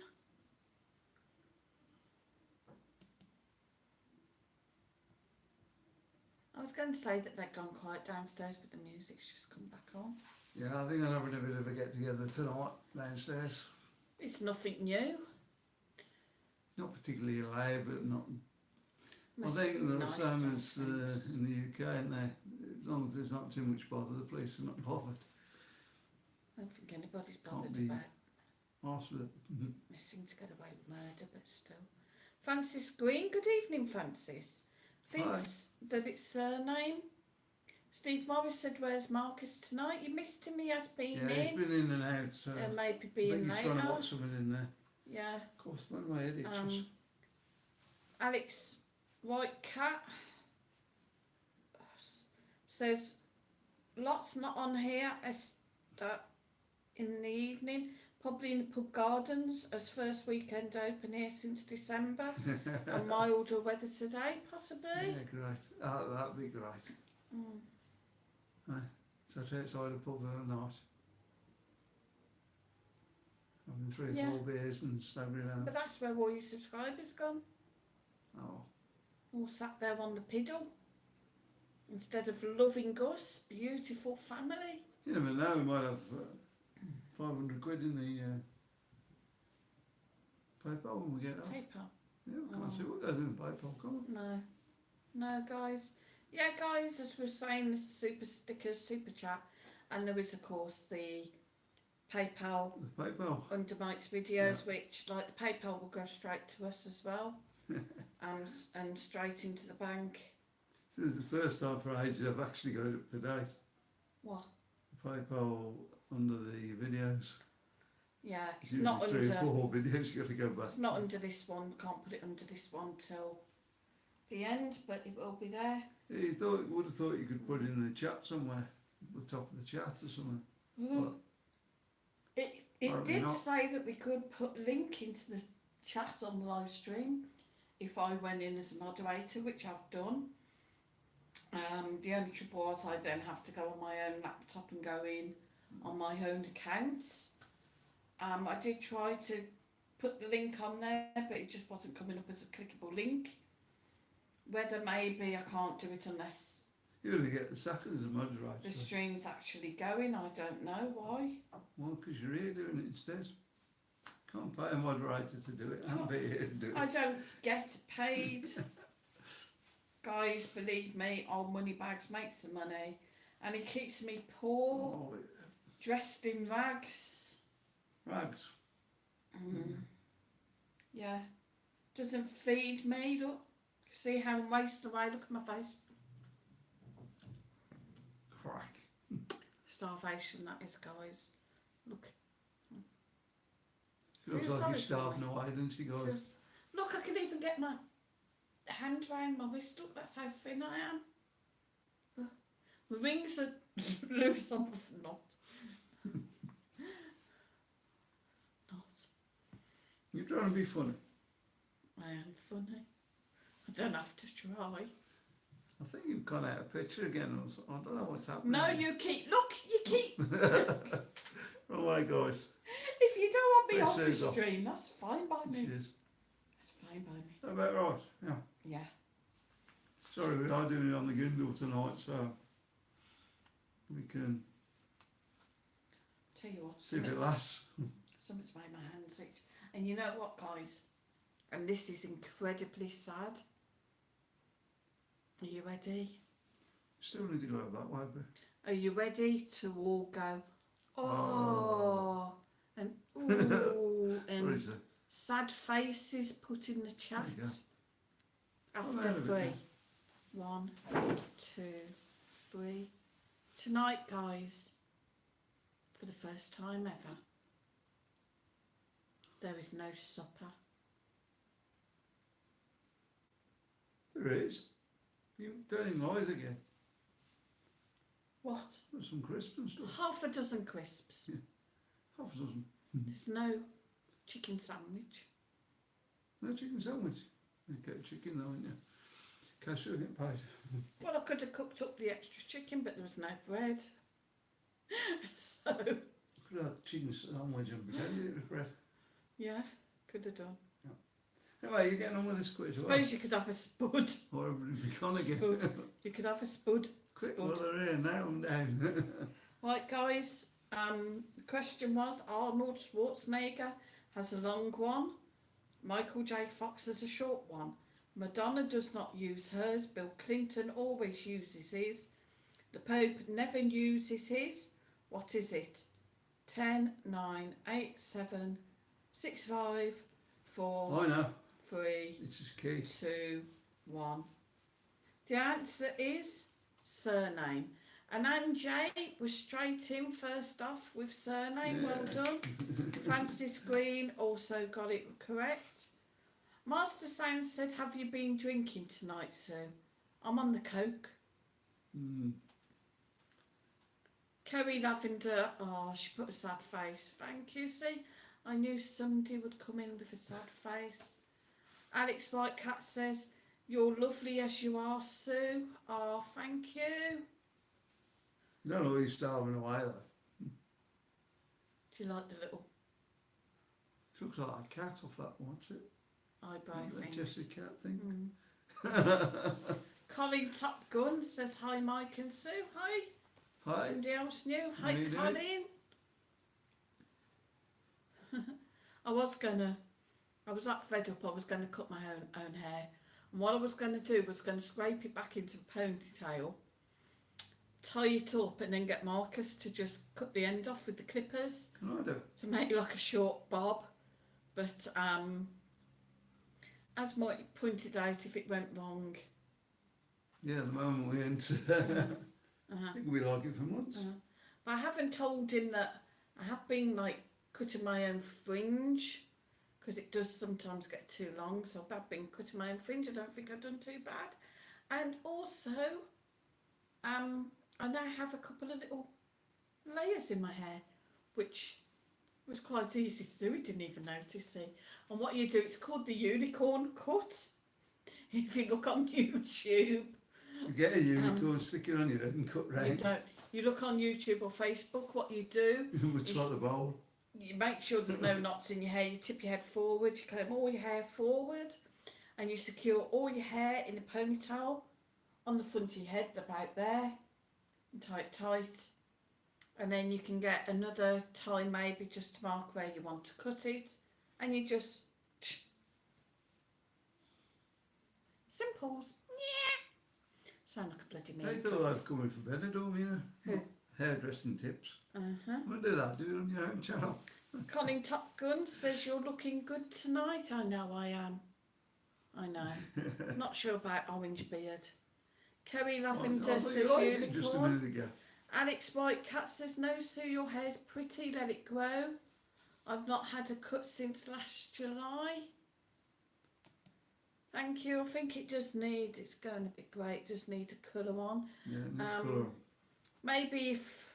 I was going to say that they'd gone quiet downstairs, but the music's just come back on. Yeah, I think I'm having a bit of a get together tonight downstairs. It's nothing new. Not particularly loud, but not... Must I think be the nice same as sometimes. in the UK, and they, as long as there's not too much bother, the police are not bothered. I don't think anybody's Can't bothered be- about Ask for it. They seem to get away with murder, but still. Francis Green, good evening, Francis. Thinks that it's surname. Steve Morris said, where's Marcus tonight? You missed him, he has been Yeah, he's in. been in and out, so And maybe I being think he's trying to later. watch something in there. Yeah. Of course, my head itches. Alex Whitecat says, lots not on here, Esther, in the evening, probably in the pub gardens as first weekend open here since December, and milder weather today, possibly. Yeah, great. Oh, that'd be great. So outside a pub at night. Having 3 or Yeah. 4 beers and staggering out. But that's where all your subscribers gone, Oh, all sat there on the piddle, instead of loving us, beautiful family. you never know, we might have 500 quid in the PayPal when we get off. PayPal. Yeah, we can't see what goes in the PayPal, can we? No. No, guys. Yeah, guys, as we were saying, the super stickers, super chat, and there is, of course, the PayPal The PayPal. under Mike's videos, which, like, the PayPal will go straight to us as well, and straight into the bank. This is the first time for ages I've actually got it up to date. What? The PayPal under the videos. Yeah, it's Usually not 3 under. or 4 videos you got to go back. It's not under this one. Can't put it under this one till the end, but it will be there. Yeah, would have thought you could put it in the chat somewhere, at the top of the chat or something. But It Apparently did not. say that we could put a link into the chat on the live stream if I went in as a moderator, which I've done. The only trouble was I then have to go on my own laptop and go in on my own account. I did try to put the link on there, but it just wasn't coming up as a clickable link. Whether maybe I can't do it unless you're going to get the sack as a moderator. the stream's actually going, I don't know why. Well, because you're here doing it instead. Can't pay a moderator to do it and be here to do it. I don't get paid. Guys, believe me, old Moneybags makes the money, and he keeps me poor, Oh, dressed in rags. rags. Yeah, doesn't feed me. Look, see how I'm wasting away. Look at my face. Crack. Starvation, that is, guys. Look. She looks Feel like sorry you're for starving me. away, doesn't she, guys? Look, I can even get my hand round my wrist. Look, that's how thin I am. Look, my rings are loose on the knot. Not. You're trying to be funny. I am funny. I don't have to try. I think you've gone out of picture again or something. I don't know what's happening. No, you keep. Look, you keep. Oh my gosh. If you don't want me This on the is off. stream, that's fine by me. Cheers. That's fine by me. Is that about right? Yeah. Yeah. Sorry, we are doing it on the Kindle tonight, so we can Tell you what. see if it lasts. Something's made my hands itch. And you know what, guys? And this is incredibly sad. Are you ready? Still need to go over that way, but Are you ready to all go, oh, and ooh, what and is it? sad faces put in the chat? There you go. After Oh, there we 3. go. 1, 2, 3. Tonight, guys, for the first time ever, there is no supper. There is. You're turning noise again. What? There's some crisps and stuff. Half a dozen crisps. Half a dozen. There's no chicken sandwich. No chicken sandwich. You get chicken though, ain't you? Cashew get paid. Well, I could have cooked up the extra chicken, but there was no bread. So, Could have had chicken sandwich and pretend it was bread. yeah, could have done. Anyway, you're getting on with this quiz. Suppose you could have a spud. Or everybody be gone again. Spud. You could have a spud. Quick, Spud. well they're here now, I'm down. Right, guys. The question was: Arnold Schwarzenegger has a long one. Michael J. Fox has a short one. Madonna does not use hers. Bill Clinton always uses his. The Pope never uses his. What is it? 10, 9, 8, 7, 6, 5, 4, I know. 3, It's his key. 2, 1. The answer is surname. And Anjay was straight in first off with surname. Yeah. Well done. Francis Green also got it correct. Master Sound said, have you been drinking tonight, Sue? I'm on the Coke. Kerry Lavender, oh, she put a sad face. Thank you, see? I knew somebody would come in with a sad face. Alex Whitecat says, you're lovely as you are, Sue. Oh, thank you. You don't know who he's starving away though. Do you like the little She looks like a cat off that one, what's it? eyebrow That things? Jessie cat thing. Colin Top Gun says, hi, Mike and Sue. Hi. Hi. Somebody else new. How Hi, you doing? Colin. I was that fed up, I was gonna cut my own hair. And what I was going to do was going to scrape it back into the ponytail, tie it up, and then get Marcus to just cut the end off with the clippers Can I do? to make like a short bob. But as Mike pointed out, if it went wrong, Yeah, the moment we enter, I think we like it for months. but I haven't told him that I have been like cutting my own fringe, because it does sometimes get too long, so I've been cutting my own fringe. I don't think I've done too bad. And also, I now have a couple of little layers in my hair, which was quite easy to do. He didn't even notice, see. And what you do, it's called the unicorn cut. If you look on YouTube, You get a unicorn, stick it on your head and cut you round. don't. You look on YouTube or Facebook, what you do, Much like the bowl. you make sure there's no knots in your hair. You tip your head forward, you comb all your hair forward, and you secure all your hair in a ponytail on the front of your head, about there, and tie it tight. And then you can get another tie maybe just to mark where you want to cut it, and you just simples. Yeah. Sound like a bloody They mean. thought I was coming from Benidorm, you know. Who? Hairdressing tips. Uh-huh. I'm going to do that, do it on your own channel. Colin Top Gun says you're looking good tonight. I know I am. I know. Not sure about orange beard. Kerry Lavender I thought says you liked it just a unicorn. minute ago. Alex Whitecat says no, Sue, your hair's pretty, let it grow. I've not had a cut since last July. Thank you. I think it does need, it's going a bit grey, it does need a colour on. Yeah, nice colour. Maybe if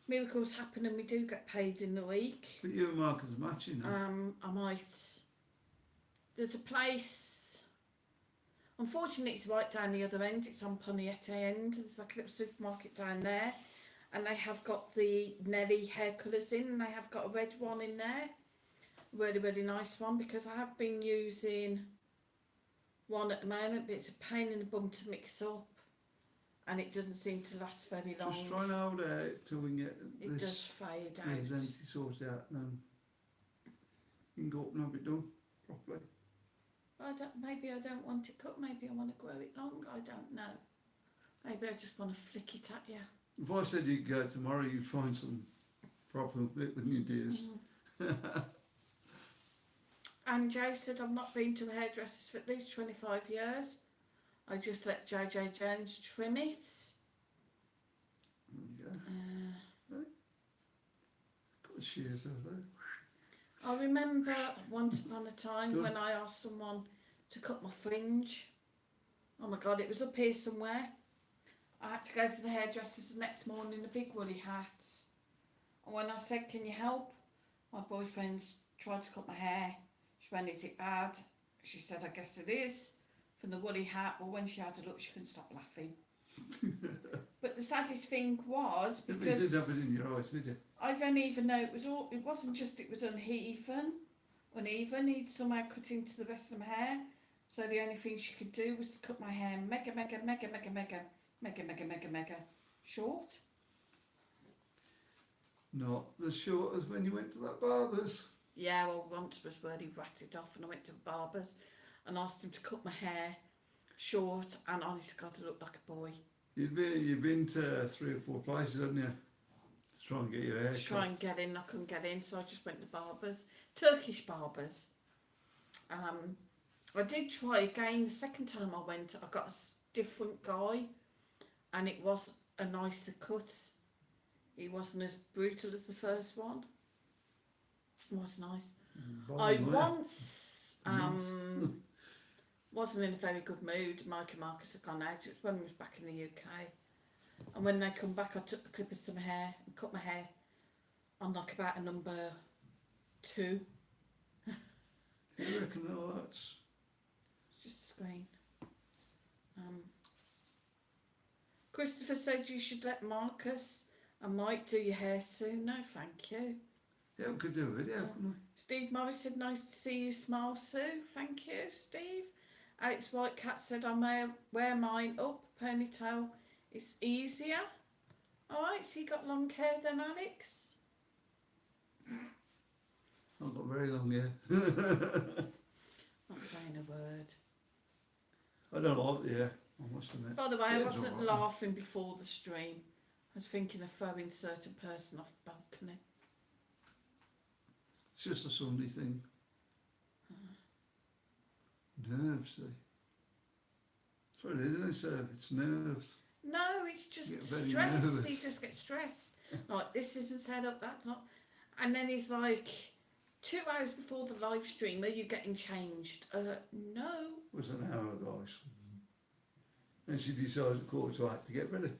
miracles happen and we do get paid in the week, But you and Marcus are matching now. I might. There's a place. Unfortunately, it's right down the other end. It's on Pontiette end. There's like a little supermarket down there, and they have got the Nelly hair colours in, and they have got a red one in there. Really, really nice one, because I have been using one at the moment, but it's a pain in the bum to mix up, and it doesn't seem to last very long. Just try and hold out till we can get It does this fade out. Residency sorted out, then you can go up and have it done properly. Maybe I don't want it cut, maybe I want to grow it long, I don't know. Maybe I just want to flick it at you. If I said you'd go tomorrow, you'd find some problem with it, wouldn't you, dears? And Jay said, I've not been to the hairdressers for at least 25 years. I just let JJ Jones trim it. There you go. Got the shears over there. I remember once upon a time Good. when I asked someone to cut my fringe. Oh my God, it was up here somewhere. I had to go to the hairdressers the next morning in a big woolly hat. And when I said, can you help? My boyfriend's tried to cut my hair. She went, is it bad? She said, I guess it is. From the woolly hat. Well, when she had a look, she couldn't stop laughing. But the saddest thing was, You because didn't have it in your eyes, did you? I don't even know, it wasn't just it was uneven, he'd somehow cut into the rest of my hair, so the only thing she could do was to cut my hair mega short. Not as short as when you went to that barber's. Yeah, well, once was really ratted off, and I went to the barber's and asked him to cut my hair short, and honestly God, I looked like a boy. You've been to 3 or 4 places, haven't you? To try and get your hair To cut. try and get in, I couldn't get in, so I just went to barbers, Turkish barbers. I did try again. The second time I went, I got a different guy, and it was a nicer cut. He wasn't as brutal as the first one. It was nice. I once wasn't in a very good mood. Mike and Marcus had gone out. It was when we was back in the UK. And when they come back, I took the clippers to my hair and cut my hair on like about a number 2. You reckon that's... Just a screen. Christopher said you should let Marcus and Mike do your hair soon. No, thank you. Yeah, we could do a video, couldn't we? Steve Morris said, nice to see you smile, Sue. Thank you, Steve. Alex Whitecat said, I may wear mine up, ponytail. It's easier. Alright, so you got long hair then, Alex? I've got very long hair. Not saying a word. I don't like the air, I must admit. By the way, I Yeah, it's wasn't all right. laughing before the stream. I was thinking of throwing certain person off the balcony. It's just a Sunday thing. Nerves, see. That's what it is, isn't it, Sir? It's nerves. No, it's just Get very stress. nervous. He just gets stressed. Like, this isn't set up, that's not. And then he's like, 2 hours before the live stream, are you getting changed? No. It was an hour, guys. And she decided at 7:45 to get ready.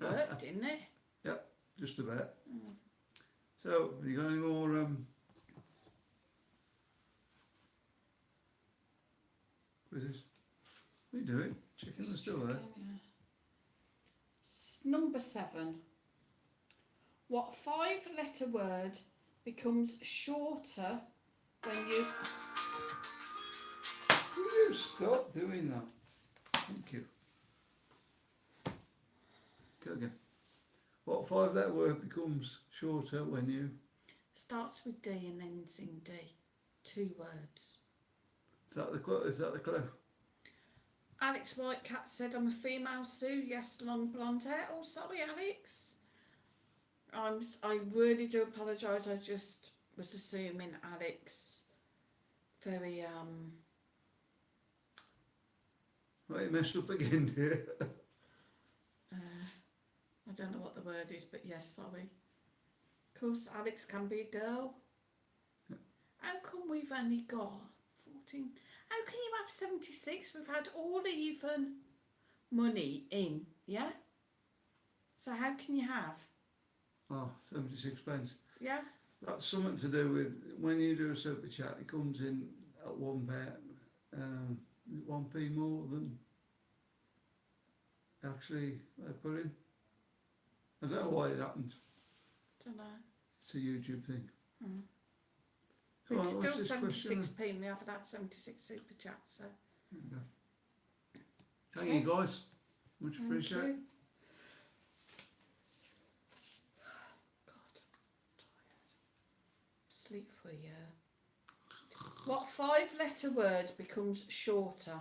Worked, didn't it? Yep, just about. So, have you got any more, quizzes? What are you doing? Chickens are still there. Number 7. What 5-letter word becomes shorter when you... Will you stop doing that? Thank you. Go again. What 5-letter word becomes shorter when you... Starts with D and ends in D. 2 words. Is that the clue? Alex Whitecat said, I'm a female Sue. Yes, long blonde hair. Oh, sorry, Alex. I really do apologise. I just was assuming Alex. Very, Right, you messed up again, dear. I don't know what the word is, but yes, sorry. Of course, Alex can be a girl. How come we've only got 14? How can you have 76? We've had all even money in, yeah? So how can you have? Oh, 76 pence. Yeah? That's something to do with when you do a super chat, it comes in at 1p more than actually they put in. I don't know why it happens. Don't know. It's a YouTube thing. But Right, it's what's still this question? 76p and we have had 76 super chats, so. There you go. Thank you guys. Much Thank appreciated. you. God, tired. Sleep for a year. What 5-letter word becomes shorter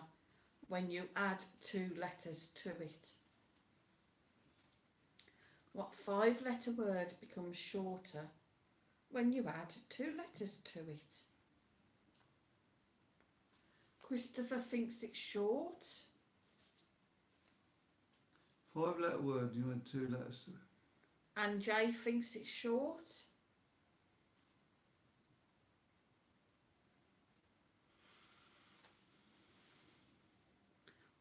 when you add 2 letters to it? What 5-letter word becomes shorter when you add 2 letters to it? Christopher thinks it's short. 5-letter word, you want 2 letters to it. And Jay thinks it's short.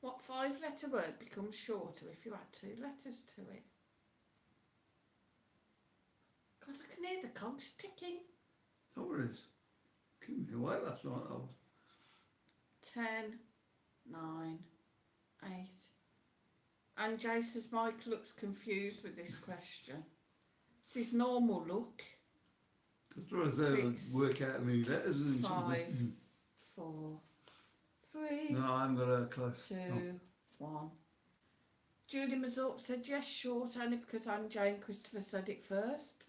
What 5-letter word becomes shorter if you add 2 letters to it? God, I can hear the cogs ticking. Oh, it is. Keep me away last night, that was. 10, 9, 8. And Jay says Mike looks confused with this question. It's his normal look. I was trying to 6, work out how many letters and 5, something. 4, 3, No, I haven't got a close. 2, 1. Julie Mazort said yes, short, only because Anne Jane Christopher said it first.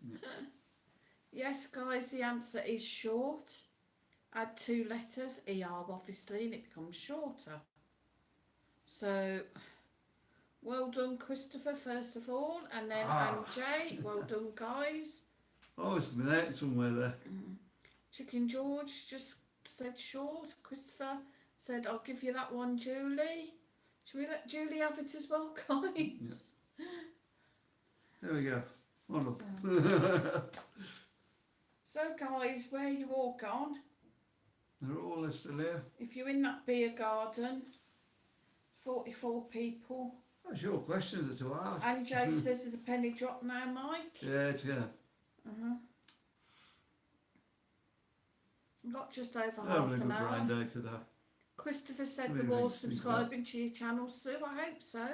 Yes, guys, the answer is short. Add 2 letters, ER obviously, and it becomes shorter. So, well done, Christopher, first of all, and then Anne Jay. Well done, guys. Oh, it's been out somewhere there. Chicken George just said short. Christopher said, I'll give you that one, Julie. Should we let Julie have it as well, guys? There we go. Well done. So, guys, where you all gone? They're all still here. If you're in that beer garden, 44 people. That's your question to ask. And Jay says, is the penny drop now, Mike? Yeah, it's here. We've got just over I'm half having a an good hour. brain day today. Christopher said Really they're all makes me subscribing to your channel, Sue. I hope so.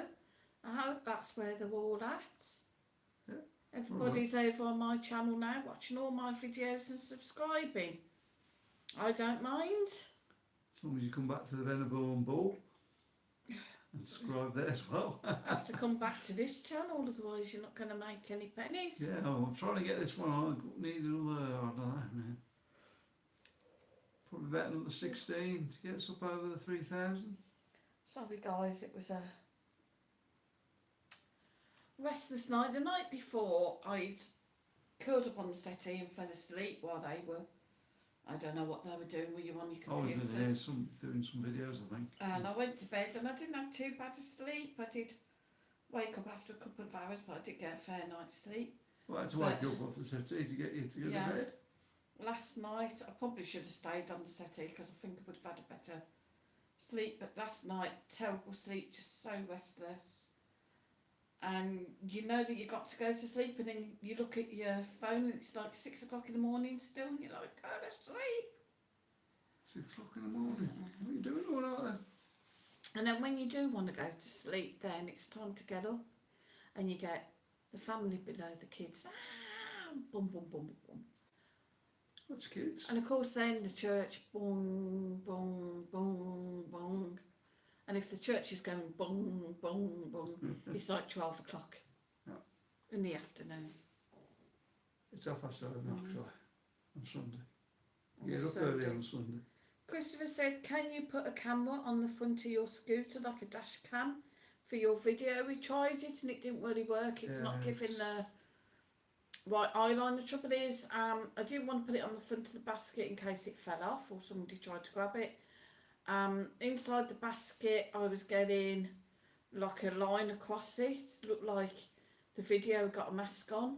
I hope that's where they're all at. Yeah. Everybody's over on my channel now, watching all my videos and subscribing. I don't mind. As long as you come back to the Benidorm Ball and subscribe there as well. Have to come back to this channel, otherwise you're not going to make any pennies. Yeah, I'm trying to get this one on. I need another, I don't know, man. Probably about another 16 to get us up over the 3,000. Sorry guys, it was a restless night. The night before I'd curled up on the settee and fell asleep while they were, I don't know what they were doing, were you on your I was computers? in here doing some videos, I think. And I went to bed and I didn't have too bad a sleep. I did wake up after a couple of hours, but I did get a fair night's sleep. Well, I had to wake you up off the settee to get you to go Yeah. to bed. Last night, I probably should have stayed on the settee because I think I would have had a better sleep. But last night, terrible sleep, just so restless. And you know that you got to go to sleep, and then you look at your phone and it's like 6 o'clock in the morning still, and you're like, go to sleep. 6 o'clock in the morning. What are you doing all night then? And then when you do want to go to sleep, then it's time to get up, and you get the family below, the kids, boom, boom, boom, boom. What's kids? And of course then the church, boom, boom, boom, boom. And if the church is going boom, boom, boom, it's like 12 o'clock Yeah. in the afternoon. It's 11:30 now, on Sunday. On Get a up early Sunday. on Sunday. Christopher said, can you put a camera on the front of your scooter, like a dash cam, for your video? We tried it and it didn't really work. It's not giving the right eyeline. The trouble is, I didn't want to put it on the front of the basket in case it fell off or somebody tried to grab it. Inside the basket, I was getting like a line across it. Looked like the video got a mask on.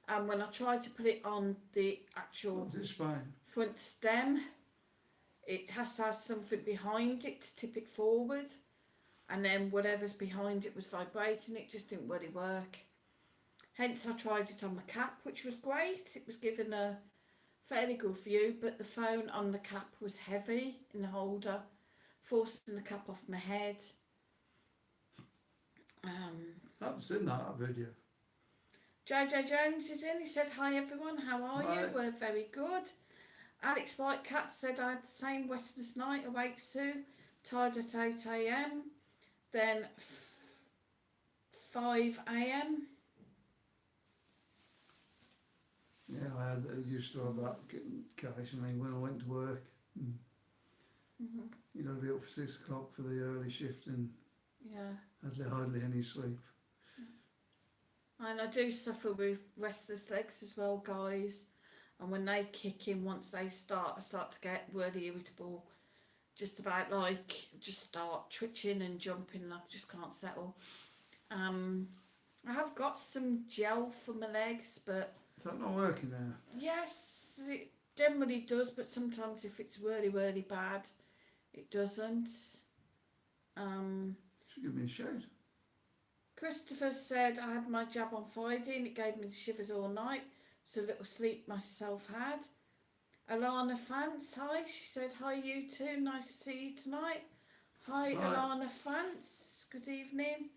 And when I tried to put it on the actual What's this fine? front stem, it has to have something behind it to tip it forward, and then whatever's behind it was vibrating. It just didn't really work. Hence I tried it on the cap, which was great. It was giving a fairly good view, but the phone on the cap was heavy in the holder, forcing the cap off my head. I've seen that video. JJ Jones is in. He said, hi everyone, how are you? Hi. We're very good. Alex Whitecat said, I had the same restless night, awake soon, tired at 8 a.m, then 5 a.m. Yeah, I used to have that occasionally when I went to work. You got to be up for 6 o'clock for the early shift and Yeah. hardly any sleep. And I do suffer with restless legs as well, guys. And when they kick in, once they start, I start to get really irritable. Just about like, just start twitching and jumping and I just can't settle. I have got some gel for my legs, but... Is that not working now? Yes, it generally does, but sometimes if it's really, really bad, it doesn't. Should give me a shout. Christopher said I had my jab on Friday and it gave me the shivers all night, so little sleep myself had. Alana Fance, hi, she said, hi you too, nice to see you tonight. Hi. Alana Fance, good evening.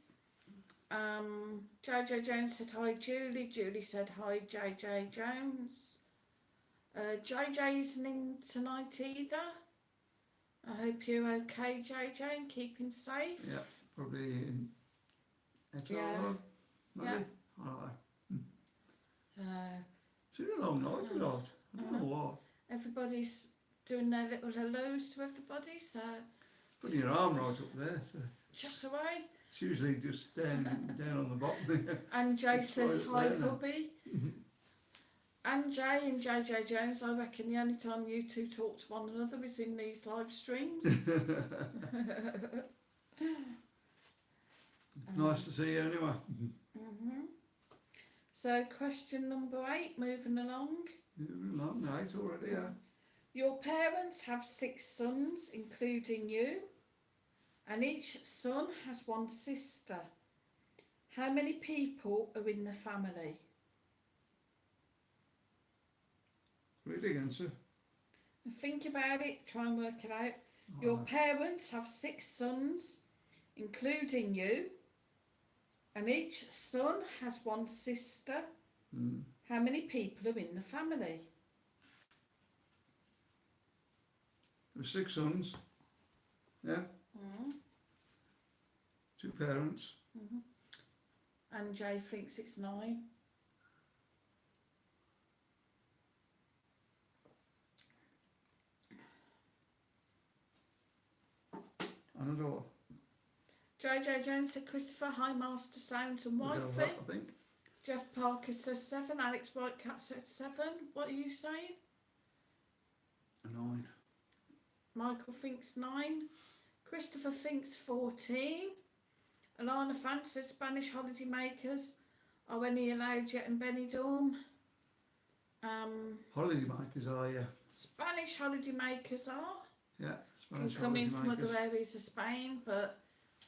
JJ Jones said hi Julie, Julie said hi JJ Jones. JJ isn't in tonight either. I hope you're okay JJ and keeping safe. Yeah, probably in Yeah. maybe. Yeah. Alright. It's been a long night tonight. I don't know why. Everybody's doing their little hellos to everybody, so Put your arm right up there. So chat away. it's usually just down on the bottom. And Jay It's says right hi there now. hubby. And Jay and JJ Jones, I reckon the only time you two talk to one another is in these live streams. Nice to see you anyway. So question number 8, moving along. Long night already, yeah. Your parents have 6 sons, including you, and each son has 1 sister. How many people are in the family? Really answer. And think about it, try and work it out. Your parents have 6 sons, including you, and each son has 1 sister. How many people are in the family? There were 6 sons. Yeah. 2 parents. And Jay thinks it's 9. JJ Jones said Christopher, hi Master Sounds and We'll go with Wifey. that, I think. Jeff Parker says 7. Alex Whitecat says 7. What are you saying? A 9. Michael thinks 9. Christopher thinks 14. Alana France says Spanish holiday makers are any allowed yet in Benidorm? Holiday makers are, yeah. Spanish holiday makers are. Yeah, Can Spanish come in holiday from makers. other areas of Spain, but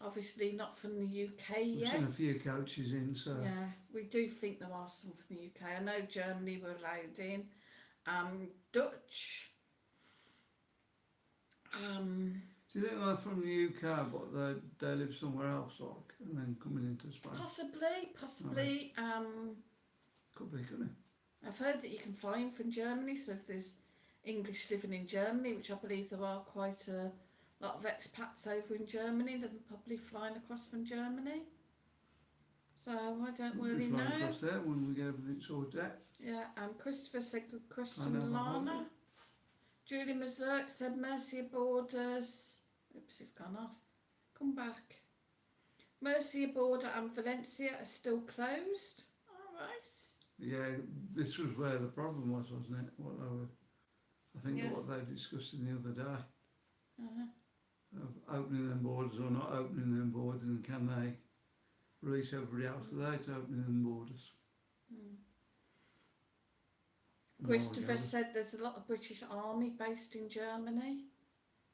obviously not from the UK We've yet. seen a few coaches in, so Yeah, we do think there are some from the UK. I know Germany were allowed in. Dutch. do you think they're from the UK, but they live somewhere else, like, and then coming into Spain? Possibly. Could be, couldn't it? I've heard that you can fly in from Germany, so if there's English living in Germany, which I believe there are quite a lot of expats over in Germany, then probably flying across from Germany. So I don't We'll really be flying know. across there when we get everything sorted out. Yeah, Christopher said good I question, know, Lana. Julie Mazurk said Mercia Borders. Oops, it's gone off. Come back. Mercia Border and Valencia are still closed. Alright. Yeah, this was where the problem was, wasn't it? What they were, I think Yeah. what they discussed the other day, Uh-huh. of opening them borders or not opening them borders, and can they release everybody else without opening them borders? Christopher No, said there's a lot of British Army based in Germany,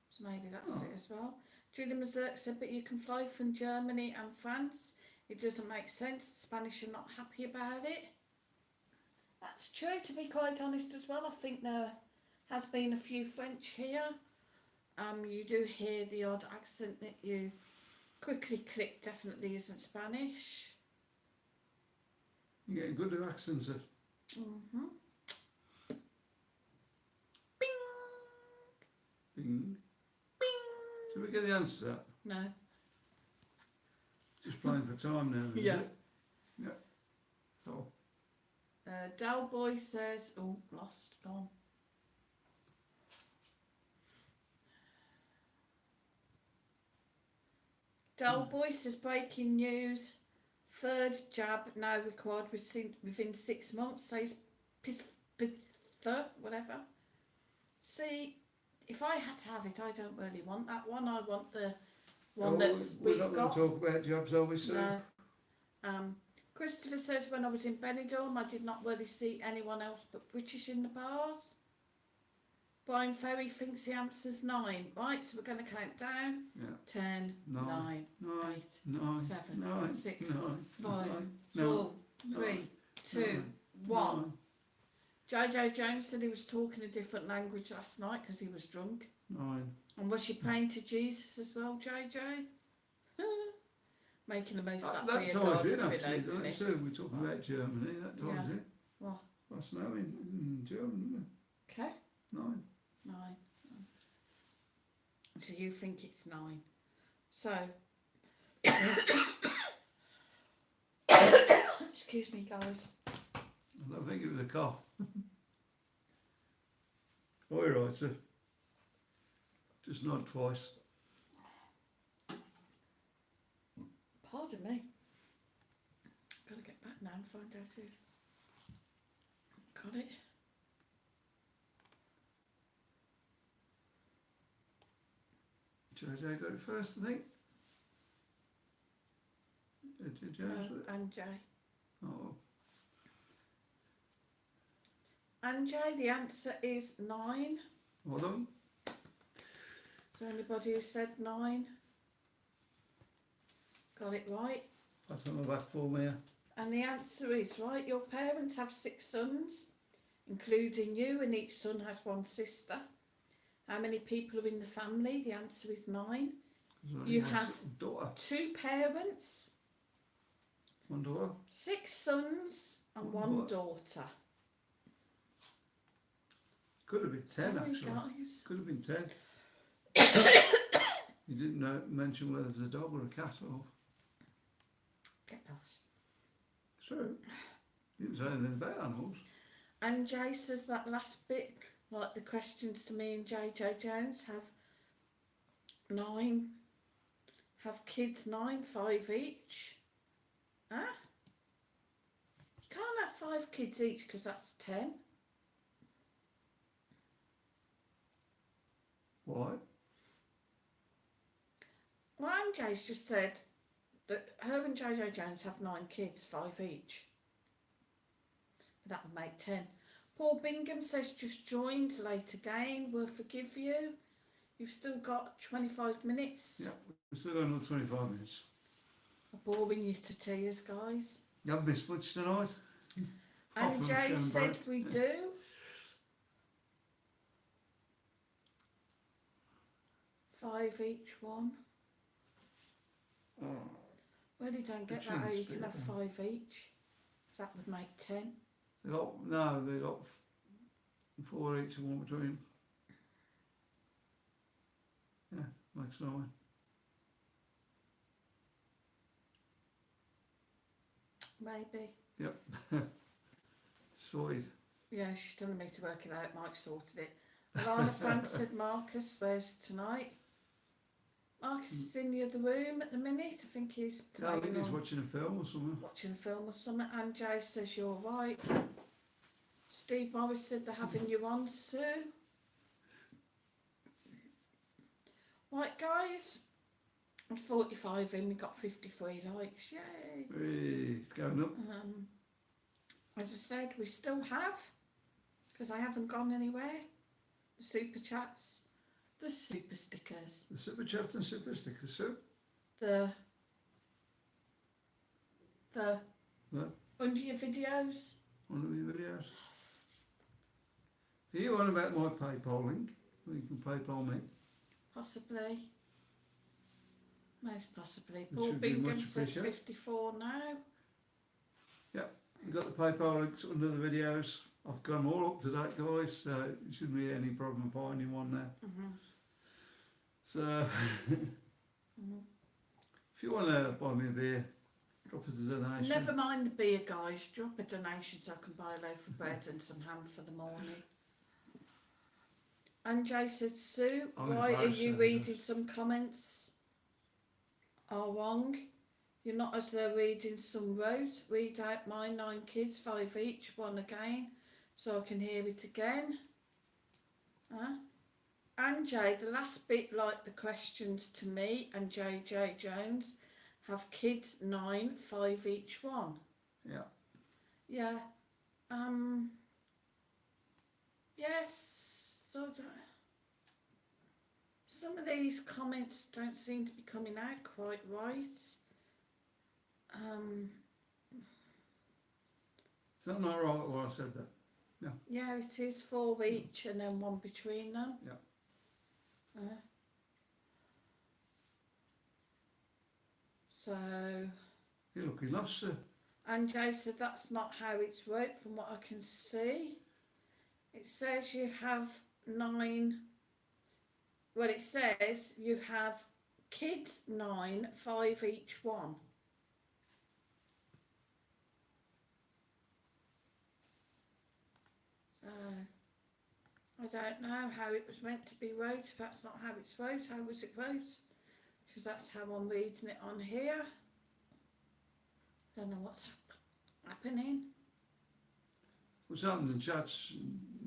so maybe that's it as well. Julie Mazurk said, but you can fly from Germany and France. It doesn't make sense. The Spanish are not happy about it. That's true, to be quite honest as well. I think there has been a few French here. You do hear the odd accent that you quickly click definitely isn't Spanish. You're getting good at accents. Mm-hmm. Bing! Bing. Bing! Did we get the answer to that? No. Just playing for time now. Is Yeah. it? Yeah. So, Dalboy says, oh, lost, gone. Dalboy says, breaking news, 3rd jab now required within 6 months, says whatever. See, if I had to have it, I don't really want that one. I want the one that's we're we've not got. going to talk about jobs, are we, sir? No. Christopher says, when I was in Benidorm, I did not really see anyone else but British in the bars. Brian Ferry thinks the answer's 9. Right, so we're going to count down. Yeah. 10, 9, 9, 8, 9, 7, 9, 6, 9, 5, 9, 4, 3, 2, 9, 1. JJ Jones said he was talking a different language last night because he was drunk. 9. And was she praying to Jesus as well, JJ? Making the most of that That beer ties garden in, below, actually, doesn't doesn't it? it? So we're talking about Germany, that ties Yeah. in. What? Last night in Germany, Okay. 9. 9. So you think it's 9. So, excuse me, guys. I don't think it was a cough. Oh, you're right, sir. Just nod twice. Pardon me. Gotta get back now and find out who got it. JJ got it first, I think. JJ Jones got it. And Jay. Oh, And Jay, the answer is 9. well done. Is there anybody who said 9? Got it right. That's on the back for me. And the answer is right. Your parents have 6 sons, including you, and each son has 1 sister. How many people are in the family? The answer is 9. You have daughter. 2 parents, 1 daughter. 6 sons, and 1 daughter. Could have been 10 Sorry, actually. guys. Could have been 10. You didn't mention whether it's a dog or a cat or. Get lost. True. You didn't say anything about animals. And Jay says that last bit, like the questions to me and JJ Jones, have 9 have kids 9, 5 each. Huh? You can't have 5 kids each because that's 10. Why? Well, Anjay's just said that her and JJ Jones have 9 kids, 5 each. But that would make 10. Paul Bingham says just joined, late again, we'll forgive you. You've still got 25 minutes. Yeah, we've still got another 25 minutes. I'm boring you to tears, guys. You haven't missed much tonight? And Jay said break. we do. Five each one. Oh, Really don't get The that how you truth, can have yeah. 5 each. So that would make 10. they got 4 each and one between. Yeah, makes 9. Maybe. Yep. Sorted. Yeah, she's telling me to work it out. Mike sorted it. Alana Fan said Marcus, where's tonight? Marcus is in the other room at the minute. I think he's Yeah, I think playing he's on, watching a film or something. watching a film or something. And Jay says you're right. Steve Morris said they're having you on, Sue. Right, guys. At 45 in, we got 53 likes. Yay. Hey, it's going up. As I said, we still have, because I haven't gone anywhere, the super chats, the super stickers, The super chat and super stickers, so. the What? under your videos. One of your videos. Are you on about my PayPal link? Well, you can PayPal me. Possibly. Most possibly. It Paul should be Bingham much says appreciated. 54 now. You've got the PayPal links under the videos. I've got them all up to date, guys, so it shouldn't be any problem finding one there. So, if you want to buy me a beer, drop us a donation. Never mind the beer, guys. Drop a donation so I can buy a loaf of bread and some ham for the morning. And Jay said, Sue, I'm why are embarrassed you now, reading because- some comments are wrong? You're not as though reading some wrote. Read out my 9 kids, 5 each, one again, so I can hear it again. Huh? And Jay, the last bit like the questions to me and JJ Jones have kids 9, 5 each one. Yeah. Yeah. Yes. Some of these comments don't seem to be coming out quite right. Is that not right what I said that? Yeah, it is 4 each and then 1 between them. Yeah. So, You're looking lost, sir. and Jay said that's not how it's wrote from what I can see. It says you have 9, well it says you have kids 9, 5 each one. I don't know how it was meant to be wrote. If that's not how it's wrote, how was it wrote? Because that's how I'm reading it on here. Don't know what's happening. What's happened? The chat's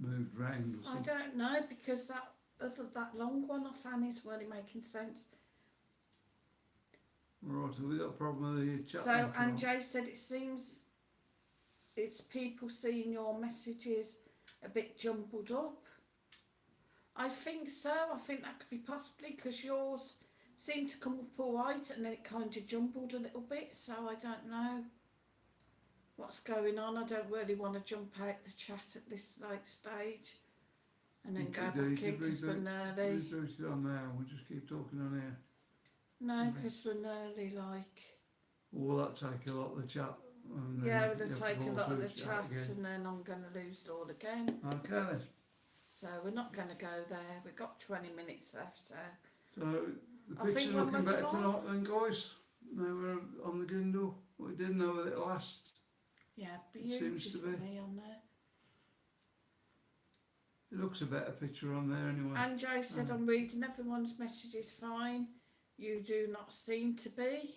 moved round or I something. don't know, because that long one I found is really making sense. Right, have we got a problem with the chat? So, link or and not? Jay said it seems it's people seeing your messages a bit jumbled up. I think so. I think that could be possibly because yours seemed to come up all right and then it kind of jumbled a little bit. So I don't know what's going on. I don't really want to jump out the chat at this late stage and then You go could back do- you in could because we're reboot- nearly. Reboot it on there, we'll just keep talking on here. No, because we're nearly like. Or will that take a lot of the chat? And then Yeah, you it'll have to take a go lot of through the chat again? and then I'm going to lose it all again. Okay then. So we're not going to go there. We've got 20 minutes left, so. So the I think picture's we're looking much better along. tonight then, guys. Now we're on the Gindle. We didn't know whether it'll last. Yeah, seems to beautifully be. on there. It looks a better picture on there anyway. And Jay said, I'm reading everyone's messages fine. You do not seem to be.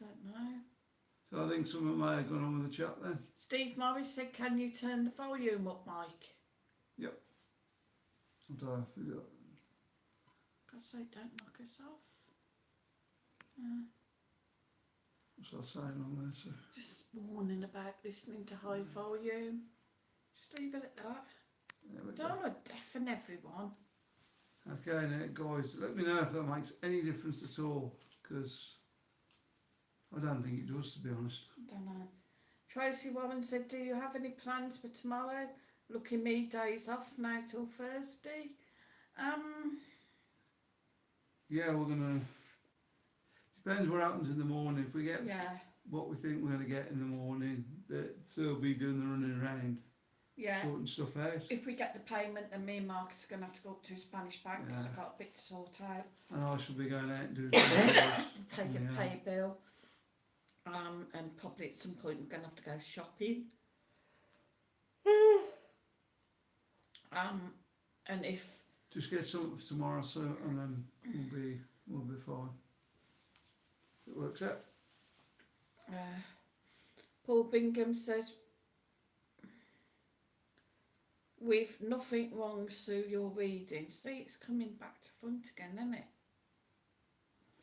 Don't know. So I think something may have gone on with the chat then. Steve Morris said, can you turn the volume up, Mike? Yep. I don't know if we got... God's sake, don't knock us off. What's I saying on there, so... Just warning about listening to high volume. Just leave it at that. There we go. Don't want to deafen everyone. Okay, now guys, let me know if that makes any difference at all, because I don't think it does, to be honest. Don't know. Tracy Warren said, do you have any plans for tomorrow? Looking me days off now till Thursday. Yeah, we're gonna... Depends what happens in the morning. If we get Yeah, what we think we're gonna get in the morning, that Sue will be doing the running around, yeah. sorting stuff out. If we get the payment, then me and Marcus are going to have to go up to a Spanish bank because I've got a bit to sort out. And I shall be going out and doing some Pay Yeah. pay a bill. And probably at some point we're going to have to go shopping. And if Just get something for tomorrow, so, and then we'll be fine. It works out. Paul Bingham says, with nothing wrong, Sue, you're reading. See, it's coming back to front again, isn't it?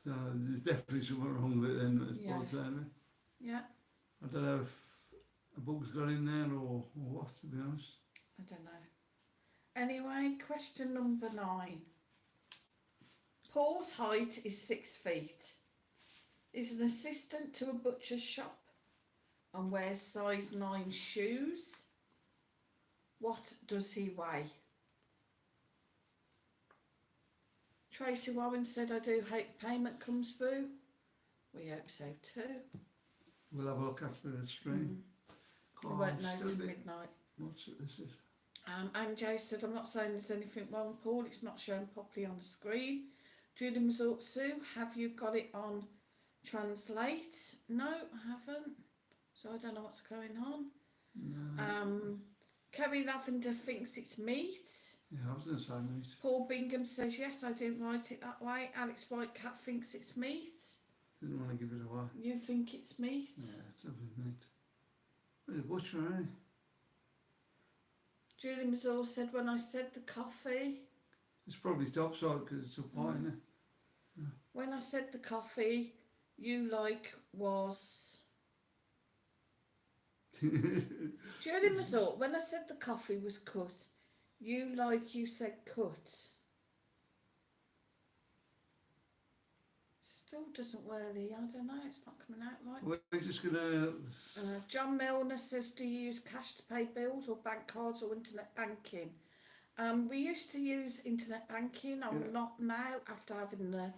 So there's definitely something wrong with it then, as Yeah. Paul saying. Yeah, I don't know if a bug's got in there or what, to be honest. I don't know. Anyway, question number 9. Paul's height is 6 feet. Is an assistant to a butcher's shop and wears size 9 shoes. What does he weigh? Tracy Warren said, I do hope payment comes through. We hope so too. We'll have a look after the stream. We won't know Still till be- midnight. What's it, this is? Anjay said, I'm not saying there's anything wrong, Paul. It's not shown properly on the screen. Julie Mazort Sue, have you got it on translate? No, I haven't. So I don't know what's going on. No. Kerry Lavender thinks it's meat. Yeah, I was going to say meat. Paul Bingham says, yes, I didn't write it that way. Alex Whitecat thinks it's meat. Didn't want to give it away. You think it's meat? Yeah, it's definitely meat. But it's a butcher, ain't it? Julie Mazur said, when I said the coffee, It's probably topside because it's up high, isn't it? when I said the coffee, you like was... Julie Mazur, when I said the coffee was cut, you like you said cut. Still doesn't really, I don't know, it's not coming out right. We're just going to... John Milner says, do you use cash to pay bills or bank cards or internet banking? We used to use internet banking. I'm Yeah. not now, after having the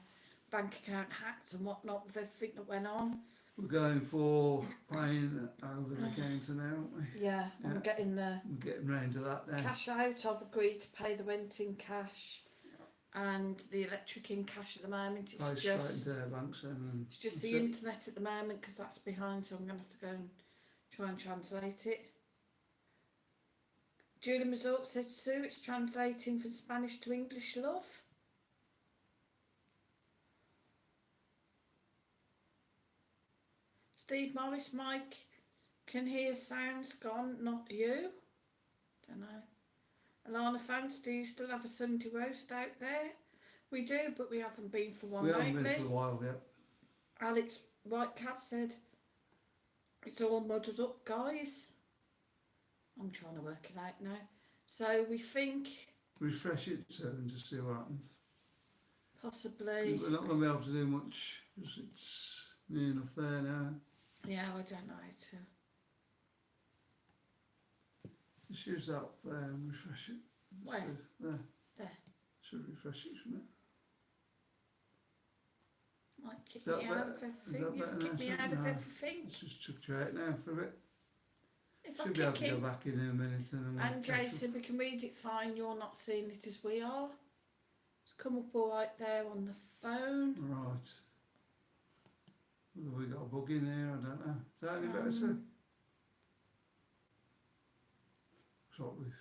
bank account hacked and whatnot with everything that went on. We're going for paying over the counter now, aren't we? Yeah, I'm Yeah. getting the We're getting round to that now. cash out. I've agreed to pay the rent in cash and the electric in cash at the moment. Pay straight into their banks then. And It's just the internet at the moment because that's behind, so I'm going to have to go and try and translate it. Julie Mazort said, Sue, it's translating from Spanish to English, love. Steve Morris, Mike, can hear sounds gone, not you. Don't know. Alana fans, do you still have a Sunday roast out there? We do, but we haven't been for one we haven't lately. been for a while yet. Alex Whitecat said, it's all muddled up, guys. I'm trying to work it out now. So we think Refresh it so and just see what happens. possibly, We're not going to be able to do much because it's near enough there now. yeah, I don't know how to. Just use that up there and refresh it. Where? So, there. There. Should refresh it, shouldn't it? Might kick Is that me out better? of Is everything. that You've better kicked now, me out son? of No. everything. It's just chucked you out now for a bit. If Should I be able kick to go him, back in a minute and then we'll and catch up. Jason, we can read it fine. You're not seeing it as we are. It's come up all right there on the phone. Right. Whether we got a bug in here, I don't know. Is that any better, sir? Sort with.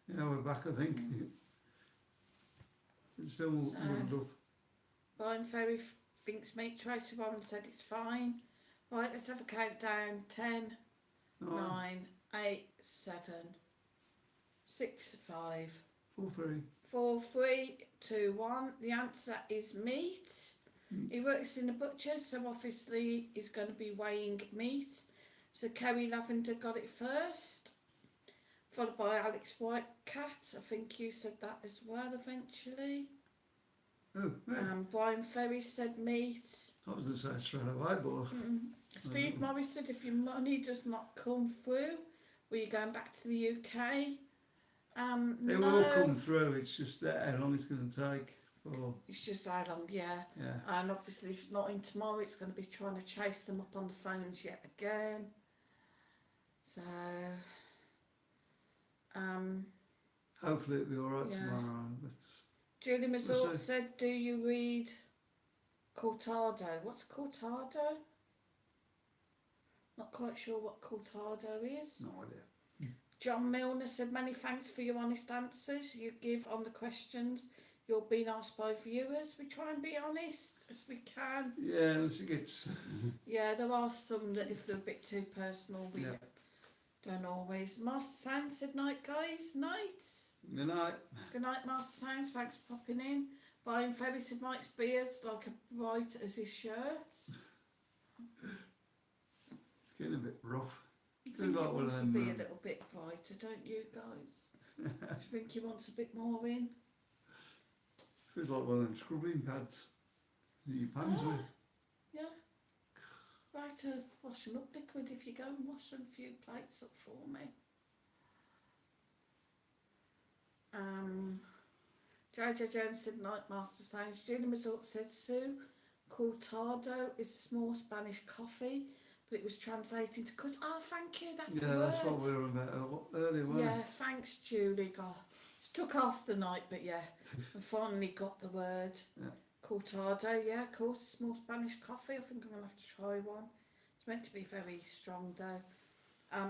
Yeah, we're back, I think. It's still So- muddled up. Brian Ferry thinks meat. Tracy Warren said it's fine. Right, let's have a countdown. 10, 9, 8, 7, 6, 5, 4 3. 4, 3, 2, 1. The answer is meat. He works in the butcher, so obviously he's going to be weighing meat. So Kerry Lavender got it first, followed by Alex Whitecat. I think you said that as well eventually. Oh, yeah. Brian Ferry said meat. I was going to say straight away, but Steve Morris said if your money does not come through, were you going back to the UK? it No. will come through. It's just that how long it's going to take. For, It's just how long, yeah. yeah. And obviously if it's not in tomorrow, it's going to be trying to chase them up on the phones yet again. So, Hopefully it'll be alright Yeah. tomorrow. But Julie Mazort see. said, do you read Cortado? What's Cortado? Not quite sure what Cortado is. no idea. John Milner said, many thanks for your honest answers you give on the questions you're being asked by viewers. We try and be honest as we can. Yeah, unless it gets. Yeah, there are some that if they're a bit too personal, we Yeah. don't always. Master Sound said, night guys, night. Good night. Good night, Master Sounds, thanks for popping in. Brian Ferry said, Mike's beard's like a bright as his shirt. It's getting a bit rough. I Feels think like he one wants of to be a them, little bit brighter, don't you guys? Do you think he wants a bit more in? Feels like one of them scrubbing pads that you pans with. Yeah. Write a washing up liquid if you go and wash some few plates up for me. JJ Jones said night Master Sounds. Julie Mazort said Sue Cortado is a small Spanish coffee, but it was translated to cut. Oh, thank you. That's the Yeah, word. that's what we were about earlier, wasn't Yeah, thanks, Julie. God, it took half the night, but yeah, I finally got the word. Yeah. Cortado, yeah, of course, small Spanish coffee. I think I'm gonna have to try one. It's meant to be very strong though.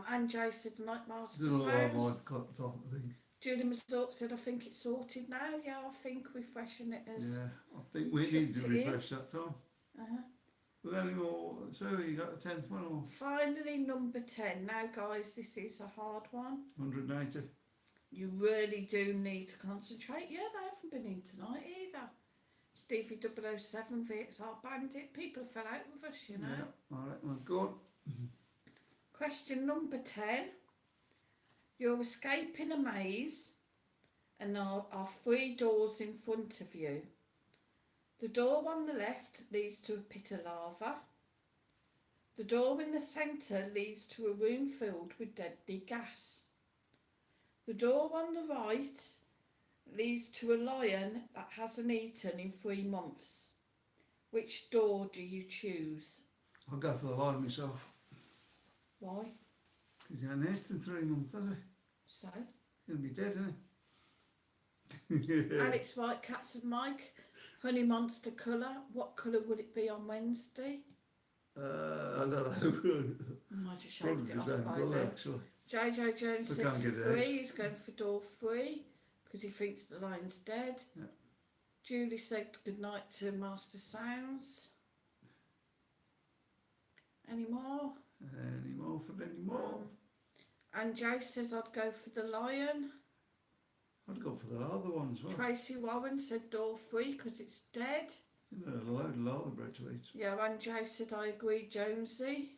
And Jay said night Master it? Don't know what I Sounds. might cut top, I think. Julie Mazort said I think it's sorted now. Yeah, I think we freshen it as. Yeah, I think we need to Chips it in. refresh that time. Uh-huh. We've any more? So you got the 10th one or Finally, number 10. Now, guys, this is a hard one. 190? You really do need to concentrate. Yeah, they haven't been in tonight either. Stevie 007, VXR Bandit. People fell out with us, you know. Yeah, alright, well, go on. Question number 10. You're escaping a maze and there are 3 doors in front of you. The door on the left leads to a pit of lava. The door in the centre leads to a room filled with deadly gas. The door on the right leads to a lion that hasn't eaten in 3 months. Which door do you choose? I'll go for the line myself. Why? Because he hasn't eaten 3 months, has he? So, He'll be dead, isn't he? Alex Whitecats and Mike, Honey Monster colour. What colour would it be on Wednesday? I don't know. I might have Probably shaved it the off same by colour, then. actually. JJ Jones I said can't get it 3. out. He's going for door 3 because he thinks the lion's dead. Yeah. Julie said good night to Master Sounds. Any more? Any more for any more? And Jay says I'd go for the lion. I'd go for the other one as well. Tracy Warren said door 3 because it's dead. You know, a load of lather bread to eat. Yeah, and Jay said I agree, Jonesy.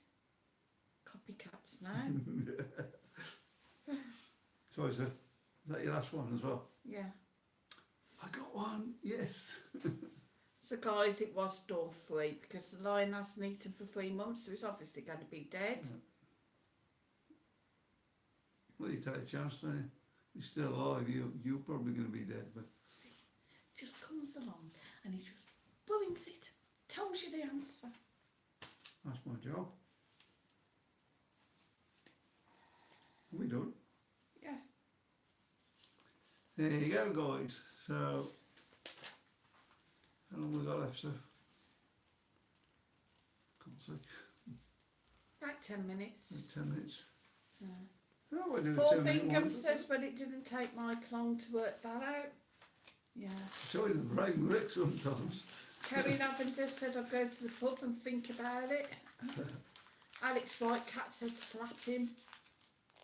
Copycats now. Sorry, sir. Is that your last one as well? Yeah. I got one, yes. So guys, it was door 3 because the lion hasn't eaten for 3 months, so it's obviously going to be dead. Yeah. Well, you take a chance, don't you? You're still alive, you're probably going to be dead, but Just comes along and he just ruins it. Tells you the answer. that's my job. Are we done? Yeah. There you go, guys. So, how long we got left, sir? Can't see. About 10 minutes. 10 minutes. Yeah. Oh, we're doing a Paul 10-minute Bingham one. says, but it didn't take Mike long to work that out. Yeah. Sorry, the brain works sometimes. Kerry Lavender said I'd go to the pub and think about it. Alex Whitecat said slap him.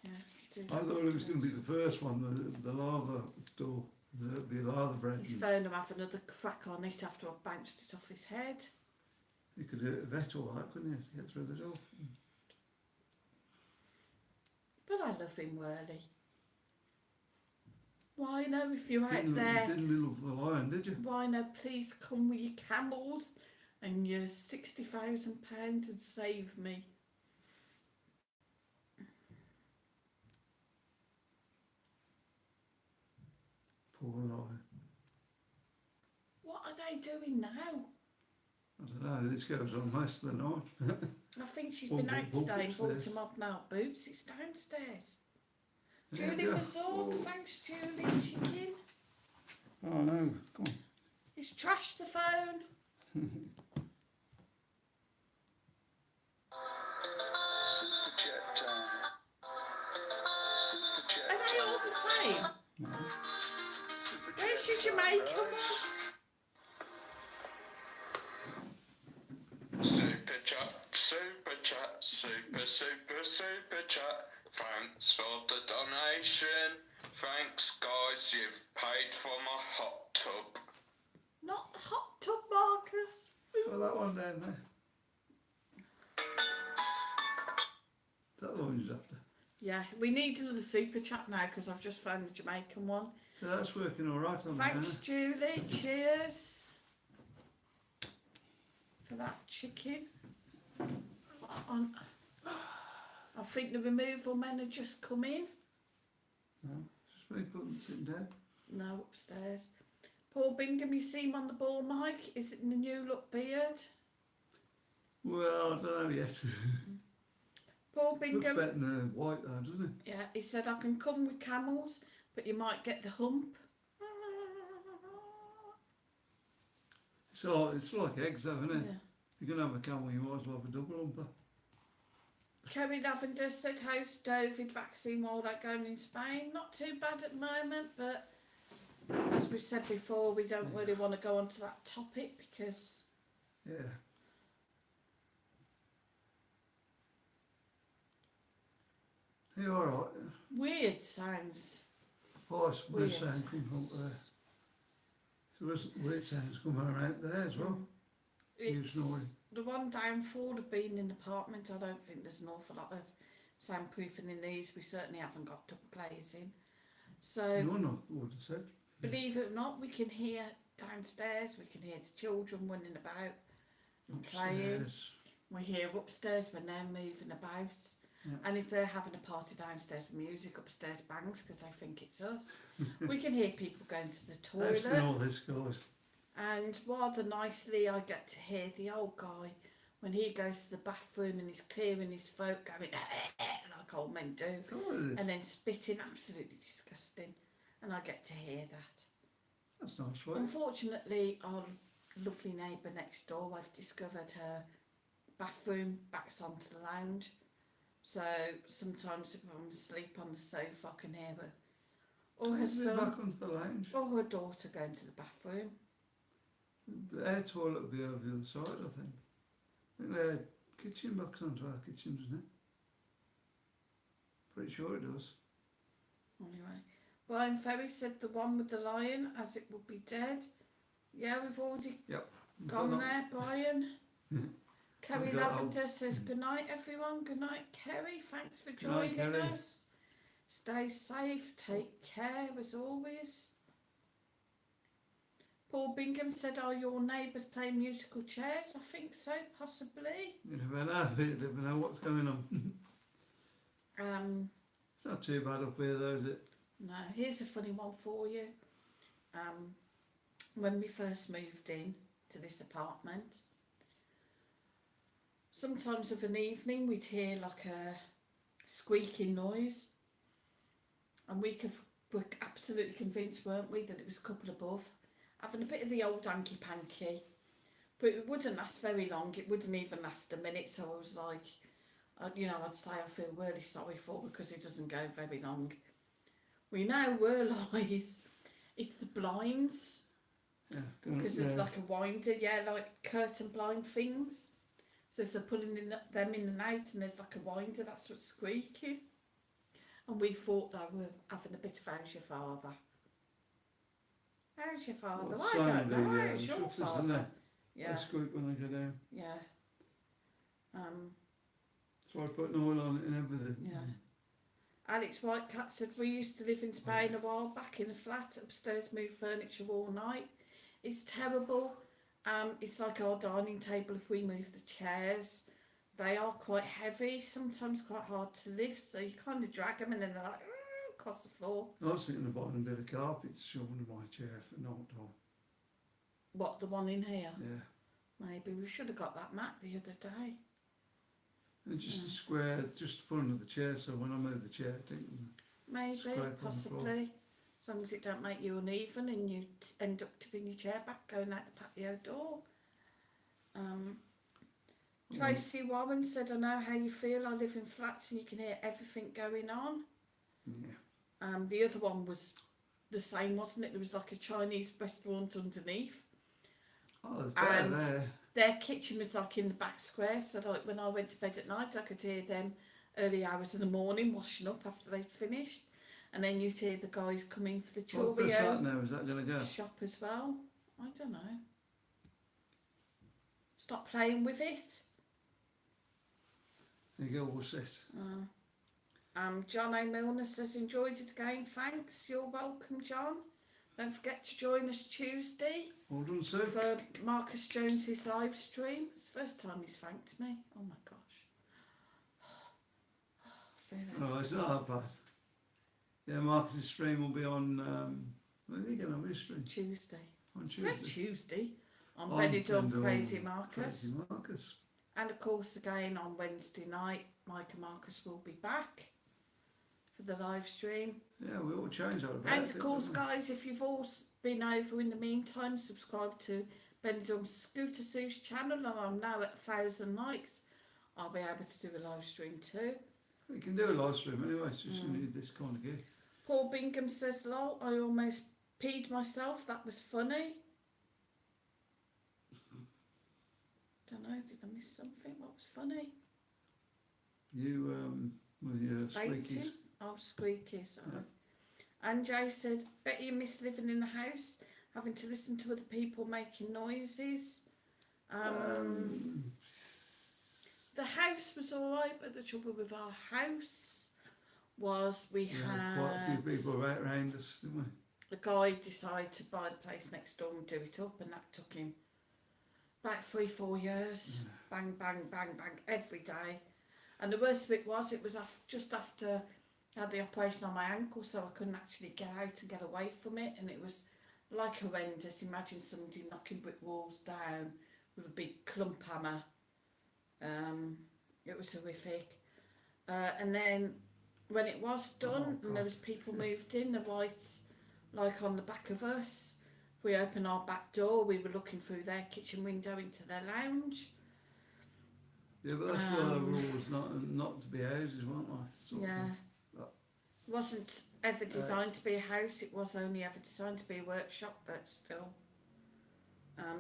Yeah, do I that. thought it was going to be the first one, the lava door. There'd be a lava bread. His phone will have another crack on it after I bounced it off his head. You could do it a vet all right, couldn't you, to get through the door? But I love him, Whirly. Rhino, if you're out Didn't there, love the lion, did you? Rhino, please come with your camels and your £60,000 and save me. Poor lion. What are they doing now? I don't know, this goes on most of the night. I think she's Bump, been out bump today and bought upstairs. him up now boots. It's downstairs. There Julie you go. Mazorg, thanks Julie, chicken. Oh no, come on. He's trashed the phone. Super chat time. Super chat Are they all the same? No. Super Where's chat your time, Jamaican guys. Super chat, super chat, super chat. Thanks for the donation. Thanks, guys. You've paid for my hot tub. Not the hot tub, Marcus. Oh, that one down there. Is that the one you're after? Yeah, we need another super chat now because I've just found the Jamaican one. So that's working all right on Thanks, there. Julie. Cheers for that chicken. I think the removal men have just come in. No, just really putting sitting down. No, upstairs. Paul Bingham, you see him on the ball mic? Is it in the new look beard? Well, I don't know yet. Paul Looks Bingham, better than the white though, doesn't it? yeah, he said I can come with camels, but you might get the hump. It's like eggs though, isn't it? Yeah. If you're going to have a camel, you might as well have a double humper. Kerry Lavender said, how's David vaccine while they're going in Spain? Not too bad at the moment, but as we've said before, we don't really want to go onto that topic because Yeah. You're alright. weird sounds. Voice Weird sound come from there. sounds. So there's weird sounds coming around there as well. You snoring. It's the one downfall of being in an apartment. I don't think there's an awful lot of soundproofing in these. We certainly haven't got double glazing. So No, no, would have said. believe it or not, we can hear downstairs. We can hear the children running about and playing. Upstairs. We hear upstairs when they're moving about. Yeah. And if they're having a party downstairs with music, upstairs bangs because they think it's us. We can hear people going to the I've seen toilet. all this, guys. And rather nicely, I get to hear the old guy when he goes to the bathroom and he's clearing his throat, going like old men do, God, and then spitting, absolutely disgusting. And I get to hear that. that's nice, right? Unfortunately, our lovely neighbour next door, I've discovered her bathroom backs onto the lounge. So sometimes if I'm asleep on the sofa, I can hear her. Or her Is it son, back onto the lounge? or her daughter going to the bathroom. The air toilet will be over the other side, I think. I think they had kitchen backs onto our kitchen, doesn't it? Pretty sure it does. Anyway, Brian Ferry said the one with the lion, as it would be dead. Yeah, we've already Yep. gone there, Brian. Kerry I've got- Lavender says good night, everyone. Good night, Kerry. Thanks for Good night, joining Kerry. us. Stay safe. Take care as always. Paul Bingham said, "Are your neighbours playing musical chairs?" I think so, possibly. You never know. You never know what's going on. It's not too bad up here, though, is it? No, here's a funny one for you. When we first moved in to this apartment, sometimes of an evening we'd hear like a squeaking noise, and were absolutely convinced, weren't we, that it was a couple above having a bit of the old hanky panky, but it wouldn't last very long. It wouldn't even last a minute. So I was like, I'd say I feel really sorry for, because it doesn't go very long. We now realise it's the blinds. Yeah. Because there's like a winder, yeah, like curtain blind things. So if they're pulling them in and out and there's like a winder, that's what's squeaking. And we thought they were having a bit of how's your father? How's your father? Well, I same don't with know, the, how's your shutters, isn't father? there? Yeah, They squeak when they go down. yeah. So I put an oil on it and everything. Yeah. Alex Whitecat said, we used to live in Spain a while back in a flat, upstairs, move furniture all night. It's terrible. It's like our dining table if we move the chairs. They are quite heavy, sometimes quite hard to lift, so you kind of drag them and then they're like across the floor. I was thinking of buying a bit of carpet to shove under my chair for night time. What, the one in here? Yeah. Maybe we should have got that mat the other day. And just a square, just to put under the chair, so when I move the chair, it didn't Maybe, scrape on the floor. possibly. As long as it don't make you uneven and you end up tipping your chair back going out the patio door. Tracy Warren said, I know how you feel. I live in flats and you can hear everything going on. Yeah. The other one was the same, wasn't it? There was like a Chinese restaurant underneath. Oh, there's better And there. their kitchen was like in the back square, so like when I went to bed at night I could hear them early hours of the morning washing up after they'd finished, and then you'd hear the guys come in for the What good's that choreo now? Is that going to go? shop as well. I don't know. Stop playing with it. There you go, all set. John O. Milner says, enjoyed it again, thanks. You're welcome, John. Don't forget to join us Tuesday Well done, Sue. for Marcus Jones's live stream. It's the first time he's thanked me. Oh my gosh. Oh, it's not that bad. Yeah, Marcus's stream will be on, when are you going on his stream? Tuesday. On Is that Tuesday. Tuesday? On On Benidorm Benidorm, Crazy Marcus. Crazy Marcus. And of course again on Wednesday night, Mike and Marcus will be back for the live stream. Yeah, we all change our And of course guys, if you've all been over in the meantime, subscribe to Benidorm Scooter Sue's channel, and I'm now at 1,000 likes. I'll be able to do a live stream too. We can do a live stream anyway, it's just you need this kind of gig. Paul Bingham says, lol, I almost peed myself, that was funny. Don't know, did I miss something? What was funny? You, with your Fainting? squeakies. Oh, squeaky, sorry. And Jay said, bet you miss living in the house, having to listen to other people making noises. The house was alright, but the trouble with our house was we had Quite a few people right around us, didn't we? the guy decided to buy the place next door and do it up, and that took him about 3-4 years. Bang, bang, bang, bang, every day. And the worst of it was just after I had the operation on my ankle, so I couldn't actually get out and get away from it, and it was like horrendous. Imagine somebody knocking brick walls down with a big clump hammer. It was horrific. And then when it was done and there was people moved in, the whites like on the back of us, we opened our back door, we were looking through their kitchen window into their lounge. Yeah, but that's why the rules not to be houses, weren't they? Sort of Yeah. thing. It wasn't ever designed to be a house, it was only ever designed to be a workshop, but still.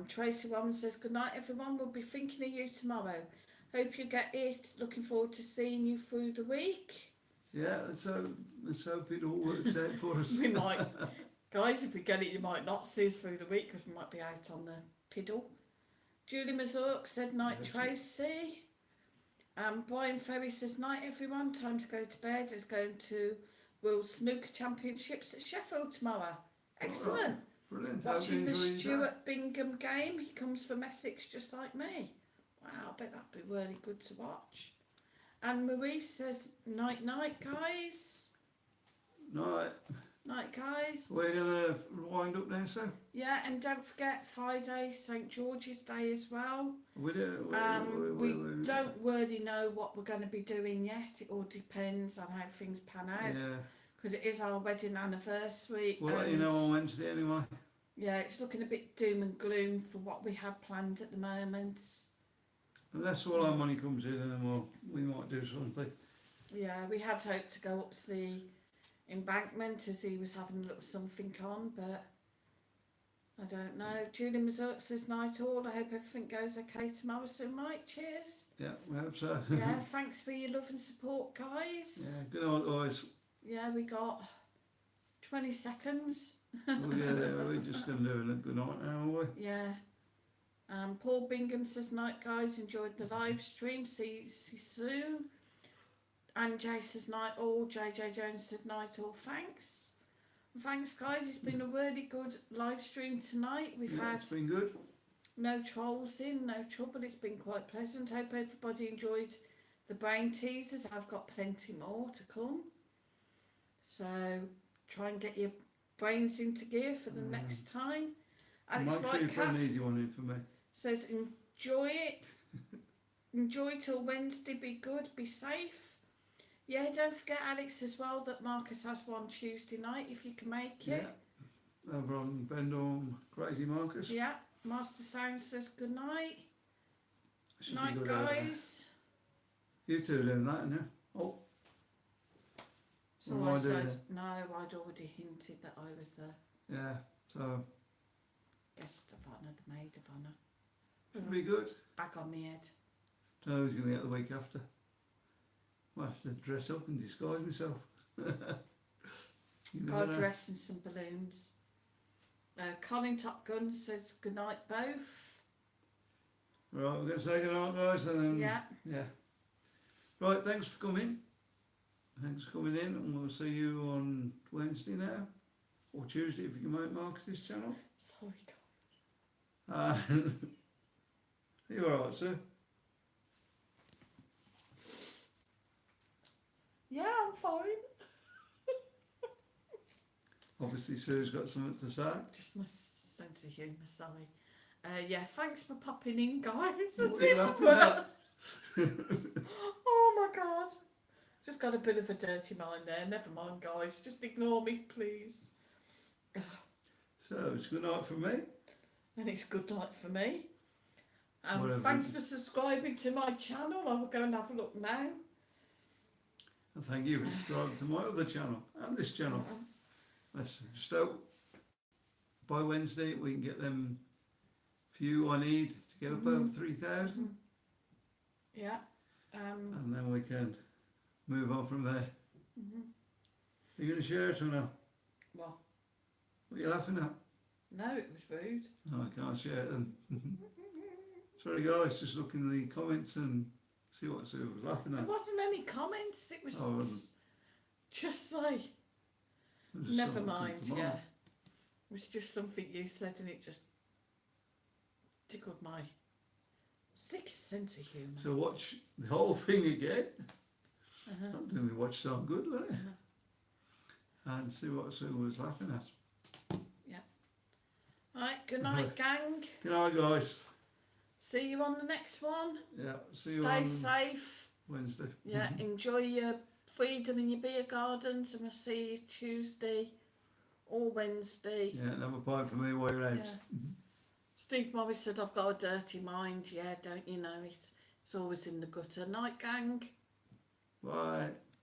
Tracy Woman says, good night everyone, we'll be thinking of you tomorrow. Hope you get it, looking forward to seeing you through the week. Yeah, let's hope it all works out for us. We might, guys, if we get it, you might not see us through the week because we might be out on the piddle. Julie Mazurk said, night Tracy. Brian Ferry says, night everyone, time to go to bed. It's going to World Snooker Championships at Sheffield tomorrow. Excellent. Right. Brilliant. Watching the How enjoying Stuart Bingham game. He comes from Essex just like me. Wow, I bet that'd be really good to watch. And Marie says, night night guys. that? Night. Night guys. We're going to wind up now, so? Yeah, and don't forget Friday, St George's Day as well. We do. We don't really know what we're going to be doing yet. It all depends on how things pan out. Yeah. Because it is our wedding anniversary. We'll let you know on Wednesday anyway. Yeah, it's looking a bit doom and gloom for what we have planned at the moment. Unless all our money comes in, and then we might do something. Yeah, we had hoped to go up to the embankment as he was having a little something on, but I don't know. Julie Mazurk says night all. I hope everything goes okay tomorrow. So, Mike, cheers. Yeah, we hope so. Yeah, thanks for your love and support, guys. Yeah, good night, guys. Yeah, we got 20 seconds. We're just going to do a good night now, aren't we? Yeah. Paul Bingham says night, guys. Enjoyed the live stream. See you soon. And Jay says night all. JJ Jones said night all. Thanks. Thanks, guys. It's been a really good live stream tonight. We've had It's been good. no trolls in, no trouble. It's been quite pleasant. Hope everybody enjoyed the brain teasers. I've got plenty more to come. So try and get your brains into gear for the next time. Alex Make sure you put Whitecap an easy one in for me. says enjoy it. Enjoy till Wednesday. Be good. Be safe. Yeah, don't forget, Alex, as well, that Marcus has one Tuesday night if you can make it. Yeah. Over on Benidorm, Crazy Marcus. Yeah. Master Sound says good night. Should be Night, good over there. guys. You two are doing that, aren't you? Oh, So What am I I doing said, no, I'd already hinted that I was the yeah. So, guest of honour, the maid of honour. should be good. Back on my head. Don't know who's going to get the week after. I'll have to dress up and disguise myself. You never Got a know. dress and some balloons. Colin Top Gun says good night, both. Right, we're going to say good night, guys, and then Yeah. yeah. Right, thanks for coming. Thanks for coming in, and we'll see you on Wednesday now, or Tuesday if you can make Marcus's channel. Sorry, guys. You alright, sir? Yeah, I'm fine. Obviously, Sue's got something to say. Just my sense of humour, sorry. Yeah, thanks for popping in, guys. What are you laughing at? Oh my god. Just got a bit of a dirty mind there. Never mind, guys. Just ignore me, please. So, it's good night from me. And it's good night for me. Whatever. Thanks for subscribing to my channel. I will go and have a look now. And thank you for subscribing to my other channel and this channel. Let's just hope by Wednesday we can get them few I need to get up over 3,000, Yeah. and then we can move on from there. Are you going to share it or no? Well, What are you laughing at? no, it was rude. No, I can't share it then. Sorry guys, just look in the comments and see what Sue was laughing There at. wasn't any comments. It was Oh, it wasn't. just like, It was just never something mind, to mind. yeah. It was just something you said and it just tickled my sick sense of humour. So watch the whole thing again. Uh-huh. Not doing me watch so good, will it? And see what Sue was laughing at. Right, good night, gang. Good night guys. See you on the next one. Yeah, see you Stay on safe. Wednesday. Yeah, enjoy your freedom in your beer gardens, and we'll see you Tuesday or Wednesday. Yeah, another pint for me while you're out. Yeah. Steve Morris said, I've got a dirty mind. Yeah, don't you know it? It's always in the gutter. Night, gang. Bye.